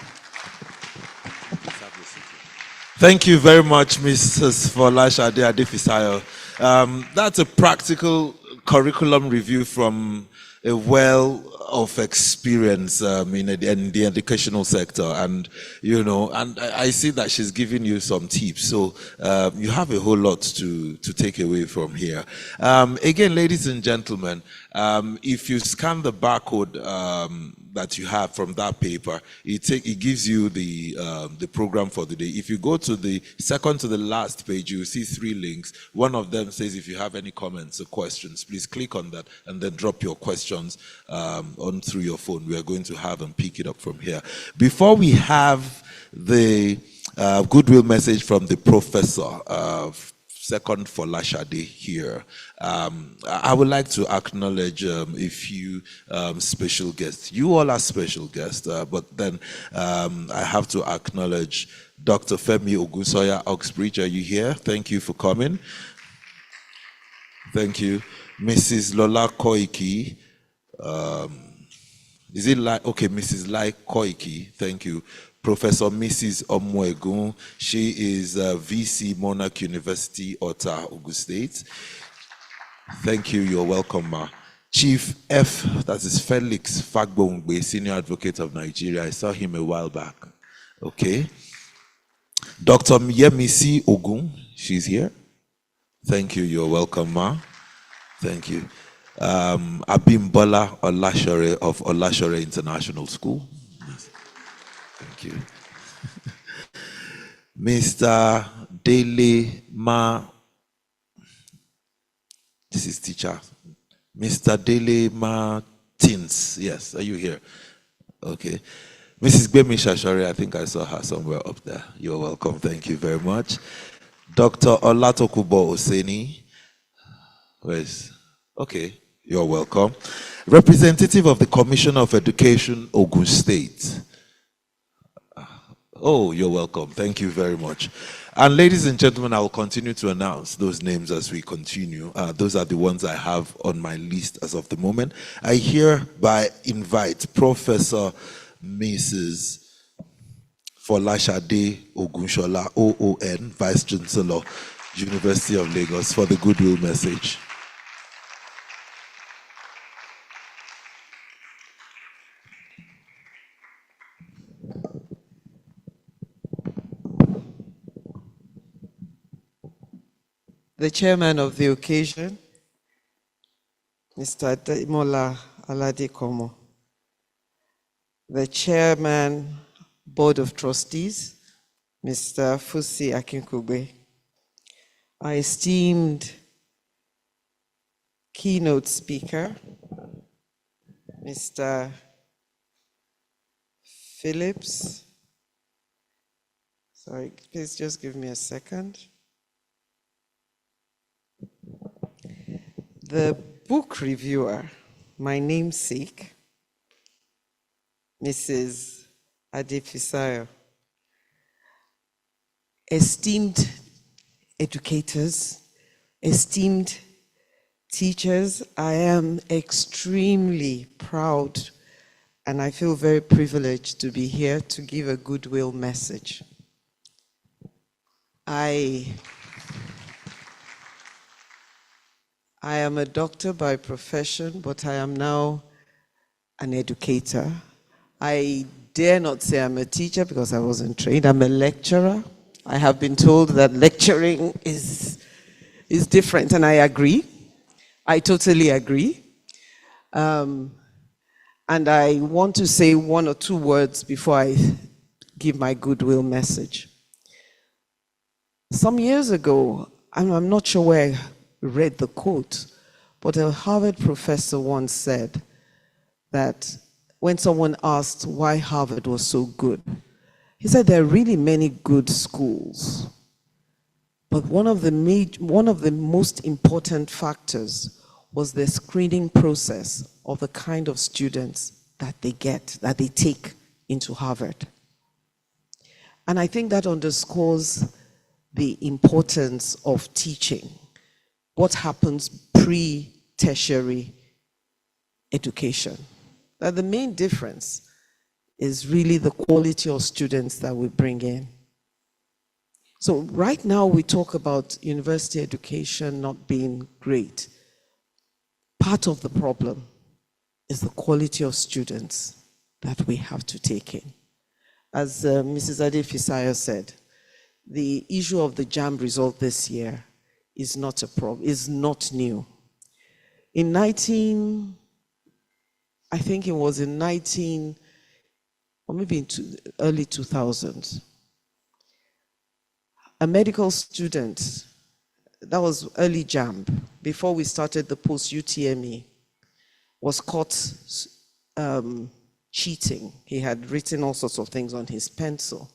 Thank you very much, Mrs. Folashade Adefisayo. That's a practical curriculum review from a well of experience in the educational sector, and I see that she's giving you some tips, so you have a whole lot to take away from here. Again, ladies and gentlemen, if you scan the barcode that you have from that paper, it gives you the program for the day. If you go to the second to the last page, you will see 3 links. One of them says if you have any comments or questions, please click on that and then drop your questions on through your phone. We are going to have and pick it up from here. Before we have the goodwill message from the professor, second for Lashade here, I would like to acknowledge a few special guests. You all are special guests, but then I have to acknowledge Dr. Femi Ogunsoya Oxbridge. Are you here? Thank you for coming. Thank you. Mrs. Lola Koiki. Is it like, okay, Mrs. Lai Koiki, thank you. Professor Mrs. Omwegun, she is VC Monarch University, Ota, Ogun State. Thank you, you're welcome, ma. Chief F, that is Felix Fagbongbe, Senior Advocate of Nigeria. I saw him a while back. Okay. Dr. Yemisi Ogun, she's here. Thank you, you're welcome, ma. Thank you. Abimbola Olashore of Olashore International School. Thank you. Mr. Dele Ma, this is teacher. Mr. Dele Martins, yes, are you here? Okay. Mrs. Gbemi Shashore, I think I saw her somewhere up there. You're welcome, thank you very much. Dr. Olatokubo Oseni, where's, okay, you're welcome. Representative of the Commissioner of Education, Ogun State. Oh, you're welcome. Thank you very much. And ladies and gentlemen, I will continue to announce those names as we continue. Those are the ones I have on my list as of the moment. I hereby invite Professor Mrs. Folashade Ogunshola, OON, Vice Chancellor, University of Lagos, for the goodwill message. The chairman of the occasion, Mr. Demola Aladekomo, the chairman, board of trustees, Mr. Fusi Akinkugbe, our esteemed keynote speaker, Mr. Phillips. Sorry, please just give me a second. The book reviewer, my namesake, Mrs. Adefisayo, esteemed educators, esteemed teachers, I am extremely proud and I feel very privileged to be here to give a goodwill message. I am a doctor by profession, but I am now an educator. I dare not say I'm a teacher because I wasn't trained. I'm a lecturer. I have been told that lecturing is different, and I agree. I totally agree. And I want to say one or two words before I give my goodwill message. Some years ago, I'm not sure where I read the quote, but a Harvard professor once said that when someone asked why Harvard was so good, he said there are really many good schools, but one of the most important factors was the screening process of the kind of students that they take into Harvard. And I think that underscores the importance of teaching. What happens pre-tertiary education. That the main difference is really the quality of students that we bring in. So right now we talk about university education not being great. Part of the problem is the quality of students that we have to take in. As Mrs. Ade-Fisayo said, the issue of the JAMB result this year is not a problem, is not new. In I think it was in or maybe in early 2000s, a medical student, that was early JAMB, before we started the post-UTME, was caught cheating. He had written all sorts of things on his pencil.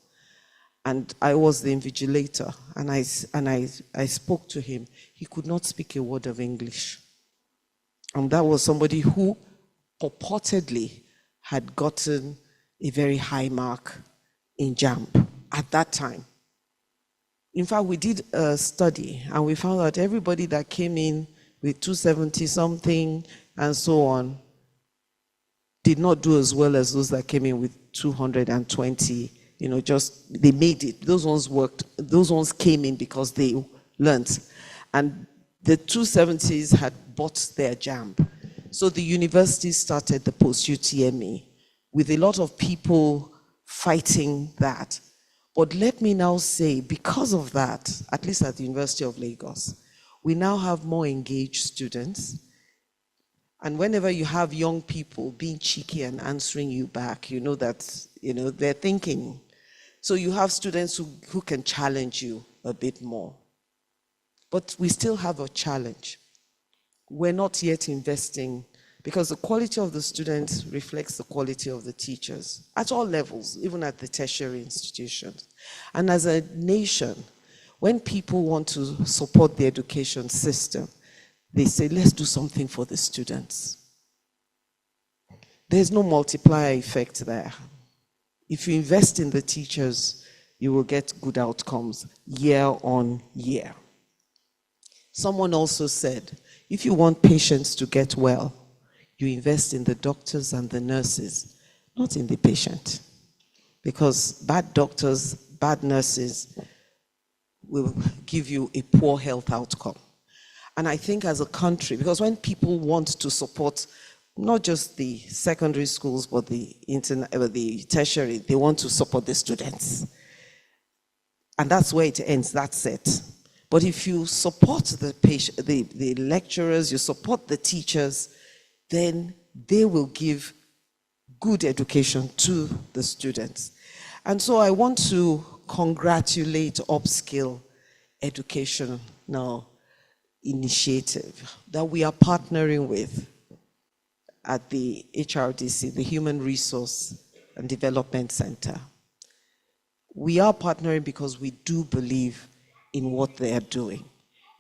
And I was the invigilator, and I spoke to him. He could not speak a word of English. And that was somebody who purportedly had gotten a very high mark in JAMB at that time. In fact, we did a study, and we found out everybody that came in with 270 something and so on did not do as well as those that came in with 220. Just they made it. Those ones worked. Those ones came in because they learned. And the 270s had bought their JAMB. So the university started the post-UTME with a lot of people fighting that. But let me now say, because of that, at least at the University of Lagos, we now have more engaged students. And whenever you have young people being cheeky and answering you back, you know that, they're thinking. So you have students who can challenge you a bit more. But we still have a challenge. We're not yet investing, because the quality of the students reflects the quality of the teachers at all levels, even at the tertiary institutions. And as a nation, when people want to support the education system, they say, let's do something for the students. There's no multiplier effect there. If you invest in the teachers, you will get good outcomes year on year. Someone also said, if you want patients to get well, you invest in the doctors and the nurses, not in the patient. Because bad doctors, bad nurses will give you a poor health outcome. And I think as a country, because when people want to support not just the secondary schools, but the tertiary, they want to support the students. And that's where it ends, that's it. But if you support the lecturers, you support the teachers, then they will give good education to the students. And so I want to congratulate Upskill Educational Initiative that we are partnering with at the HRDC, the Human Resource and Development Center. We are partnering because we do believe in what they are doing.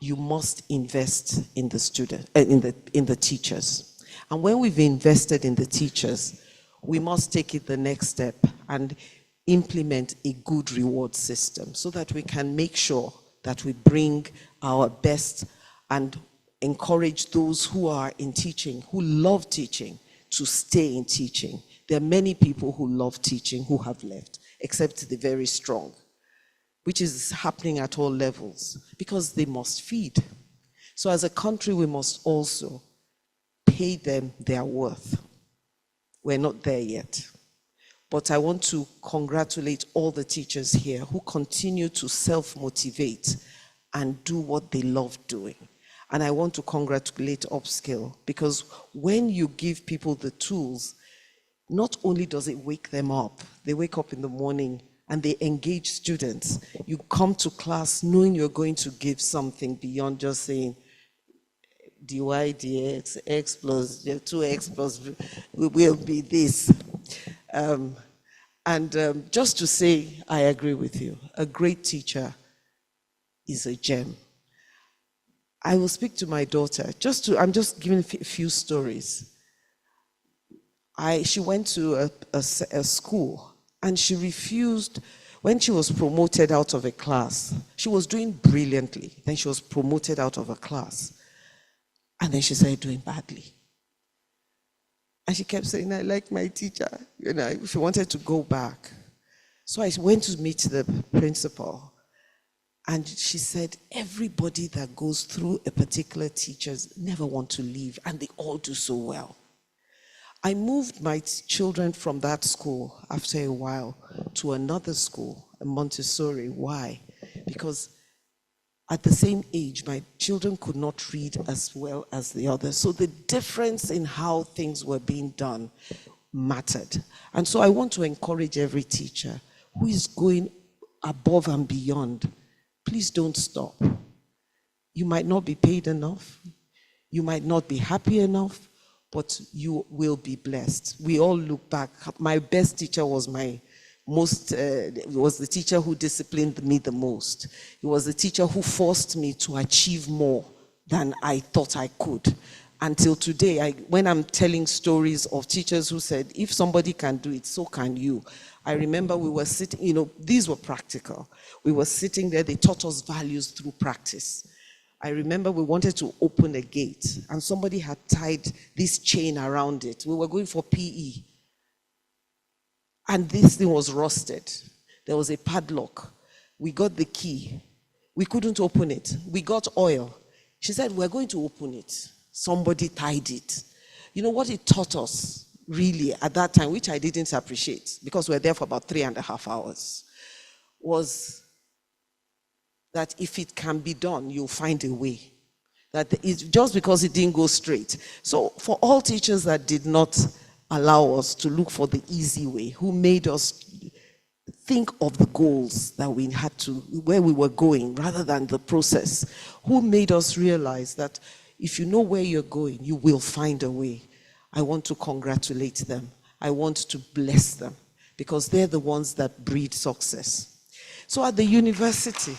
You must invest in the student, in the teachers. And when we've invested in the teachers, we must take it the next step and implement a good reward system so that we can make sure that we bring our best and encourage those who are in teaching, who love teaching, to stay in teaching. There are many people who love teaching who have left, except the very strong, which is happening at all levels, because they must feed. So as a country, we must also pay them their worth. We're not there yet. But I want to congratulate all the teachers here who continue to self-motivate and do what they love doing. And I want to congratulate Upskill, because when you give people the tools, not only does it wake them up, they wake up in the morning and they engage students. You come to class knowing you're going to give something beyond just saying, dy dx, x plus 2x plus will be this. Just to say, I agree with you. A great teacher is a gem. I will speak to my daughter. I'm just giving a few stories. She went to a school and she refused. When she was promoted out of a class, she was doing brilliantly. Then she was promoted out of a class. And then she started doing badly. And she kept saying, I like my teacher. She wanted to go back. So I went to meet the principal. And she said, everybody that goes through a particular teacher never want to leave, and they all do so well. I moved my children from that school after a while to another school, a Montessori. Why? Because at the same age, my children could not read as well as the others. So the difference in how things were being done mattered. And so I want to encourage every teacher who is going above and beyond. Please don't stop. You might not be paid enough. You might not be happy enough, but you will be blessed. We all look back. My best teacher was was the teacher who disciplined me the most. He was the teacher who forced me to achieve more than I thought I could. Until today, when I'm telling stories of teachers who said, if somebody can do it, so can you. I remember we were sitting, these were practical. We were sitting there, they taught us values through practice. I remember we wanted to open a gate and somebody had tied this chain around it. We were going for PE. And this thing was rusted. There was a padlock. We got the key. We couldn't open it. We got oil. She said, we're going to open it. Somebody tied it. You know what it taught us, really, at that time, which I didn't appreciate, because we were there for about 3.5 hours, was that if it can be done, you'll find a way. That it's just because it didn't go straight. So for all teachers that did not allow us to look for the easy way, who made us think of the goals that we had to, where we were going, rather than the process, who made us realize that if you know where you're going, you will find a way. I want to congratulate them. I want to bless them, because they're the ones that breed success. So at the university,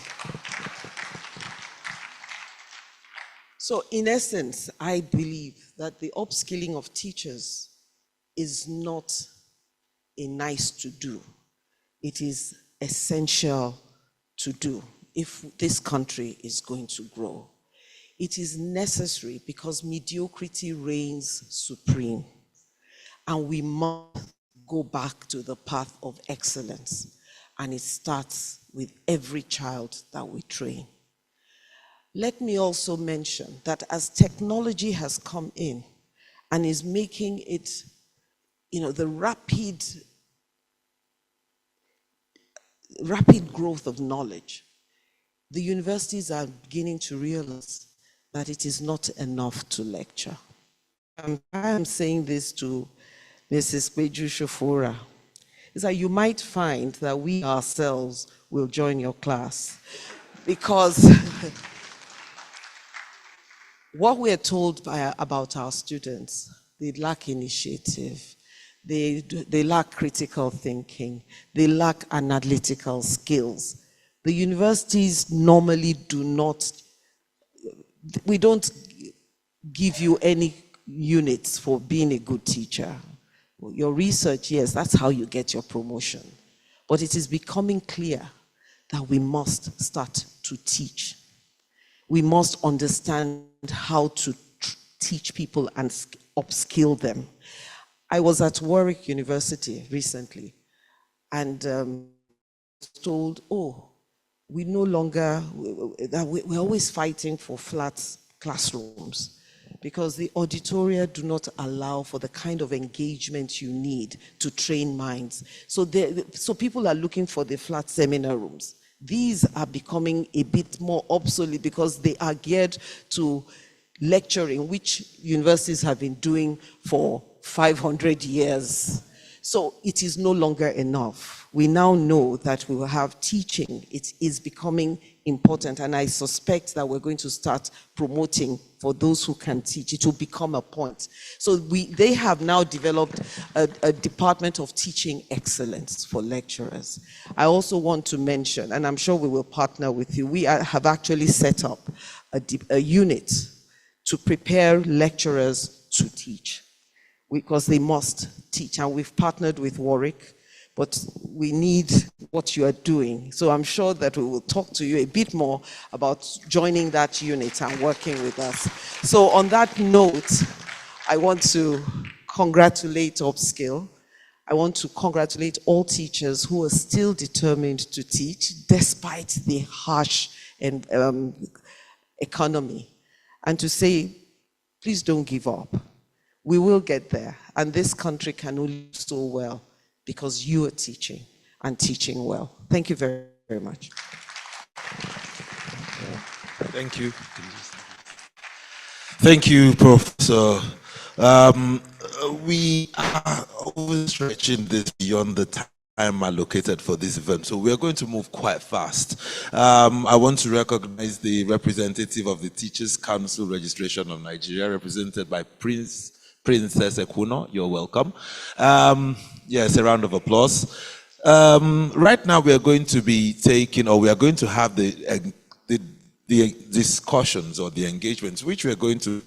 so in essence, I believe that the upskilling of teachers is not a nice to do. It is essential to do if this country is going to grow. It is necessary because mediocrity reigns supreme, and we must go back to the path of excellence, and it starts with every child that we train. Let me also mention that as technology has come in and is making it, the rapid growth of knowledge, the universities are beginning to realize that it is not enough to lecture. I am saying this to Mrs. Peju Shofora, is that you might find that we ourselves will join your class, because what we're told about our students, they lack initiative, they lack critical thinking, they lack analytical skills. The universities normally do not, we don't give you any units for being a good teacher. Your research, yes, that's how you get your promotion. But it is becoming clear that we must start to teach. We must understand how to teach people and upskill them. I was at Warwick University recently, and told, oh, we no longer, we're always fighting for flat classrooms because the auditoria do not allow for the kind of engagement you need to train minds. So people are looking for the flat seminar rooms. These are becoming a bit more obsolete because they are geared to lecturing, which universities have been doing for 500 years. So it is no longer enough. We now know that we will have teaching. It is becoming important, and I suspect that we're going to start promoting for those who can teach. It will become a point. So they have now developed a department of teaching excellence for lecturers. I also want to mention, and I'm sure we will partner with you, we have actually set up a unit to prepare lecturers to teach, because they must teach. And we've partnered with Warwick, but we need what you are doing. So I'm sure that we will talk to you a bit more about joining that unit and working with us. So on that note, I want to congratulate Upskill. I want to congratulate all teachers who are still determined to teach despite the harsh economy, and to say, please don't give up. We will get there, and this country can only do so well because you are teaching and teaching well. Thank you very, very much. Thank you. Thank you, Professor. We are overstretching this beyond the time allocated for this event, so we are going to move quite fast. I want to recognize the representative of the Teachers Council Registration of Nigeria, represented by Princess Ekuno. You're welcome. Yes, a round of applause. Right now we are going to be taking, or we are going to have the discussions or the engagements, which we are going to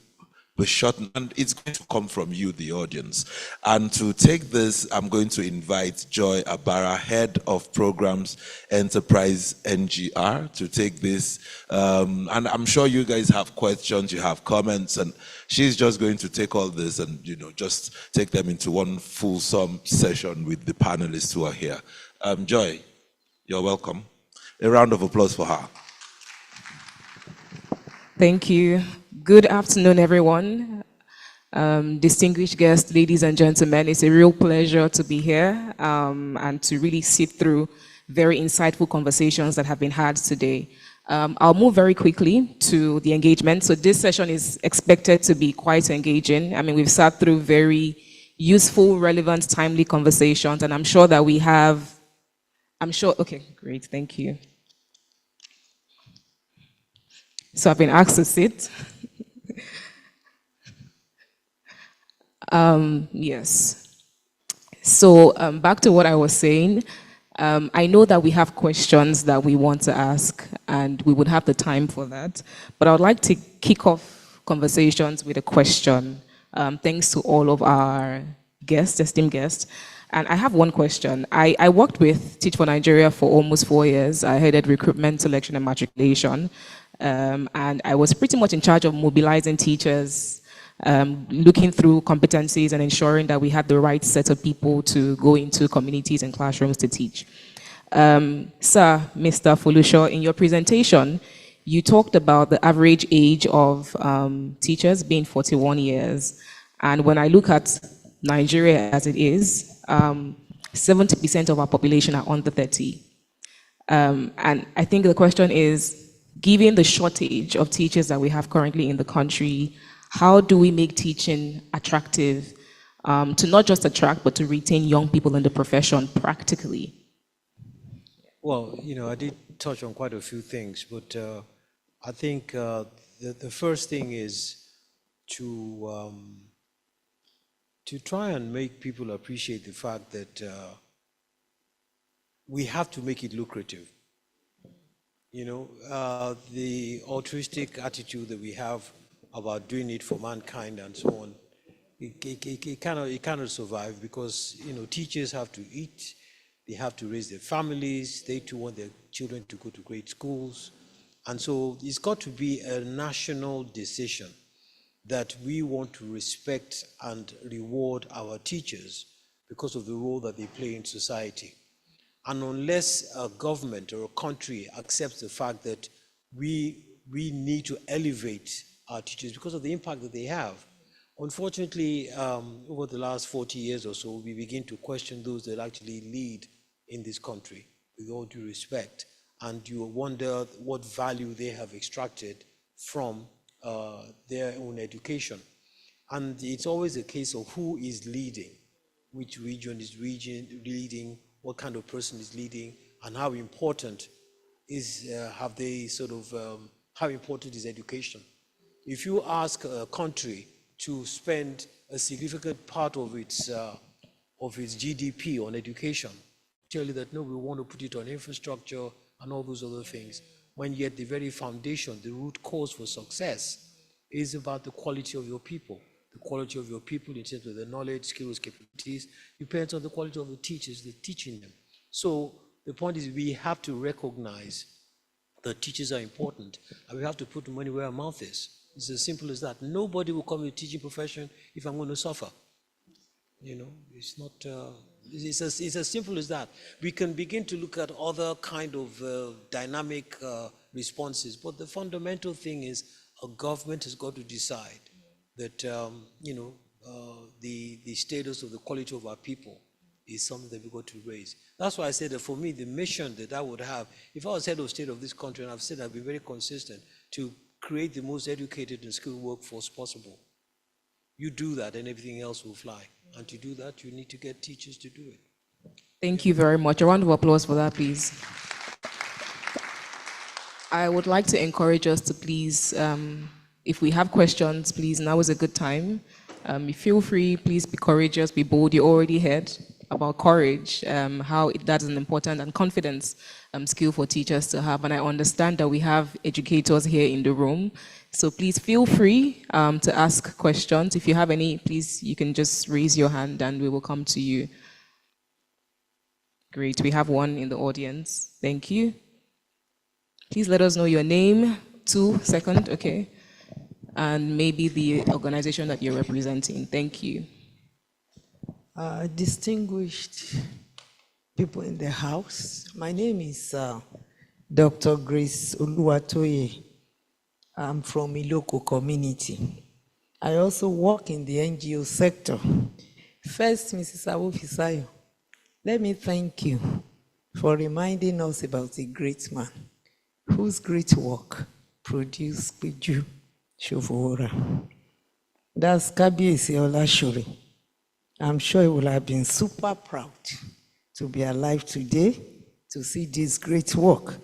be short, and it's going to come from you, the audience. And to take this, I'm going to invite Joy Abara, Head of Programs Enterprise NGR, to take this. And I'm sure you guys have questions, you have comments, and she's just going to take all this and, just take them into one fulsome session with the panelists who are here. Joy, you're welcome. A round of applause for her. Thank you. Good afternoon, everyone. Distinguished guests, ladies and gentlemen, it's a real pleasure to be here and to really sit through very insightful conversations that have been had today. I'll move very quickly to the engagement. So this session is expected to be quite engaging. I mean, we've sat through very useful, relevant, timely conversations, and I'm sure that we have, okay, great, thank you. So I've been asked to sit. Yes. So back to what I was saying. I know that we have questions that we want to ask, and we would have the time for that. But I would like to kick off conversations with a question. Thanks to all of our guests, esteemed guests. And I have one question. I worked with Teach for Nigeria for almost 4 years. I headed recruitment, selection, and matriculation. And I was pretty much in charge of mobilizing teachers, looking through competencies and ensuring that we had the right set of people to go into communities and classrooms to teach. Sir, Mr. Folusho, in your presentation, you talked about the average age of teachers being 41 years. And when I look at Nigeria as it is, 70% of our population are under 30. And I think the question is, given the shortage of teachers that we have currently in the country, how do we make teaching attractive to not just attract, but to retain young people in the profession practically? Well, I did touch on quite a few things, but I think the first thing is to try and make people appreciate the fact that we have to make it lucrative. The altruistic attitude that we have about doing it for mankind and so on, it cannot survive because, teachers have to eat, they have to raise their families, they too want their children to go to great schools. And so it's got to be a national decision that we want to respect and reward our teachers because of the role that they play in society. And unless a government or a country accepts the fact that we need to elevate our teachers because of the impact that they have, unfortunately, over the last 40 years or so, we begin to question those that actually lead in this country, with all due respect. And you wonder what value they have extracted from their own education. And it's always a case of who is leading, which region is leading, what kind of person is leading, and how important is how important is education. If you ask a country to spend a significant part of its GDP on education, tell you that no, we want to put it on infrastructure and all those other things, when yet the very foundation, the root cause for success is about the quality of your people. The quality of your people in terms of the knowledge, skills, capabilities, depends on the quality of the teachers, the teaching them. So the point is we have to recognize that teachers are important, and we have to put the money where our mouth is. It's as simple as that. Nobody will come to the teaching profession if I'm going to suffer. You know, it's not, it's as simple as that. We can begin to look at other kind of dynamic responses, but the fundamental thing is a government has got to decide that, the status of the quality of our people is something that we've got to raise. That's why I said that for me, the mission that I would have, if I was head of state of this country, and I've said I've been very consistent, to create the most educated and skilled workforce possible. You do that and everything else will fly. And to do that, you need to get teachers to do it. Thank you very much. A round of applause for that, please. I would like to encourage us to please, if we have questions, please, now is a good time. Feel free, please be courageous, be bold. You already heard about courage, how that is an important and confidence skill for teachers to have. And I understand that we have educators here in the room. So please feel free to ask questions. If you have any, please, you can just raise your hand and we will come to you. Great, we have one in the audience. Thank you. Please let us know your name, 2 seconds, okay? And maybe the organization that you're representing. Thank you. Distinguished people in the house, my name is Dr. Grace Oluwatoye. I'm from Iloko community. I also work in the NGO sector. First, Mrs. Awofisayo, let me thank you for reminding us about a great man whose great work produced Peju Shofowora. That's Kabiyesi Olashore. I'm sure he will have been super proud to be alive today to see this great work.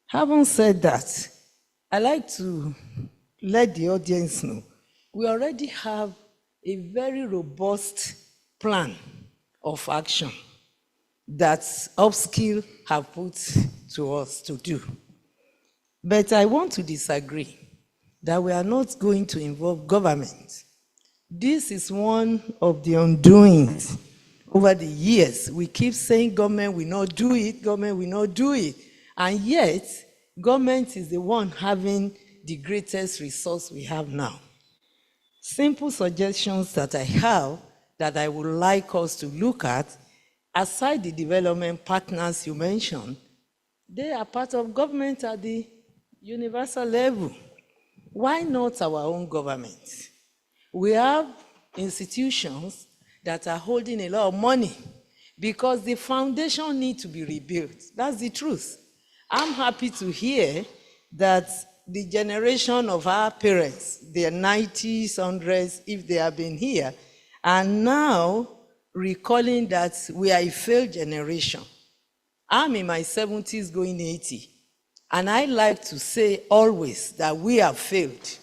Having said that, I like to let the audience know we already have a very robust plan of action that Upskill have put to us to do. But I want to disagree that we are not going to involve government. This is one of the undoings over the years. We keep saying government will not do it, government will not do it. And yet, government is the one having the greatest resource we have now. Simple suggestions that I have that I would like us to look at, aside the development partners you mentioned, they are part of government at the universal level. Why not our own government? We have institutions that are holding a lot of money because the foundation needs to be rebuilt. That's the truth. I'm happy to hear that the generation of our parents, their 90s, 100s, if they have been here, are now recalling that we are a failed generation. I'm in my 70s going 80, and I like to say always that we have failed.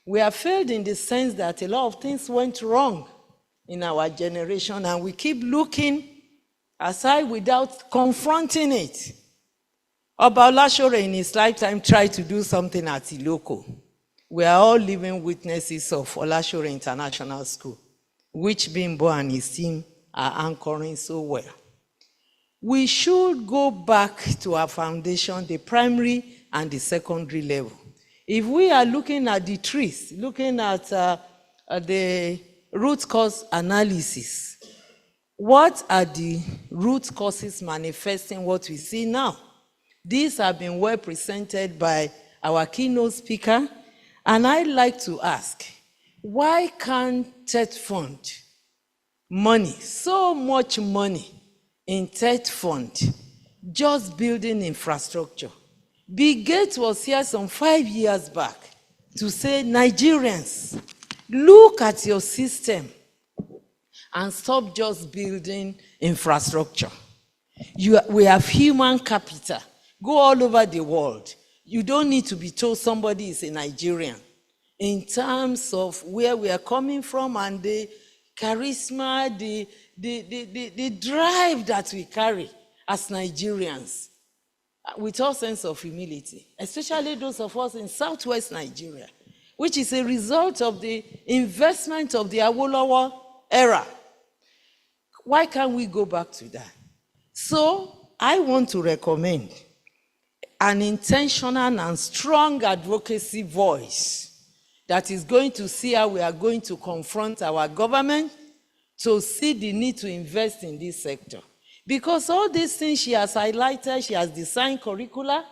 We have failed in the sense that a lot of things went wrong in our generation, and we keep looking aside without confronting it. Oba Olashore in his lifetime tried to do something at Iloko. We are all living witnesses of Olashore International School, which Bimbo and his team are anchoring so well. We should go back to our foundation, the primary and the secondary level. If we are looking at the trees, looking at the root cause analysis. What are the root causes manifesting what we see now? These have been well presented by our keynote speaker, and I'd like to ask, why can't TED Fund money, so much money in TED Fund, just building infrastructure? Bill Gates was here some 5 years back to say, Nigerians, look at your system and stop just building infrastructure. We have human capital. Go all over the world. You don't need to be told somebody is a Nigerian. In terms of where we are coming from and the charisma, the drive that we carry as Nigerians, with all sense of humility, especially those of us in southwest Nigeria, which is a result of the investment of the Awolowo era. Why can't we go back to that? So I want to recommend an intentional and strong advocacy voice that is going to see how we are going to confront our government to see the need to invest in this sector. Because all these things she has highlighted, she has designed curricula,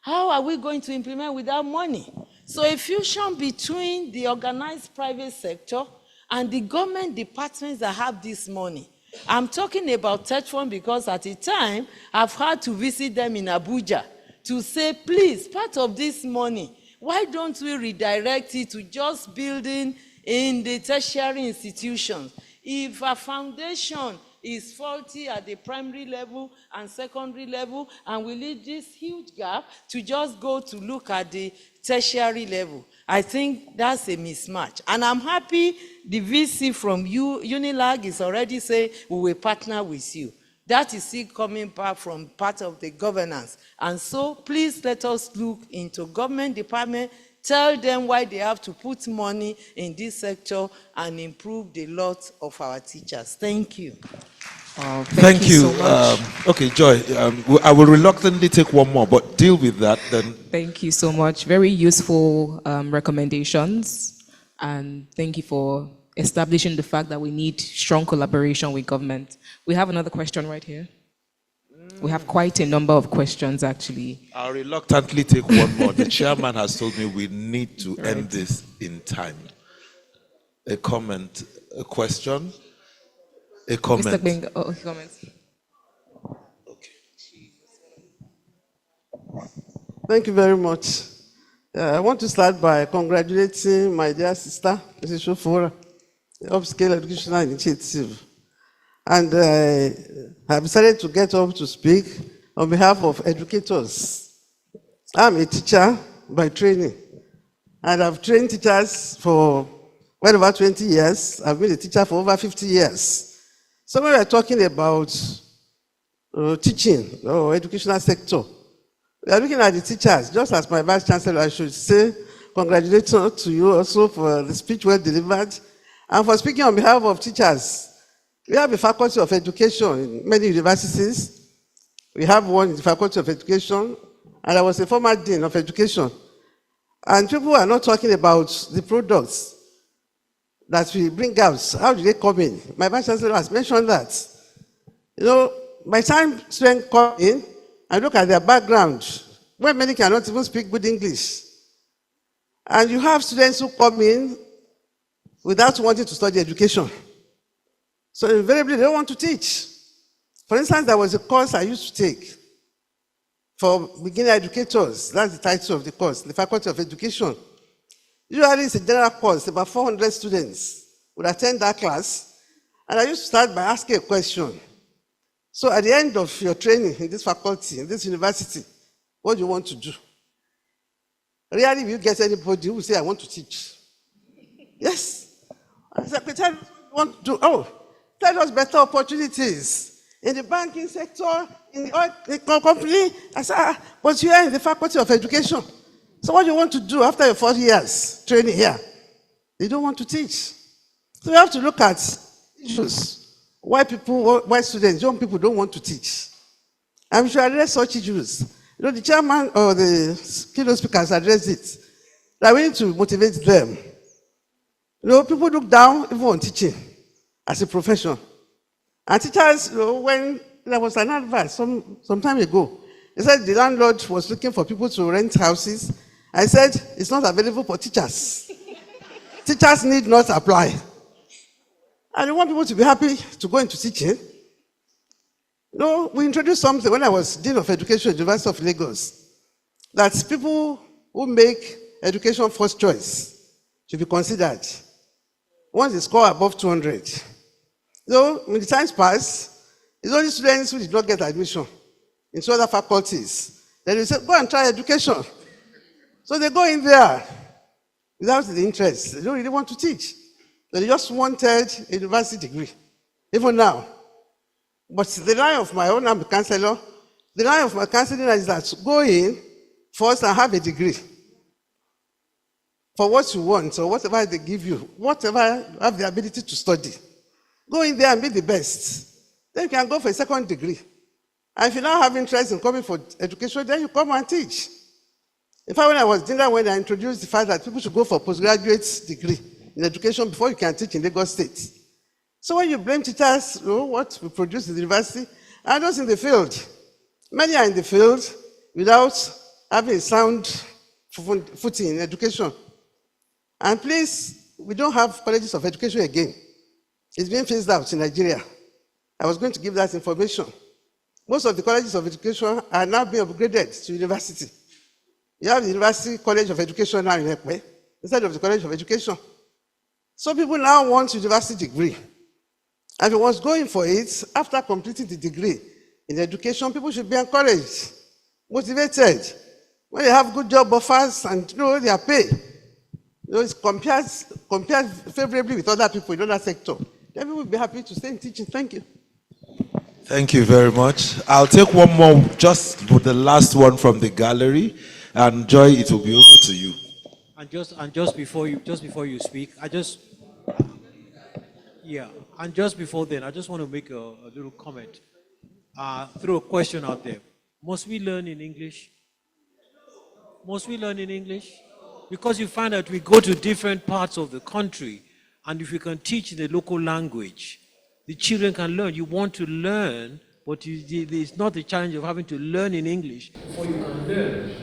how are we going to implement without money? So a fusion between the organized private sector and the government departments that have this money. I'm talking about TED Fund because at the time, I've had to visit them in Abuja to say, please, part of this money, why don't we redirect it to just building in the tertiary institutions? If a foundation is faulty at the primary level and secondary level, and we leave this huge gap to just go to look at the tertiary level, I think that's a mismatch. And I'm happy the VC from Unilag is already saying we will partner with you. That is still coming back from part of the governance. And so please let us look into government department, tell them why they have to put money in this sector and improve the lot of our teachers. Thank you. Thank you. So much. Okay, Joy, I will reluctantly take one more, but deal with that then. Thank you so much. Very useful recommendations. And thank you for establishing the fact that we need strong collaboration with government. We have another question right here. We have quite a number of questions, actually. I'll reluctantly take one more. The chairman has told me we need to end this in time. A comment, a question, a comment. Mr. Bing, comment. Thank you very much. I want to start by congratulating my dear sister, Mrs. Shofora, the Upskill Educational Initiative. And I have decided to get up to speak on behalf of educators. I'm a teacher by training, and I've trained teachers for well over 20 years. I've been a teacher for over 50 years. So when we're talking about teaching or educational sector, we are looking at the teachers. Just as my Vice Chancellor, I should say congratulations to you also for the speech well delivered and for speaking on behalf of teachers. We have a Faculty of Education in many universities. We have one in the Faculty of Education, and I was a former Dean of Education. And people are not talking about the products that we bring out. How do they come in? My Vice Chancellor has mentioned that. You know, by the time students come in and look at their background, when many cannot even speak good English, and you have students who come in without wanting to study education. So invariably, they don't want to teach. For instance, there was a course I used to take for beginner educators. That's the title of the course, the Faculty of Education. Usually it's a general course, about 400 students would attend that class. And I used to start by asking a question. So at the end of your training in this faculty, in this university, what do you want to do? Rarely will you get anybody who will say, I want to teach. Yes. I said, what do you want to do? Oh, tell us better opportunities in the banking sector, in the company. I said, but you are in the Faculty of Education. So what do you want to do after your 4 years training here? They don't want to teach. So you have to look at issues. Why students, young people don't want to teach. And we should address such issues. You know, the chairman or the keynote speakers addressed it. That we need to motivate them. People look down even on teaching as a profession. And teachers, when there was an advice some time ago, they said the landlord was looking for people to rent houses. I said, it's not available for teachers. Teachers need not apply. And you want people to be happy to go into teaching. We introduced something when I was Dean of Education at the University of Lagos, that people who make education first choice should be considered once they score above 200. When the times pass, it's only students who did not get admission into other faculties. Then they say, go and try education. So they go in there without the interest. They don't really want to teach. They just wanted a university degree, even now. But the line of my own, I'm a counselor, the line of my counseling is that go in first and have a degree for what you want, or whatever they give you, whatever you have the ability to study. Go in there and be the best. Then you can go for a second degree. And if you now have interest in coming for education, then you come and teach. In fact, when I was doing that, when I introduced the fact that people should go for postgraduate degree in education before you can teach in Lagos State. So when you blame teachers, what we produce in the university, and those in the field, many are in the field without having a sound footing in education. And please, we don't have colleges of education again. It's being phased out in Nigeria. I was going to give that information. Most of the colleges of education are now being upgraded to university. You have the University College of Education now in Ekpe, instead of the College of Education. So people now want university degree. And if you was going for it, after completing the degree in education, people should be encouraged, motivated. When they have good job offers and their pay, it's compared favorably with other people in other sector, then people will be happy to stay in teaching. Thank you. Thank you very much. I'll take one more, just for the last one from the gallery, and Joy, it will be over to you. And just before you speak, and just before then, I just want to make a little comment. Throw a question out there. Must we learn in English? Must we learn in English? Because you find that we go to different parts of the country, and if you can teach in the local language, the children can learn. You want to learn, but it's not the challenge of having to learn in English before you can learn.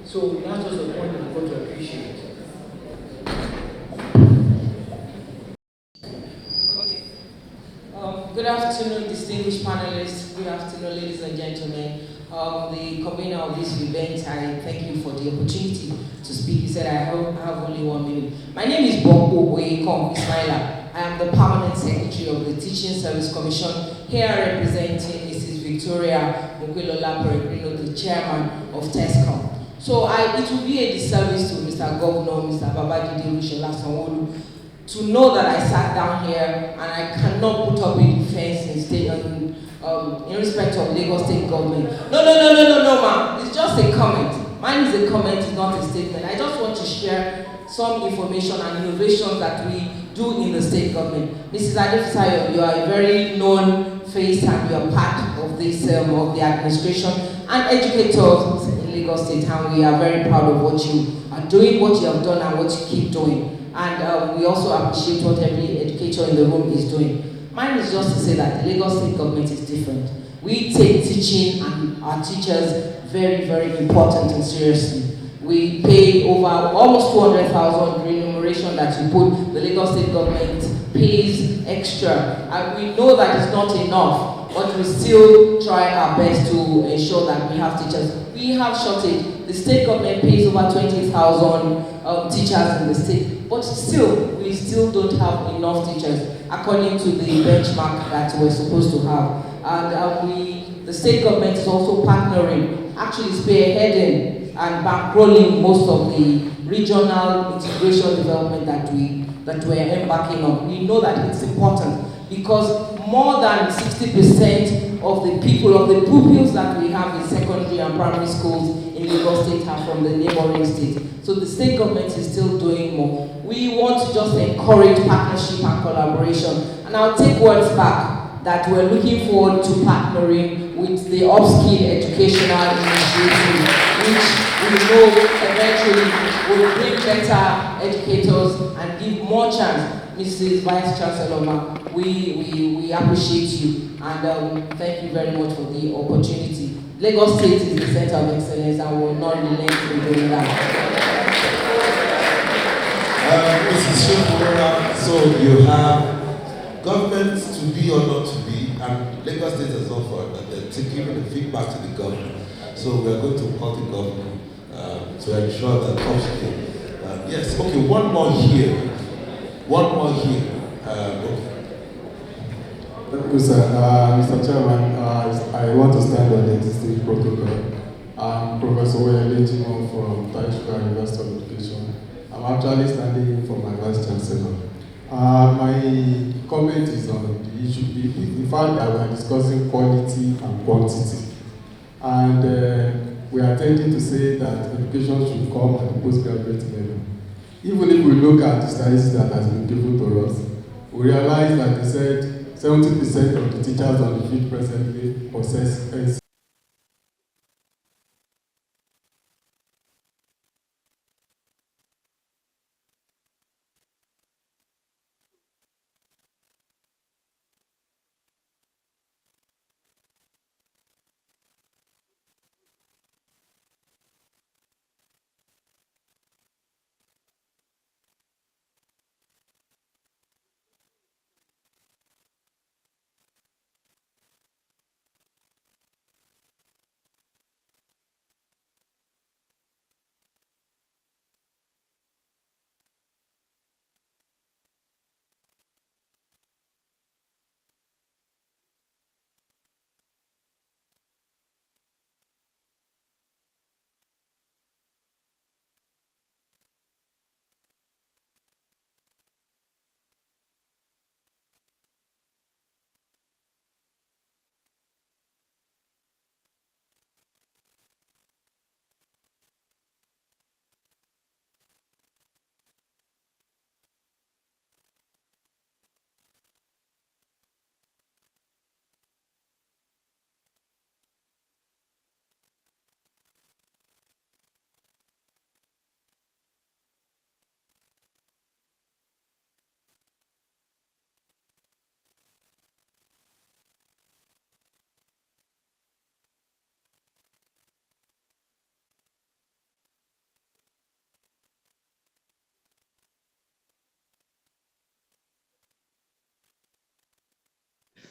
So that's just a point that I've got to appreciate. Good afternoon, distinguished panelists. Good afternoon, ladies and gentlemen. The convener of this event, I thank you for the opportunity to speak. He said I have only 1 minute. My name is Bongo Oyekom Ismaila. I am the permanent secretary of the Teaching Service Commission, here representing Mrs. Victoria Mokwelola Peregrino, the chairman of TESCOM. So it will be a disservice to Mr. Governor, Mr. Babajide Olusola Sanwo-Olu, to know that I sat down here and I cannot put up a defense in respect of Lagos State government. No, ma'am. It's just a comment. Mine is a comment, it's not a statement. I just want to share some information and innovation that we do in the state government. Mrs. Adefisayo, you are a very known face and you are part of this, of the administration and educators in Lagos State, and we are very proud of what you are doing, what you have done and what you keep doing. And we also appreciate what every educator in the room is doing. Mine is just to say that the Lagos State government is different. We take teaching and our teachers very, very important and seriously. We pay over almost 200,000 remuneration that you put. The Lagos State government pays extra. And we know that it's not enough, but we still try our best to ensure that we have teachers. We have shortage. The state government pays over 20,000 teachers in the state, but still, we still don't have enough teachers according to the benchmark that we're supposed to have. And the state government is also partnering, actually spearheading and bankrolling most of the regional integration development that we're embarking on. We know that it's important because more than 60% of the people, of the pupils that we have in secondary and primary schools in Lagos State are from the neighboring state. So the state government is still doing more. We want to just encourage partnership and collaboration. And I'll take words back. that we're looking forward to partnering with the Upskill Educational Initiative, which we know eventually will bring better educators and give more chance. Mrs. Vice Chancellor, we appreciate you and thank you very much for the opportunity. Lagos State is the center of excellence and will not relent in doing that. Mrs. Shefora, so you have government to be or not to be, and Lagos State has offered that they're taking the feedback to the government. So we are going to call the government to ensure that Upskill. Yes, okay, one more here. One more here. Okay. Thank you, sir. Mr. Chairman, I want to stand on the existing protocol. I'm Professor Oyele Jimo from Taishuka University of Education. I'm actually standing in for my Vice Chancellor. My comment is on the issue, the fact that we are discussing quality and quantity. And we are tending to say that education should come at the postgraduate level. Even if we look at the statistics that has been given to us, we realize that they said 70% of the teachers on the field presently possess NC.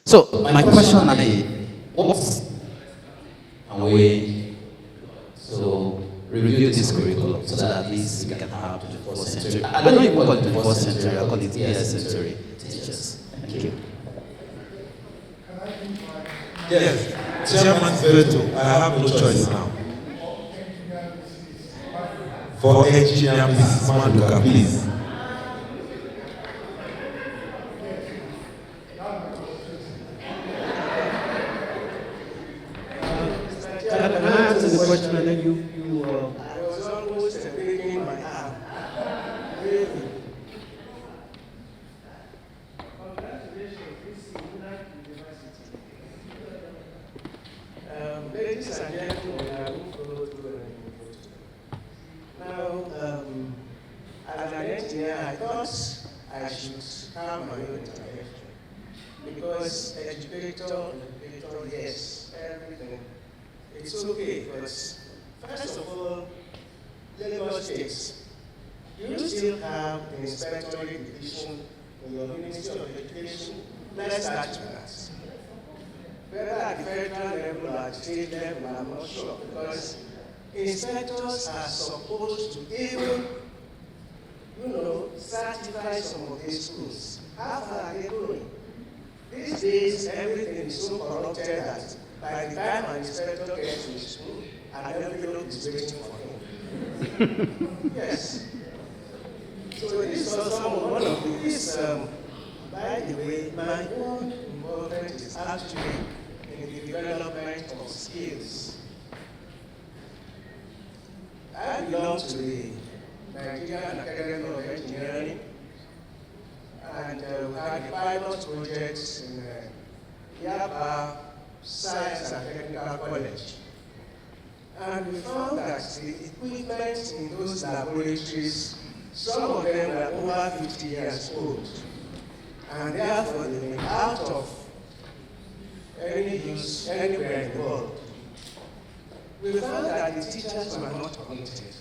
So my question is, what's a way to review this curriculum so that at least we can have 21st century? I don't even call it 21st century, I call it ES century teachers. Thank you. Yes, Chairman Veto, I have no choice now. For engineer, Mrs. Maduka, please. Can I answer the question and then you I was almost taking my arm. Really. Congratulations, this is United University. Ladies and gentlemen, I won't follow through now, as an engineer, I thought I should have my own intervention. Because educator, yes, everything. It's okay, but first of all, Lagos State, you still have the inspectorate division in your Ministry of Education. Let's start with that. Whether at the federal level or at the state level, I'm not sure, because inspectors are supposed to even, certify some of these schools. How far are they going? These days, everything is so corrupted that by the time an inspector gets to school, an envelope is waiting for him. Yes. So this is also one of these. By the way, my own involvement is actually in the development of skills. I belong to the Nigerian Academy of Engineering, and we had a pilot project Yaba Science and Technical College. And we found that the equipment in those laboratories, some of them were over 50 years old. And therefore they were out of any use anywhere in the world. We found that the teachers were not committed.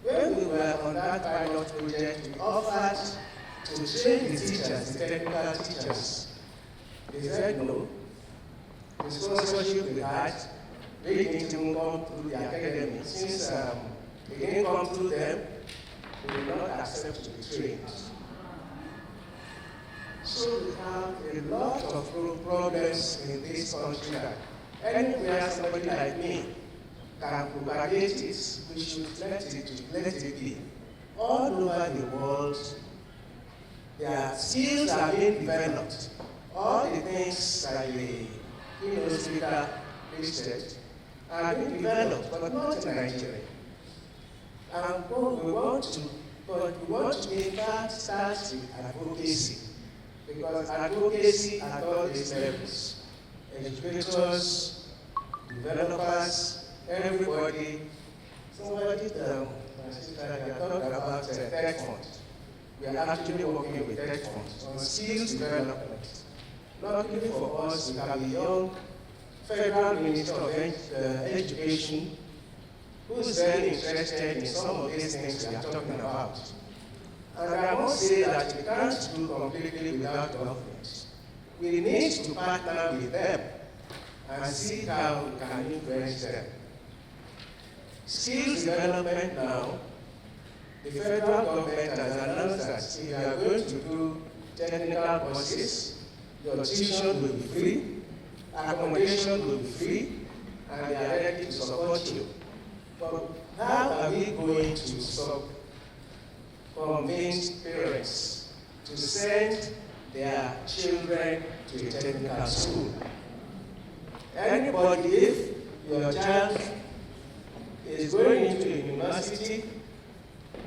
When we were on that pilot project, we offered to train the teachers, the technical teachers. They said no. The sponsorship we had, they didn't even come through the academy. Since they didn't come through them, they did not accept to be trained. So we have a lot of problems in this country that anywhere somebody like me can propagate it, we should let it be. All over the world, their skills are being developed. All the things that the keynote speaker listed are being developed, but not in Nigeria. And what we want to in fact start with advocacy, because advocacy at all these levels, educators, developers, everybody, somebody talked about tech fund. We are actually working with tech funds on skills development. Luckily for us, we have a young Federal Minister of Education who is very interested in some of these things we are talking about. And I must say that we can't do completely without government. We need to partner with them and see how we can influence them. Skills development now, the federal government has announced that if you are going to do technical courses, your tuition will be free, accommodation will be free, and they are ready to support you. But how are we going to convince parents to send their children to a technical school? Anybody, if your child is going into a university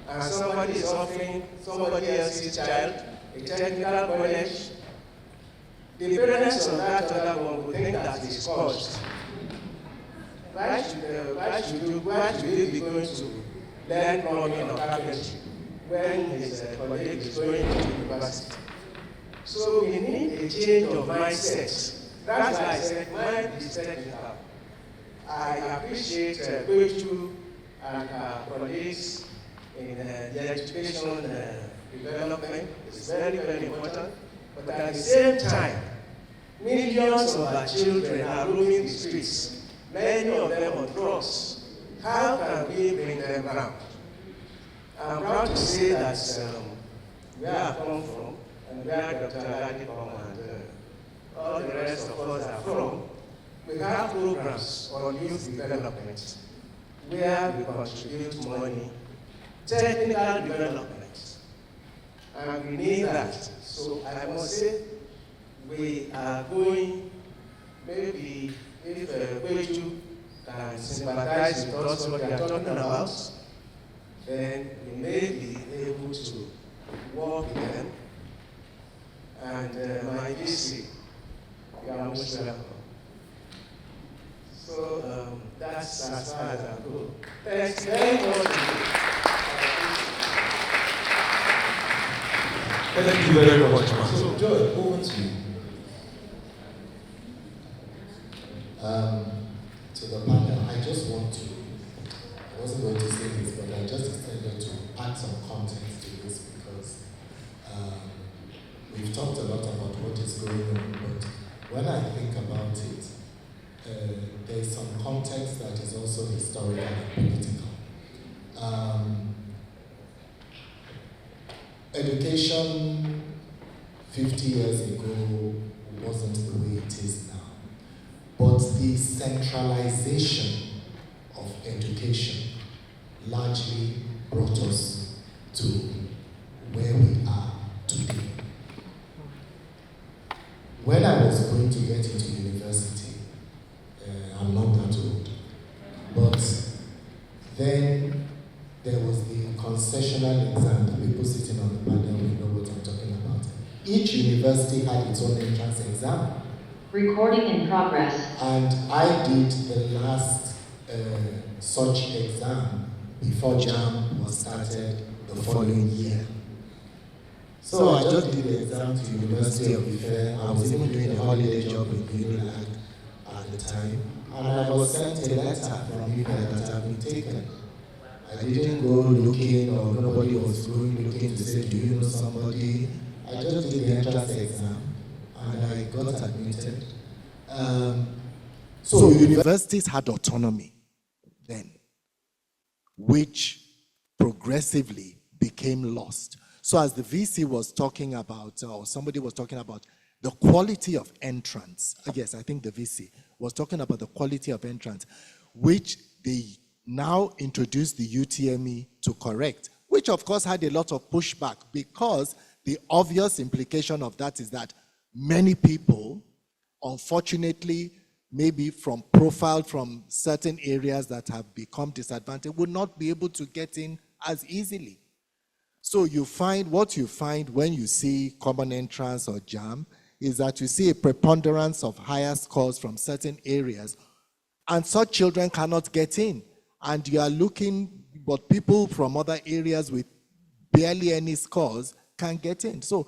and somebody is offering somebody else's child a technical college, the parents of that other one would think that it's cost. Why should they be going to learn plumbing or carpentry when his colleague is going to university? So we need a change of mindset. That's why I said mine is technical. I appreciate Kwechu and her colleagues in the education development. It's very, very important. But at the same time, millions of our children are roaming the streets, many of them on drugs. How can we bring them around? I'm proud to say that where I come from, and where Dr. Aladi and all the rest of us are from, we have programs on youth development, where we contribute money, technical development, and we need that. So I must say, we are going, maybe if Kwechu can sympathize with us what we are talking about, then we may be able to work with them. And my DC, you are most welcome. So that's as far as I go. Thanks very much. Thank you very much, man. So, Joy, over to you. To the panel, I just want to, I wasn't going to say this, but I just decided to add some context to this because we've talked a lot about what is going on, but when I think about it, there's some context that is also historical and political. Education 50 years ago wasn't the way it is now. But the centralization of education largely brought us to where we are today. When I was going to get into university, I'm not that old, but then there was the concessional exam. The people sitting on the panel will know what I'm talking about. Each university university had its own entrance exam. Recording in progress. And I did the last such exam before JAM was started the following year. So I just did the exam to University of Ife. I was even doing a holiday job in Unilag at the time. And I was sent a letter from Ife that I've been taken. I didn't go looking, or nobody was going looking to say, do you know somebody? I just did the entrance exam and I got admitted. So universities had autonomy then, which progressively became lost. So as the VC was talking about, or somebody was talking about the quality of entrance, yes, I think the VC was talking about the quality of entrance, which they now introduced the UTME to correct, which of course had a lot of pushback, because the obvious implication of that is that many people, unfortunately, maybe profiled from certain areas that have become disadvantaged, would not be able to get in as easily. So what you find when you see common entrance or JAM is that you see a preponderance of higher scores from certain areas, and such children cannot get in. And you are looking, but people from other areas with barely any scores can get in. So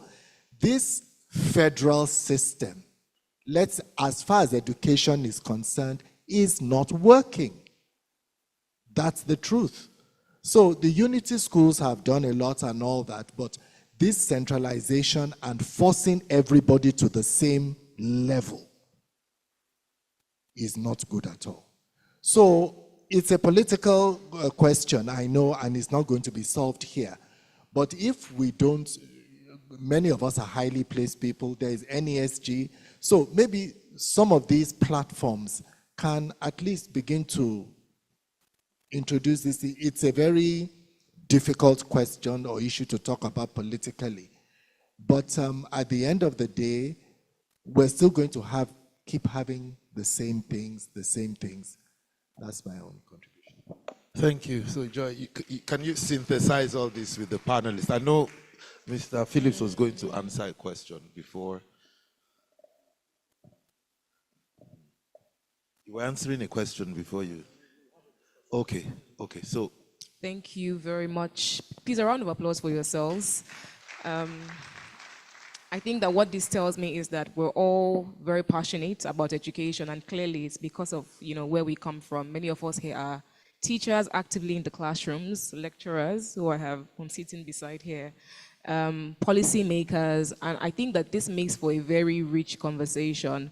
this federal system, as far as education is concerned, is not working. That's the truth. So the unity schools have done a lot and all that, but this centralization and forcing everybody to the same level is not good at all. So it's a political question, I know, and it's not going to be solved here. But if we don't, many of us are highly placed people, there is NESG, so maybe some of these platforms can at least begin to introduce this. It's a very difficult question or issue to talk about politically. But at the end of the day, we're still going to keep having the same things. That's my own contribution. Thank you. So, Joy, can you synthesize all this with the panelists? I know Mr. Phillips was going to answer a question before. You were answering a question before you. Okay, so. Thank you very much. Please, a round of applause for yourselves. I think that what this tells me is that we're all very passionate about education, and clearly it's because of where we come from. Many of us here are teachers actively in the classrooms, lecturers whom sitting beside here, policy makers, and I think that this makes for a very rich conversation.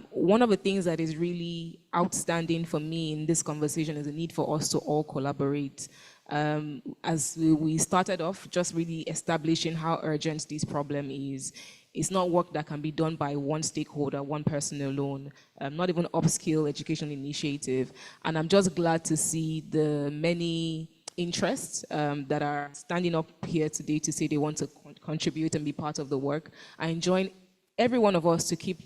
One of the things that is really outstanding for me in this conversation is the need for us to all collaborate. As we started off, just really establishing how urgent this problem is. It's not work that can be done by one stakeholder, one person alone, not even Upskill Education Initiative. And I'm just glad to see the many interests that are standing up here today to say they want to contribute and be part of the work. I enjoin every one of us to keep,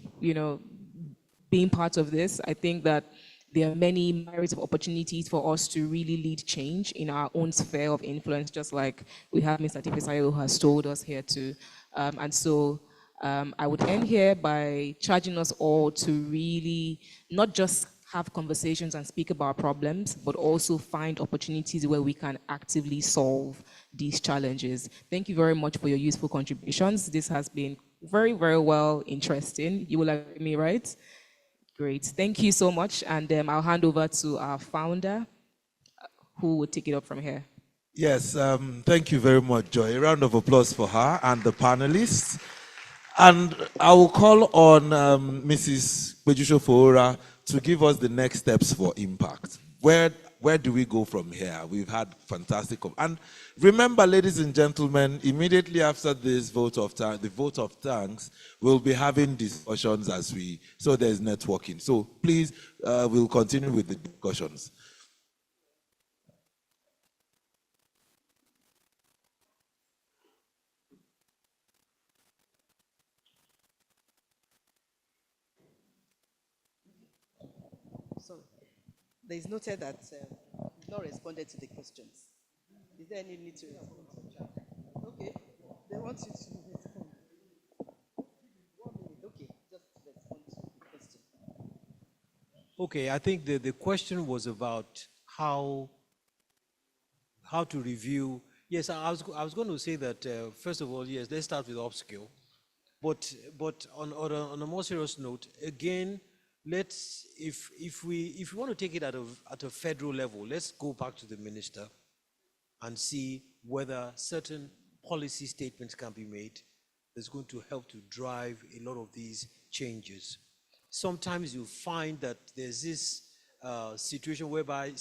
being part of this. I think that there are many myriad of opportunities for us to really lead change in our own sphere of influence, just like we have Mr. Tipesayo who has told us here too. And so I would end here by charging us all to really not just have conversations and speak about problems, but also find opportunities where we can actively solve these challenges. Thank you very much for your useful contributions. This has been very, very well interesting. You will agree with me, right? Great. Thank you so much. And I'll hand over to our founder, who will take it up from here. Yes, thank you very much, Joy. A round of applause for her and the panelists. And I will call on Mrs. Pejusho Foora to give us the next steps for impact. Where do we go from here? We've had fantastic. And remember, ladies and gentlemen, immediately after this the vote of thanks, we'll be having discussions so there's networking. So please, we'll continue with the discussions. There is noted that you've not responded to the questions. Is there any need to respond? Okay, they want you to respond. Okay, I think the question was about how to review. Yes, I was going to say that first of all, yes, let's start with upskill. But on a more serious note, again, let's if we want to take it at a federal level, let's go back to the minister and see whether certain policy statements can be made that's going to help to drive a lot of these changes. Sometimes you find that there's this situation whereby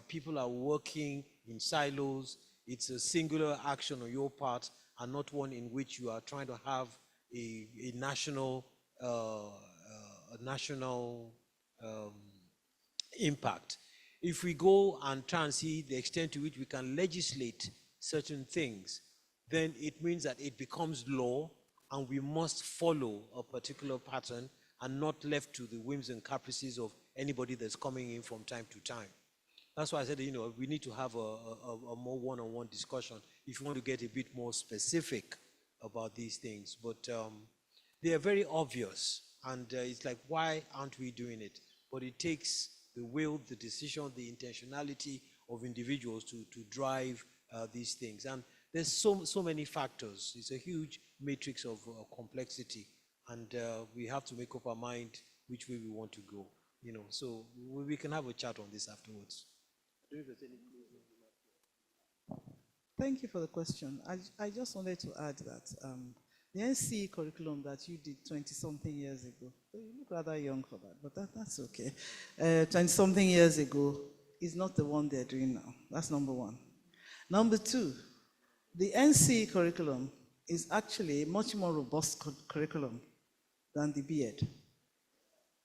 people are working in silos. It's a singular action on your part and not one in which you are trying to have a national impact. If we go and try and see the extent to which we can legislate certain things, then it means that it becomes law and we must follow a particular pattern and not left to the whims and caprices of anybody that's coming in from time to time. That's why I said, we need to have a more one-on-one discussion if you want to get a bit more specific about these things. But they are very obvious, and it's like, why aren't we doing it? But it takes the will, the decision, the intentionality of individuals to drive these things. And there's so many factors. It's a huge matrix of complexity, and we have to make up our mind which way we want to go. So we can have a chat on this afterwards. Thank you for the question. I just wanted to add that the NCE curriculum that you did 20-something years ago, you look rather young for that, but that's okay. 20-something years ago is not the one they're doing now. That's number one. Number two, the NCE curriculum is actually a much more robust curriculum than the BEd.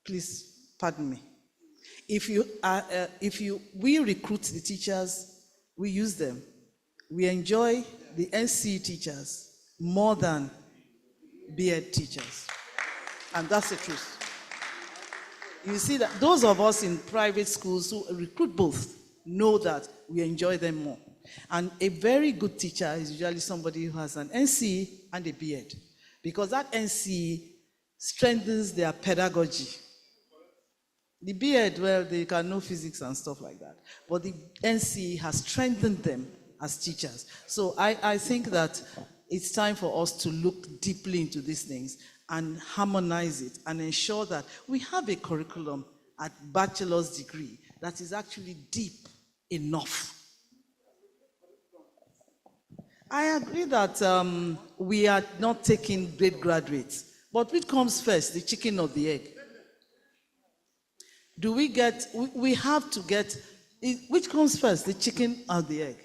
Please pardon me. We recruit the teachers, we use them. We enjoy the NCE teachers more than BEd teachers. And that's the truth. You see that those of us in private schools who recruit both know that we enjoy them more. And a very good teacher is usually somebody who has an NCE and a BEd, because that NCE strengthens their pedagogy. The BEd, well, they can know physics and stuff like that, but the NCE has strengthened them as teachers. So I think that it's time for us to look deeply into these things and harmonize it and ensure that we have a curriculum at bachelor's degree that is actually deep enough. I agree that we are not taking great graduates, but which comes first, the chicken or the egg? We have to get, which comes first, the chicken or the egg?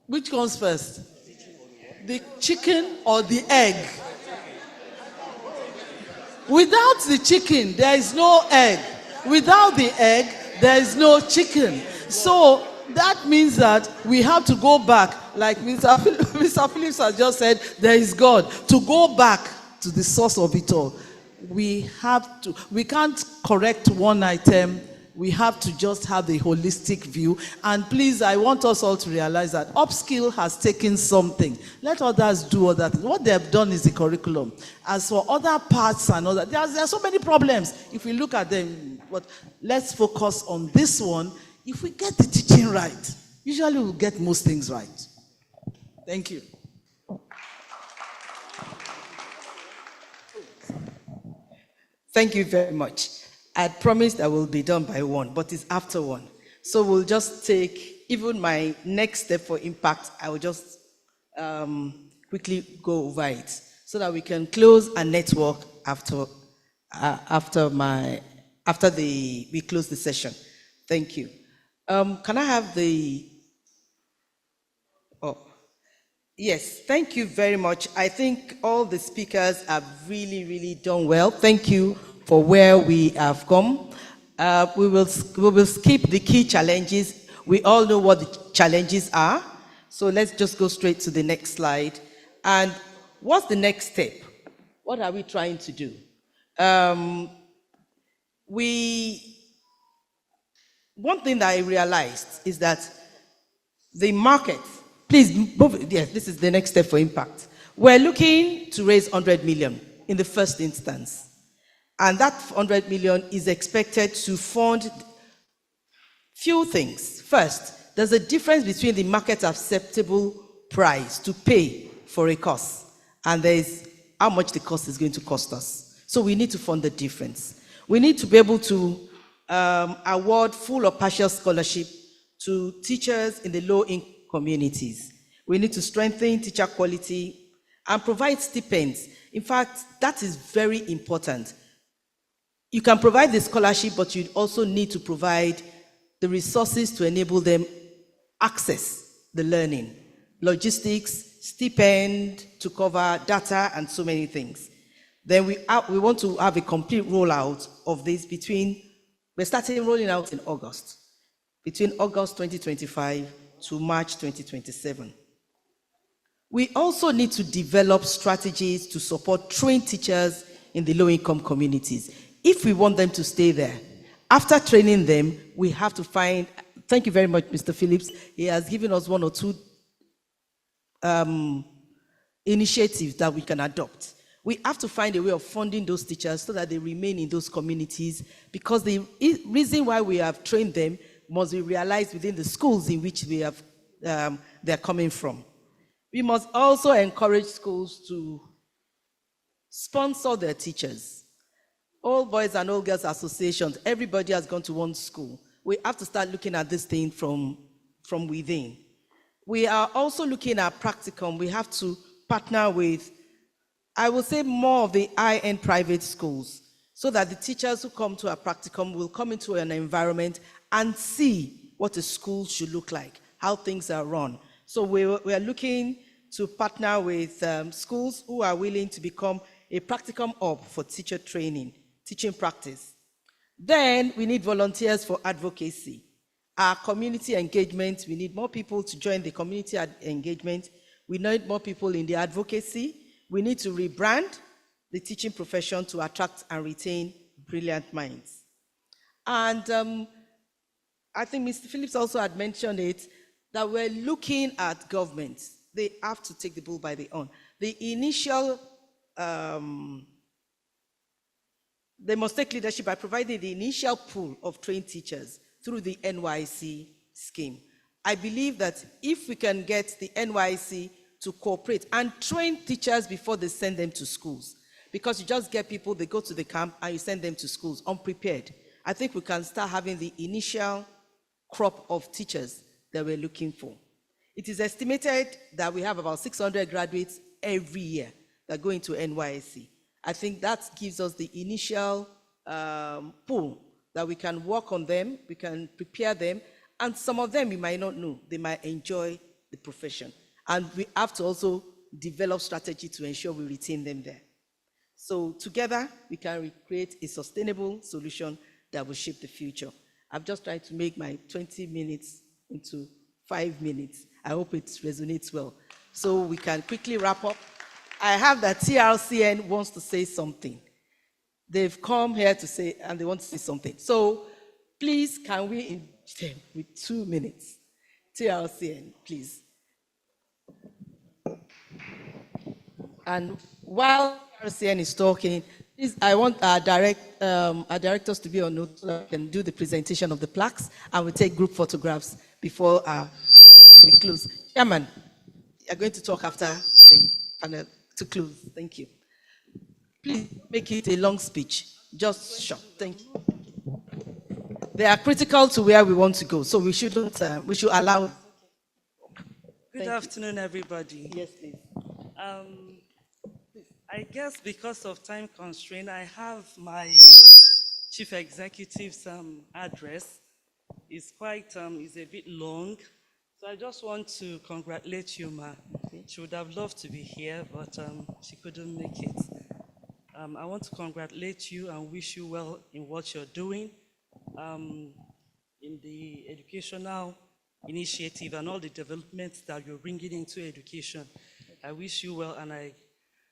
Which comes first? The chicken or the egg? Without the chicken, there is no egg. Without the egg, there is no chicken. So that means that we have to go back, like Mr. Phillips has just said, there is God. To go back to the source of it all, we can't correct one item. We have to just have the holistic view. And please, I want us all to realize that Upskill has taken something. Let others do other things. What they have done is the curriculum. As for other parts and other, there are so many problems if we look at them. But let's focus on this one. If we get the teaching right, usually we'll get most things right. Thank you. Thank you very much. I promised I will be done by 1, but it's after 1. So we'll just take, even my next step for impact, I will just quickly go over it so that we can close a network after we close the session. Thank you. Can I have the, yes, thank you very much. I think all the speakers have really, really done well. Thank you for where we have come. We will skip the key challenges. We all know what the challenges are. So let's just go straight to the next slide. And what's the next step? What are we trying to do? One thing that I realized is that the market, please move, yes, this is the next step for impact. We're looking to raise 100 million in the first instance. And that 100 million is expected to fund few things. First, there's a difference between the market acceptable price to pay for a course, and there's how much the course is going to cost us. So we need to fund the difference. We need to be able to award full or partial scholarship to teachers in the low-income communities. We need to strengthen teacher quality and provide stipends. In fact, that is very important. You can provide the scholarship, but you also need to provide the resources to enable them access the learning, logistics, stipend to cover data, and so many things. Then we want to have a complete rollout of this we're starting rolling out in August, between August 2025 to March 2027. We also need to develop strategies to support trained teachers in the low-income communities. If we want them to stay there, after training them, we have to find, thank you very much, Mr. Phillips. He has given us one or two initiatives that we can adopt. We have to find a way of funding those teachers so that they remain in those communities, because the reason why we have trained them must be realized within the schools in which they're coming from. We must also encourage schools to sponsor their teachers. All boys and all girls associations, everybody has gone to one school. We have to start looking at this thing from within. We are also looking at practicum. We have to partner with, I will say, more of the high-end private schools, so that the teachers who come to a practicum will come into an environment and see what a school should look like, how things are run. So we are looking to partner with schools who are willing to become a practicum hub for teacher training, teaching practice. Then we need volunteers for advocacy. Our community engagement, we need more people to join the community engagement. We need more people in the advocacy. We need to rebrand the teaching profession to attract and retain brilliant minds. And I think Mr. Phillips also had mentioned it, that we're looking at governments. They have to take the bull by the horn. The initial, they must take leadership by providing the initial pool of trained teachers through the NYC scheme. I believe that if we can get the NYC to cooperate and train teachers before they send them to schools, because you just get people, they go to the camp and you send them to schools unprepared. I think we can start having the initial crop of teachers that we're looking for. It is estimated that we have about 600 graduates every year that go into NYSC. I think that gives us the initial pool that we can work on them, we can prepare them, and some of them you might not know, they might enjoy the profession. And we have to also develop strategy to ensure we retain them there. So together, we can create a sustainable solution that will shape the future. I've just tried to make my 20 minutes into 5 minutes. I hope it resonates well. So we can quickly wrap up. I have that TRCN wants to say something. They've come here to say, and they want to say something. So please, can we engage them with 2 minutes? TRCN, please. And while TRCN is talking, please, I want our directors to be on note so that we can do the presentation of the plaques, and we take group photographs before we close. Chairman, you're going to talk after the panel to close. Thank you. Please make it a long speech, just short. Thank you. They are critical to where we want to go, so we shouldn't. We should allow. Good afternoon, everybody. Yes, please. I guess because of time constraint, I have my chief executive's address. It's quite, it's a bit long. So I just want to congratulate you, Ma. She would have loved to be here, but she couldn't make it. I want to congratulate you and wish you well in what you're doing in the educational initiative and all the developments that you're bringing into education. I wish you well, and I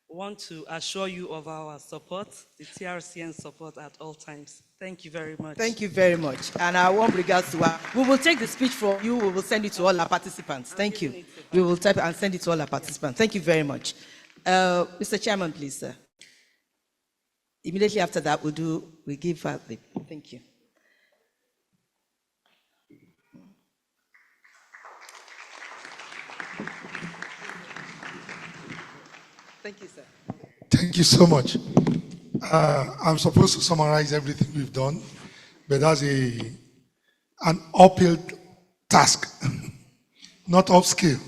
want to assure you of our support, the TRCN support at all times. Thank you very much. Thank you very much. And our warm regards to her. We will take the speech from you. We will send it to all our participants. Thank you. We will type it and send it to all our participants. Thank you very much. Mr. Chairman, please, sir. Immediately after that, we give her the, thank you. Thank you, sir. Thank you so much. I'm supposed to summarize everything we've done, but that's an uphill task, not upskill.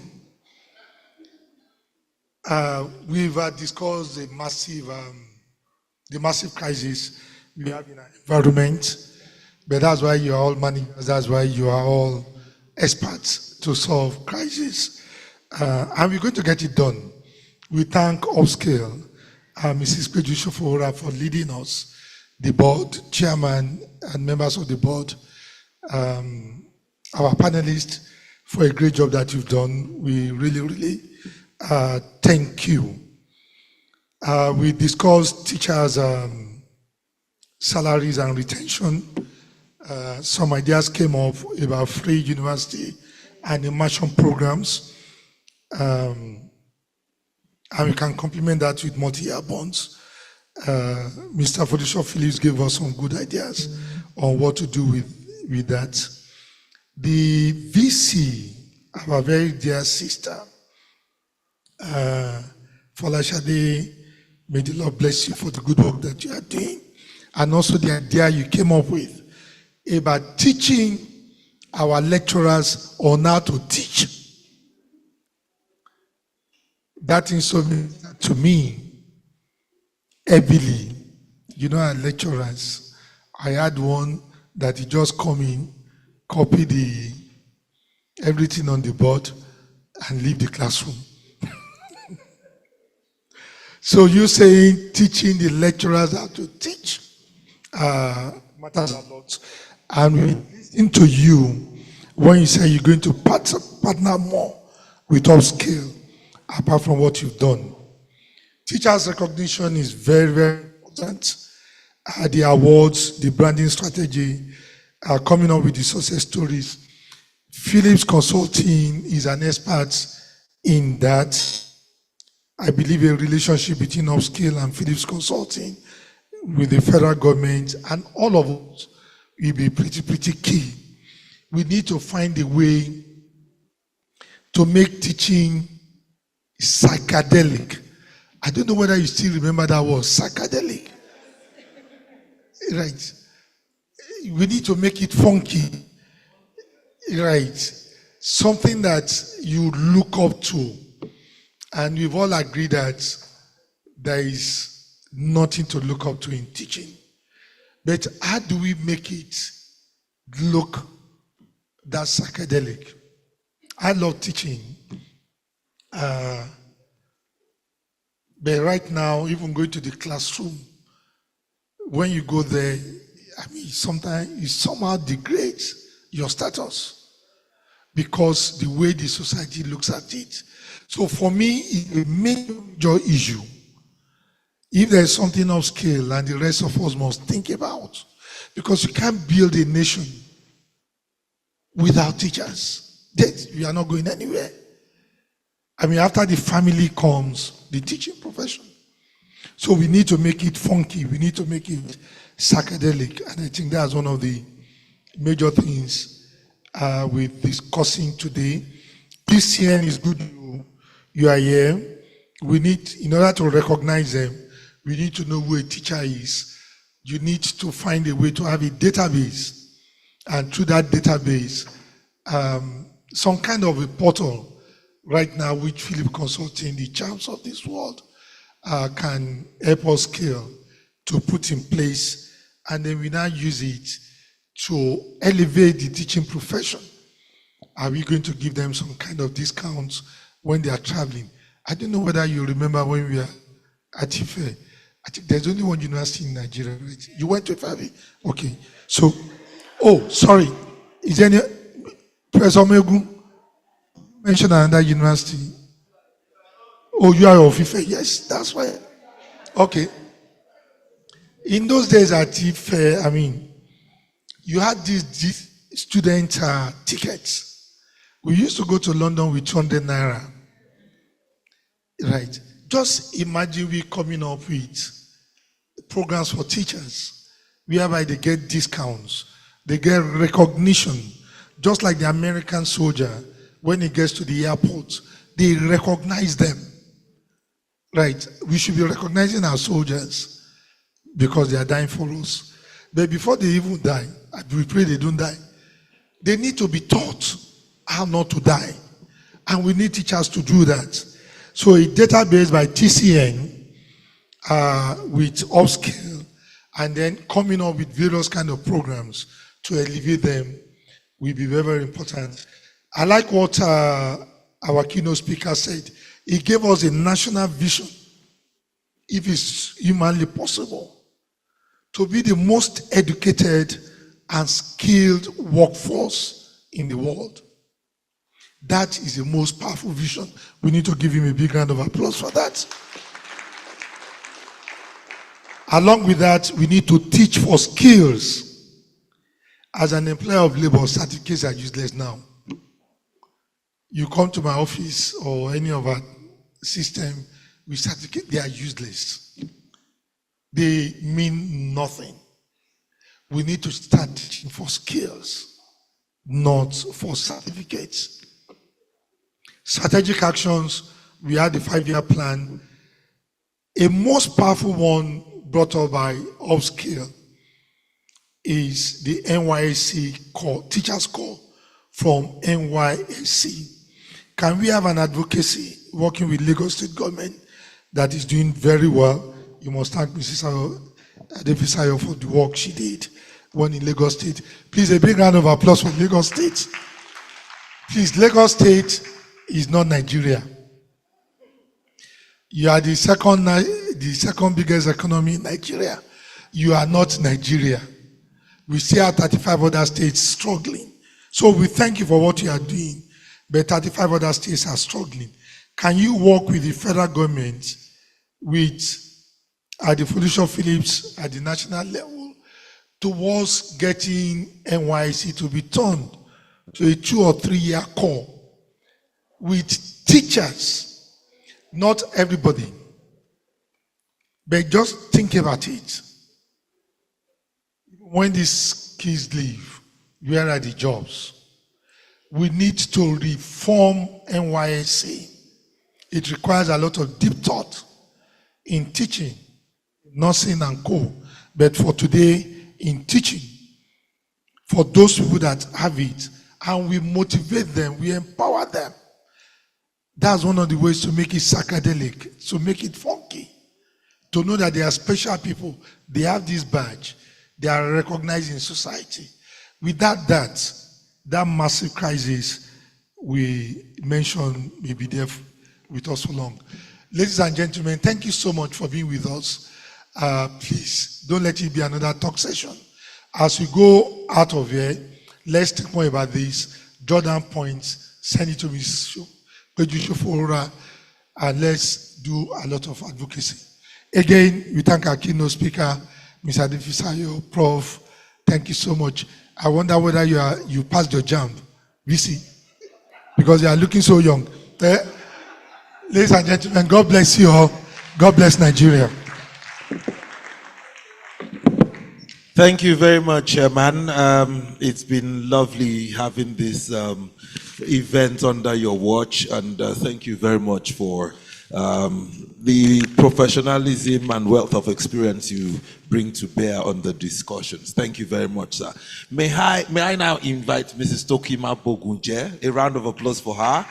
We've discussed the massive crisis we have in our environment, but that's why you are all managers, that's why you are all experts to solve crises. And we're going to get it done. We thank Upskill, Mrs. Peju Shofora, for leading us, the board, chairman, and members of the board, our panelists, for a great job that you've done. We really, really thank you. We discussed teachers' salaries and retention. Some ideas came up about free university and immersion programs. And we can complement that with multi-year bonds. Mr. Fodisho Phillips gave us some good ideas on what to do with that. The VC, our very dear sister, Folashade, may the Lord bless you for the good work that you are doing, and also the idea you came up with about teaching our lecturers on how to teach. That is something to me heavily. You know, our lecturers, I had one that he just come in, copy everything on the board, and leave the classroom. So you saying teaching the lecturers how to teach matters a lot. And we listen to you when you say you're going to partner more with Upskill, apart from what you've done. Teachers' recognition is very, very important. The awards, the branding strategy, coming up with the success stories. Phillips Consulting is an expert in that. I believe a relationship between Upskill and Phillips Consulting with the federal government and all of us will be pretty key. We need to find a way to make teaching psychedelic. I don't know whether you still remember that word, psychedelic. Right. We need to make it funky. Right. Something that you look up to. And we've all agreed that there is nothing to look up to in teaching. But how do we make it look that psychedelic? I love teaching. But right now, even going to the classroom, when you go there, I mean, sometimes it somehow degrades your status because the way the society looks at it. So for me, it's a major issue. If there's something of scale and the rest of us must think about, because you can't build a nation without teachers. We are not going anywhere. I mean, after the family comes the teaching profession. So we need to make it funky. We need to make it psychedelic. And I think that's one of the major things we're discussing today. PCN is good. You are here. We need, in order to recognize them, we need to know who a teacher is. You need to find a way to have a database. And through that database, some kind of a portal right now, which Philip Consulting, the champs of this world, can help us scale to put in place. And then we now use it to elevate the teaching profession. Are we going to give them some kind of discounts when they are traveling? I don't know whether you remember when we were at Ife. I think there's only one university in Nigeria, right? You went to Ife? Okay. So, oh, sorry. Is there any, Professor Megu mentioned another university? Oh, you are of Ife? Yes, that's why. Okay. In those days at Ife, I mean, you had these student tickets. We used to go to London with 200 naira. Right. Just imagine we coming up with programs for teachers, whereby they get discounts, they get recognition, just like the American soldier, when he gets to the airport, they recognize them. Right? We should be recognizing our soldiers because they are dying for us. But before they even die, we pray they don't die, they need to be taught how not to die. And we need teachers to do that. So a database by TCN with Upskill, and then coming up with various kind of programs to elevate them will be very, very important. I like what our keynote speaker said. He gave us a national vision, if it's humanly possible, to be the most educated and skilled workforce in the world. That is the most powerful vision. We need to give him a big round of applause for that. Along with that, we need to teach for skills. As an employer of labor, certificates are useless now. You come to my office or any of our system with certificates, they are useless. They mean nothing. We need to start teaching for skills, not for certificates. Strategic actions, we had the 5-year plan. A most powerful one brought up by Upskill is the NYSC call, teachers call from NYSC. Can we have an advocacy working with Lagos State government that is doing very well? You must thank Mrs. Adefisayo for the work she did when in Lagos State. Please, a big round of applause for Lagos State. Please, Lagos State is not Nigeria. You are the second biggest economy in Nigeria. You are not Nigeria. We see our 35 other states struggling. So we thank you for what you are doing, but 35 other states are struggling. Can you work with the federal government, with the Felicia Phillips at the national level, towards getting NYC to be turned to a 2 or 3 year core with teachers, not everybody, but just think about it. When these kids leave, where are the jobs? We need to reform NYSC. It requires a lot of deep thought in teaching, nursing and co. But for today, in teaching, for those people that have it, and we motivate them, we empower them. That's one of the ways to make it psychedelic, to make it funky, to know that they are special people. They have this badge. They are recognized in society. Without that massive crisis we mentioned may be there with us for long. Ladies and gentlemen, thank you so much for being with us. Please, don't let it be another talk session. As we go out of here, let's think more about this. Jordan points, send it to Mrs. Shofora, and let's do a lot of advocacy. Again, we thank our keynote speaker, Mr. Adefisayo, Prof. Thank you so much. I wonder whether you passed your JAMB, VC, because you are looking so young. Ladies and gentlemen, God bless you all. God bless Nigeria. Thank you very much, man. It's been lovely having this event under your watch, and thank you very much for the professionalism and wealth of experience you bring to bear on the discussions. Thank you very much, sir. May I now invite Mrs. Tokima Bogunje, a round of applause for her,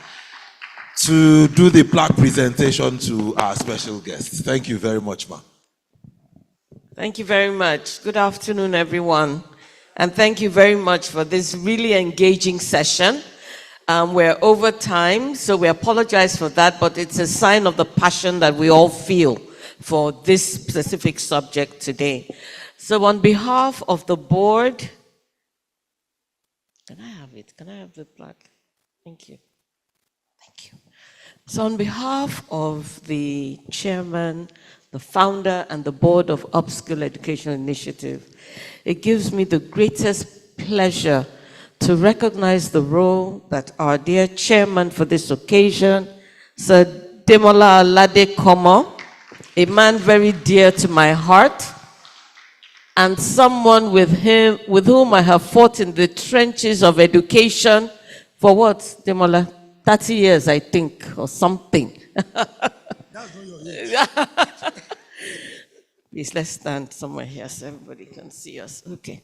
to do the plaque presentation to our special guests. Thank you very much, ma'am. Thank you very much. Good afternoon, everyone. And thank you very much for this really engaging session. We're over time, so we apologize for that, but it's a sign of the passion that we all feel for this specific subject today. So on behalf of the board, can I have it? Can I have the plaque? Thank you. Thank you. So on behalf of the chairman, the founder and the board of Upskill Education Initiative, it gives me the greatest pleasure to recognize the role that our dear chairman for this occasion, Sir Demola Alade Komo, a man very dear to my heart, and someone with whom I have fought in the trenches of education for what, Demola? 30 years, I think, or something. That's not your age. Please, let's stand somewhere here so everybody can see us. Okay.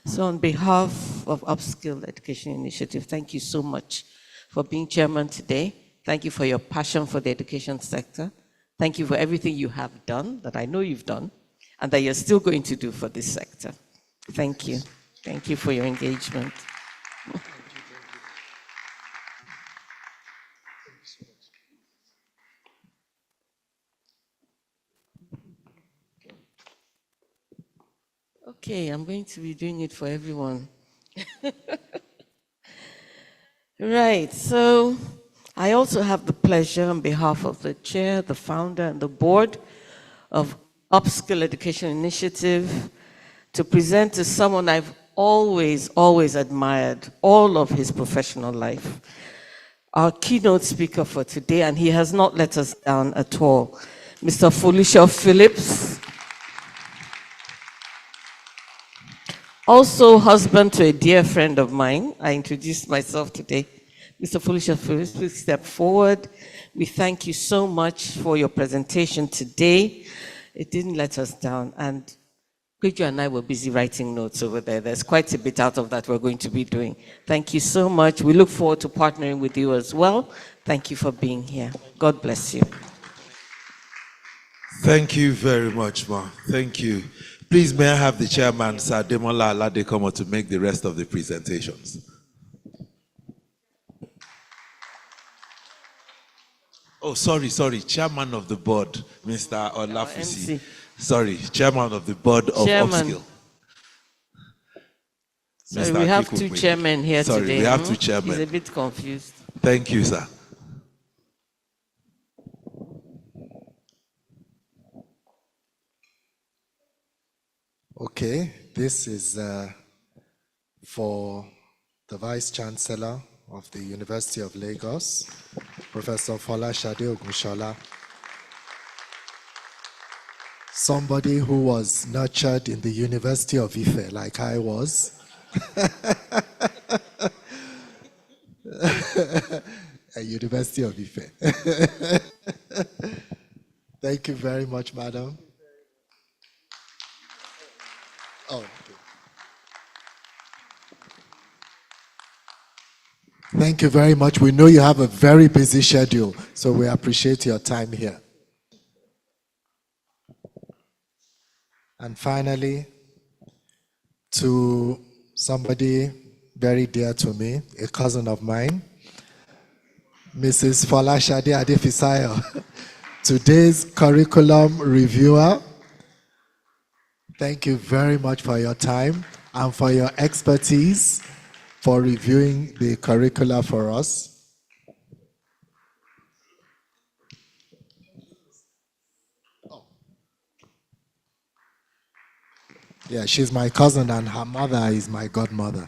So on behalf of Upskill Education Initiative, thank you so much for being chairman today. Thank you for your passion for the education sector. Thank you for everything you have done, that I know you've done, and that you're still going to do for this sector. Thank you. Thank you for your engagement. Okay, I'm going to be doing it for everyone. Right, so I also have the pleasure on behalf of the chair, the founder, and the board of Upskill Education Initiative to present to someone I've always admired all of his professional life. Our keynote speaker for today, and he has not let us down at all, Mr. Felicia Phillips. Also husband to a dear friend of mine. I introduced myself today. Mr. Felicia Phillips, please step forward. We thank you so much for your presentation today. It didn't let us down. And Peju and I were busy writing notes over there. There's quite a bit out of that we're going to be doing. Thank you so much. We look forward to partnering with you as well. Thank you for being here. God bless you. Thank you very much, Ma. Thank you. Please, may I have the chairman, Sir Demola Aladekomo, to make the rest of the presentations. Oh, sorry. Chairman of the board, Mr. Olafusi. Sorry, chairman of the board of Upskill. Sorry, we have two chairmen here today. Sorry, we have two chairmen. He's a bit confused. Thank you, sir. Okay, this is for the Vice Chancellor of the University of Lagos, Professor Folashade Ogunshola. Somebody who was nurtured in the University of Ife, like I was. At University of Ife. Thank you very much, madam. Oh, okay. Thank you very much. We know you have a very busy schedule, so we appreciate your time here. And finally, to somebody very dear to me, a cousin of mine, Mrs. Folashade Adefisayo, today's curriculum reviewer. Thank you very much for your time and for your expertise for reviewing the curricula for us. Yeah, she's my cousin and her mother is my godmother.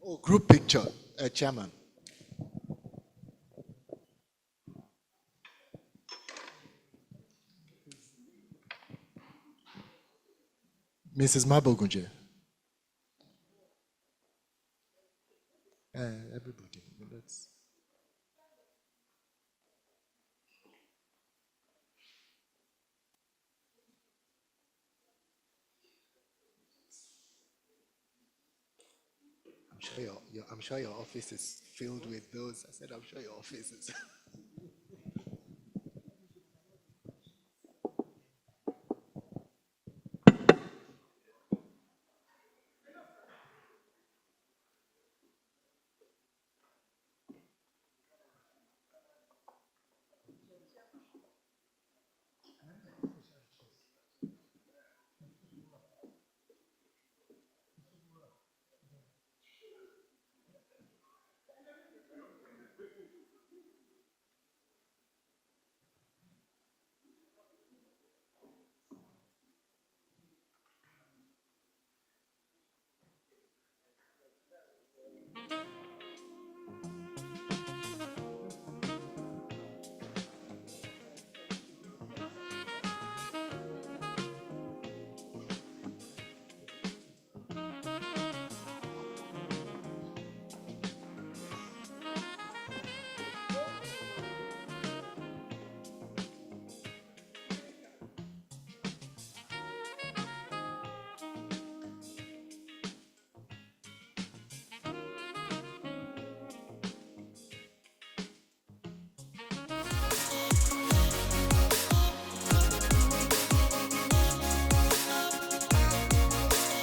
Oh, group picture, chairman. Mrs. Mabogunje. Everybody. Let's... I'm sure your office is filled with those. I said, I'm sure your office is.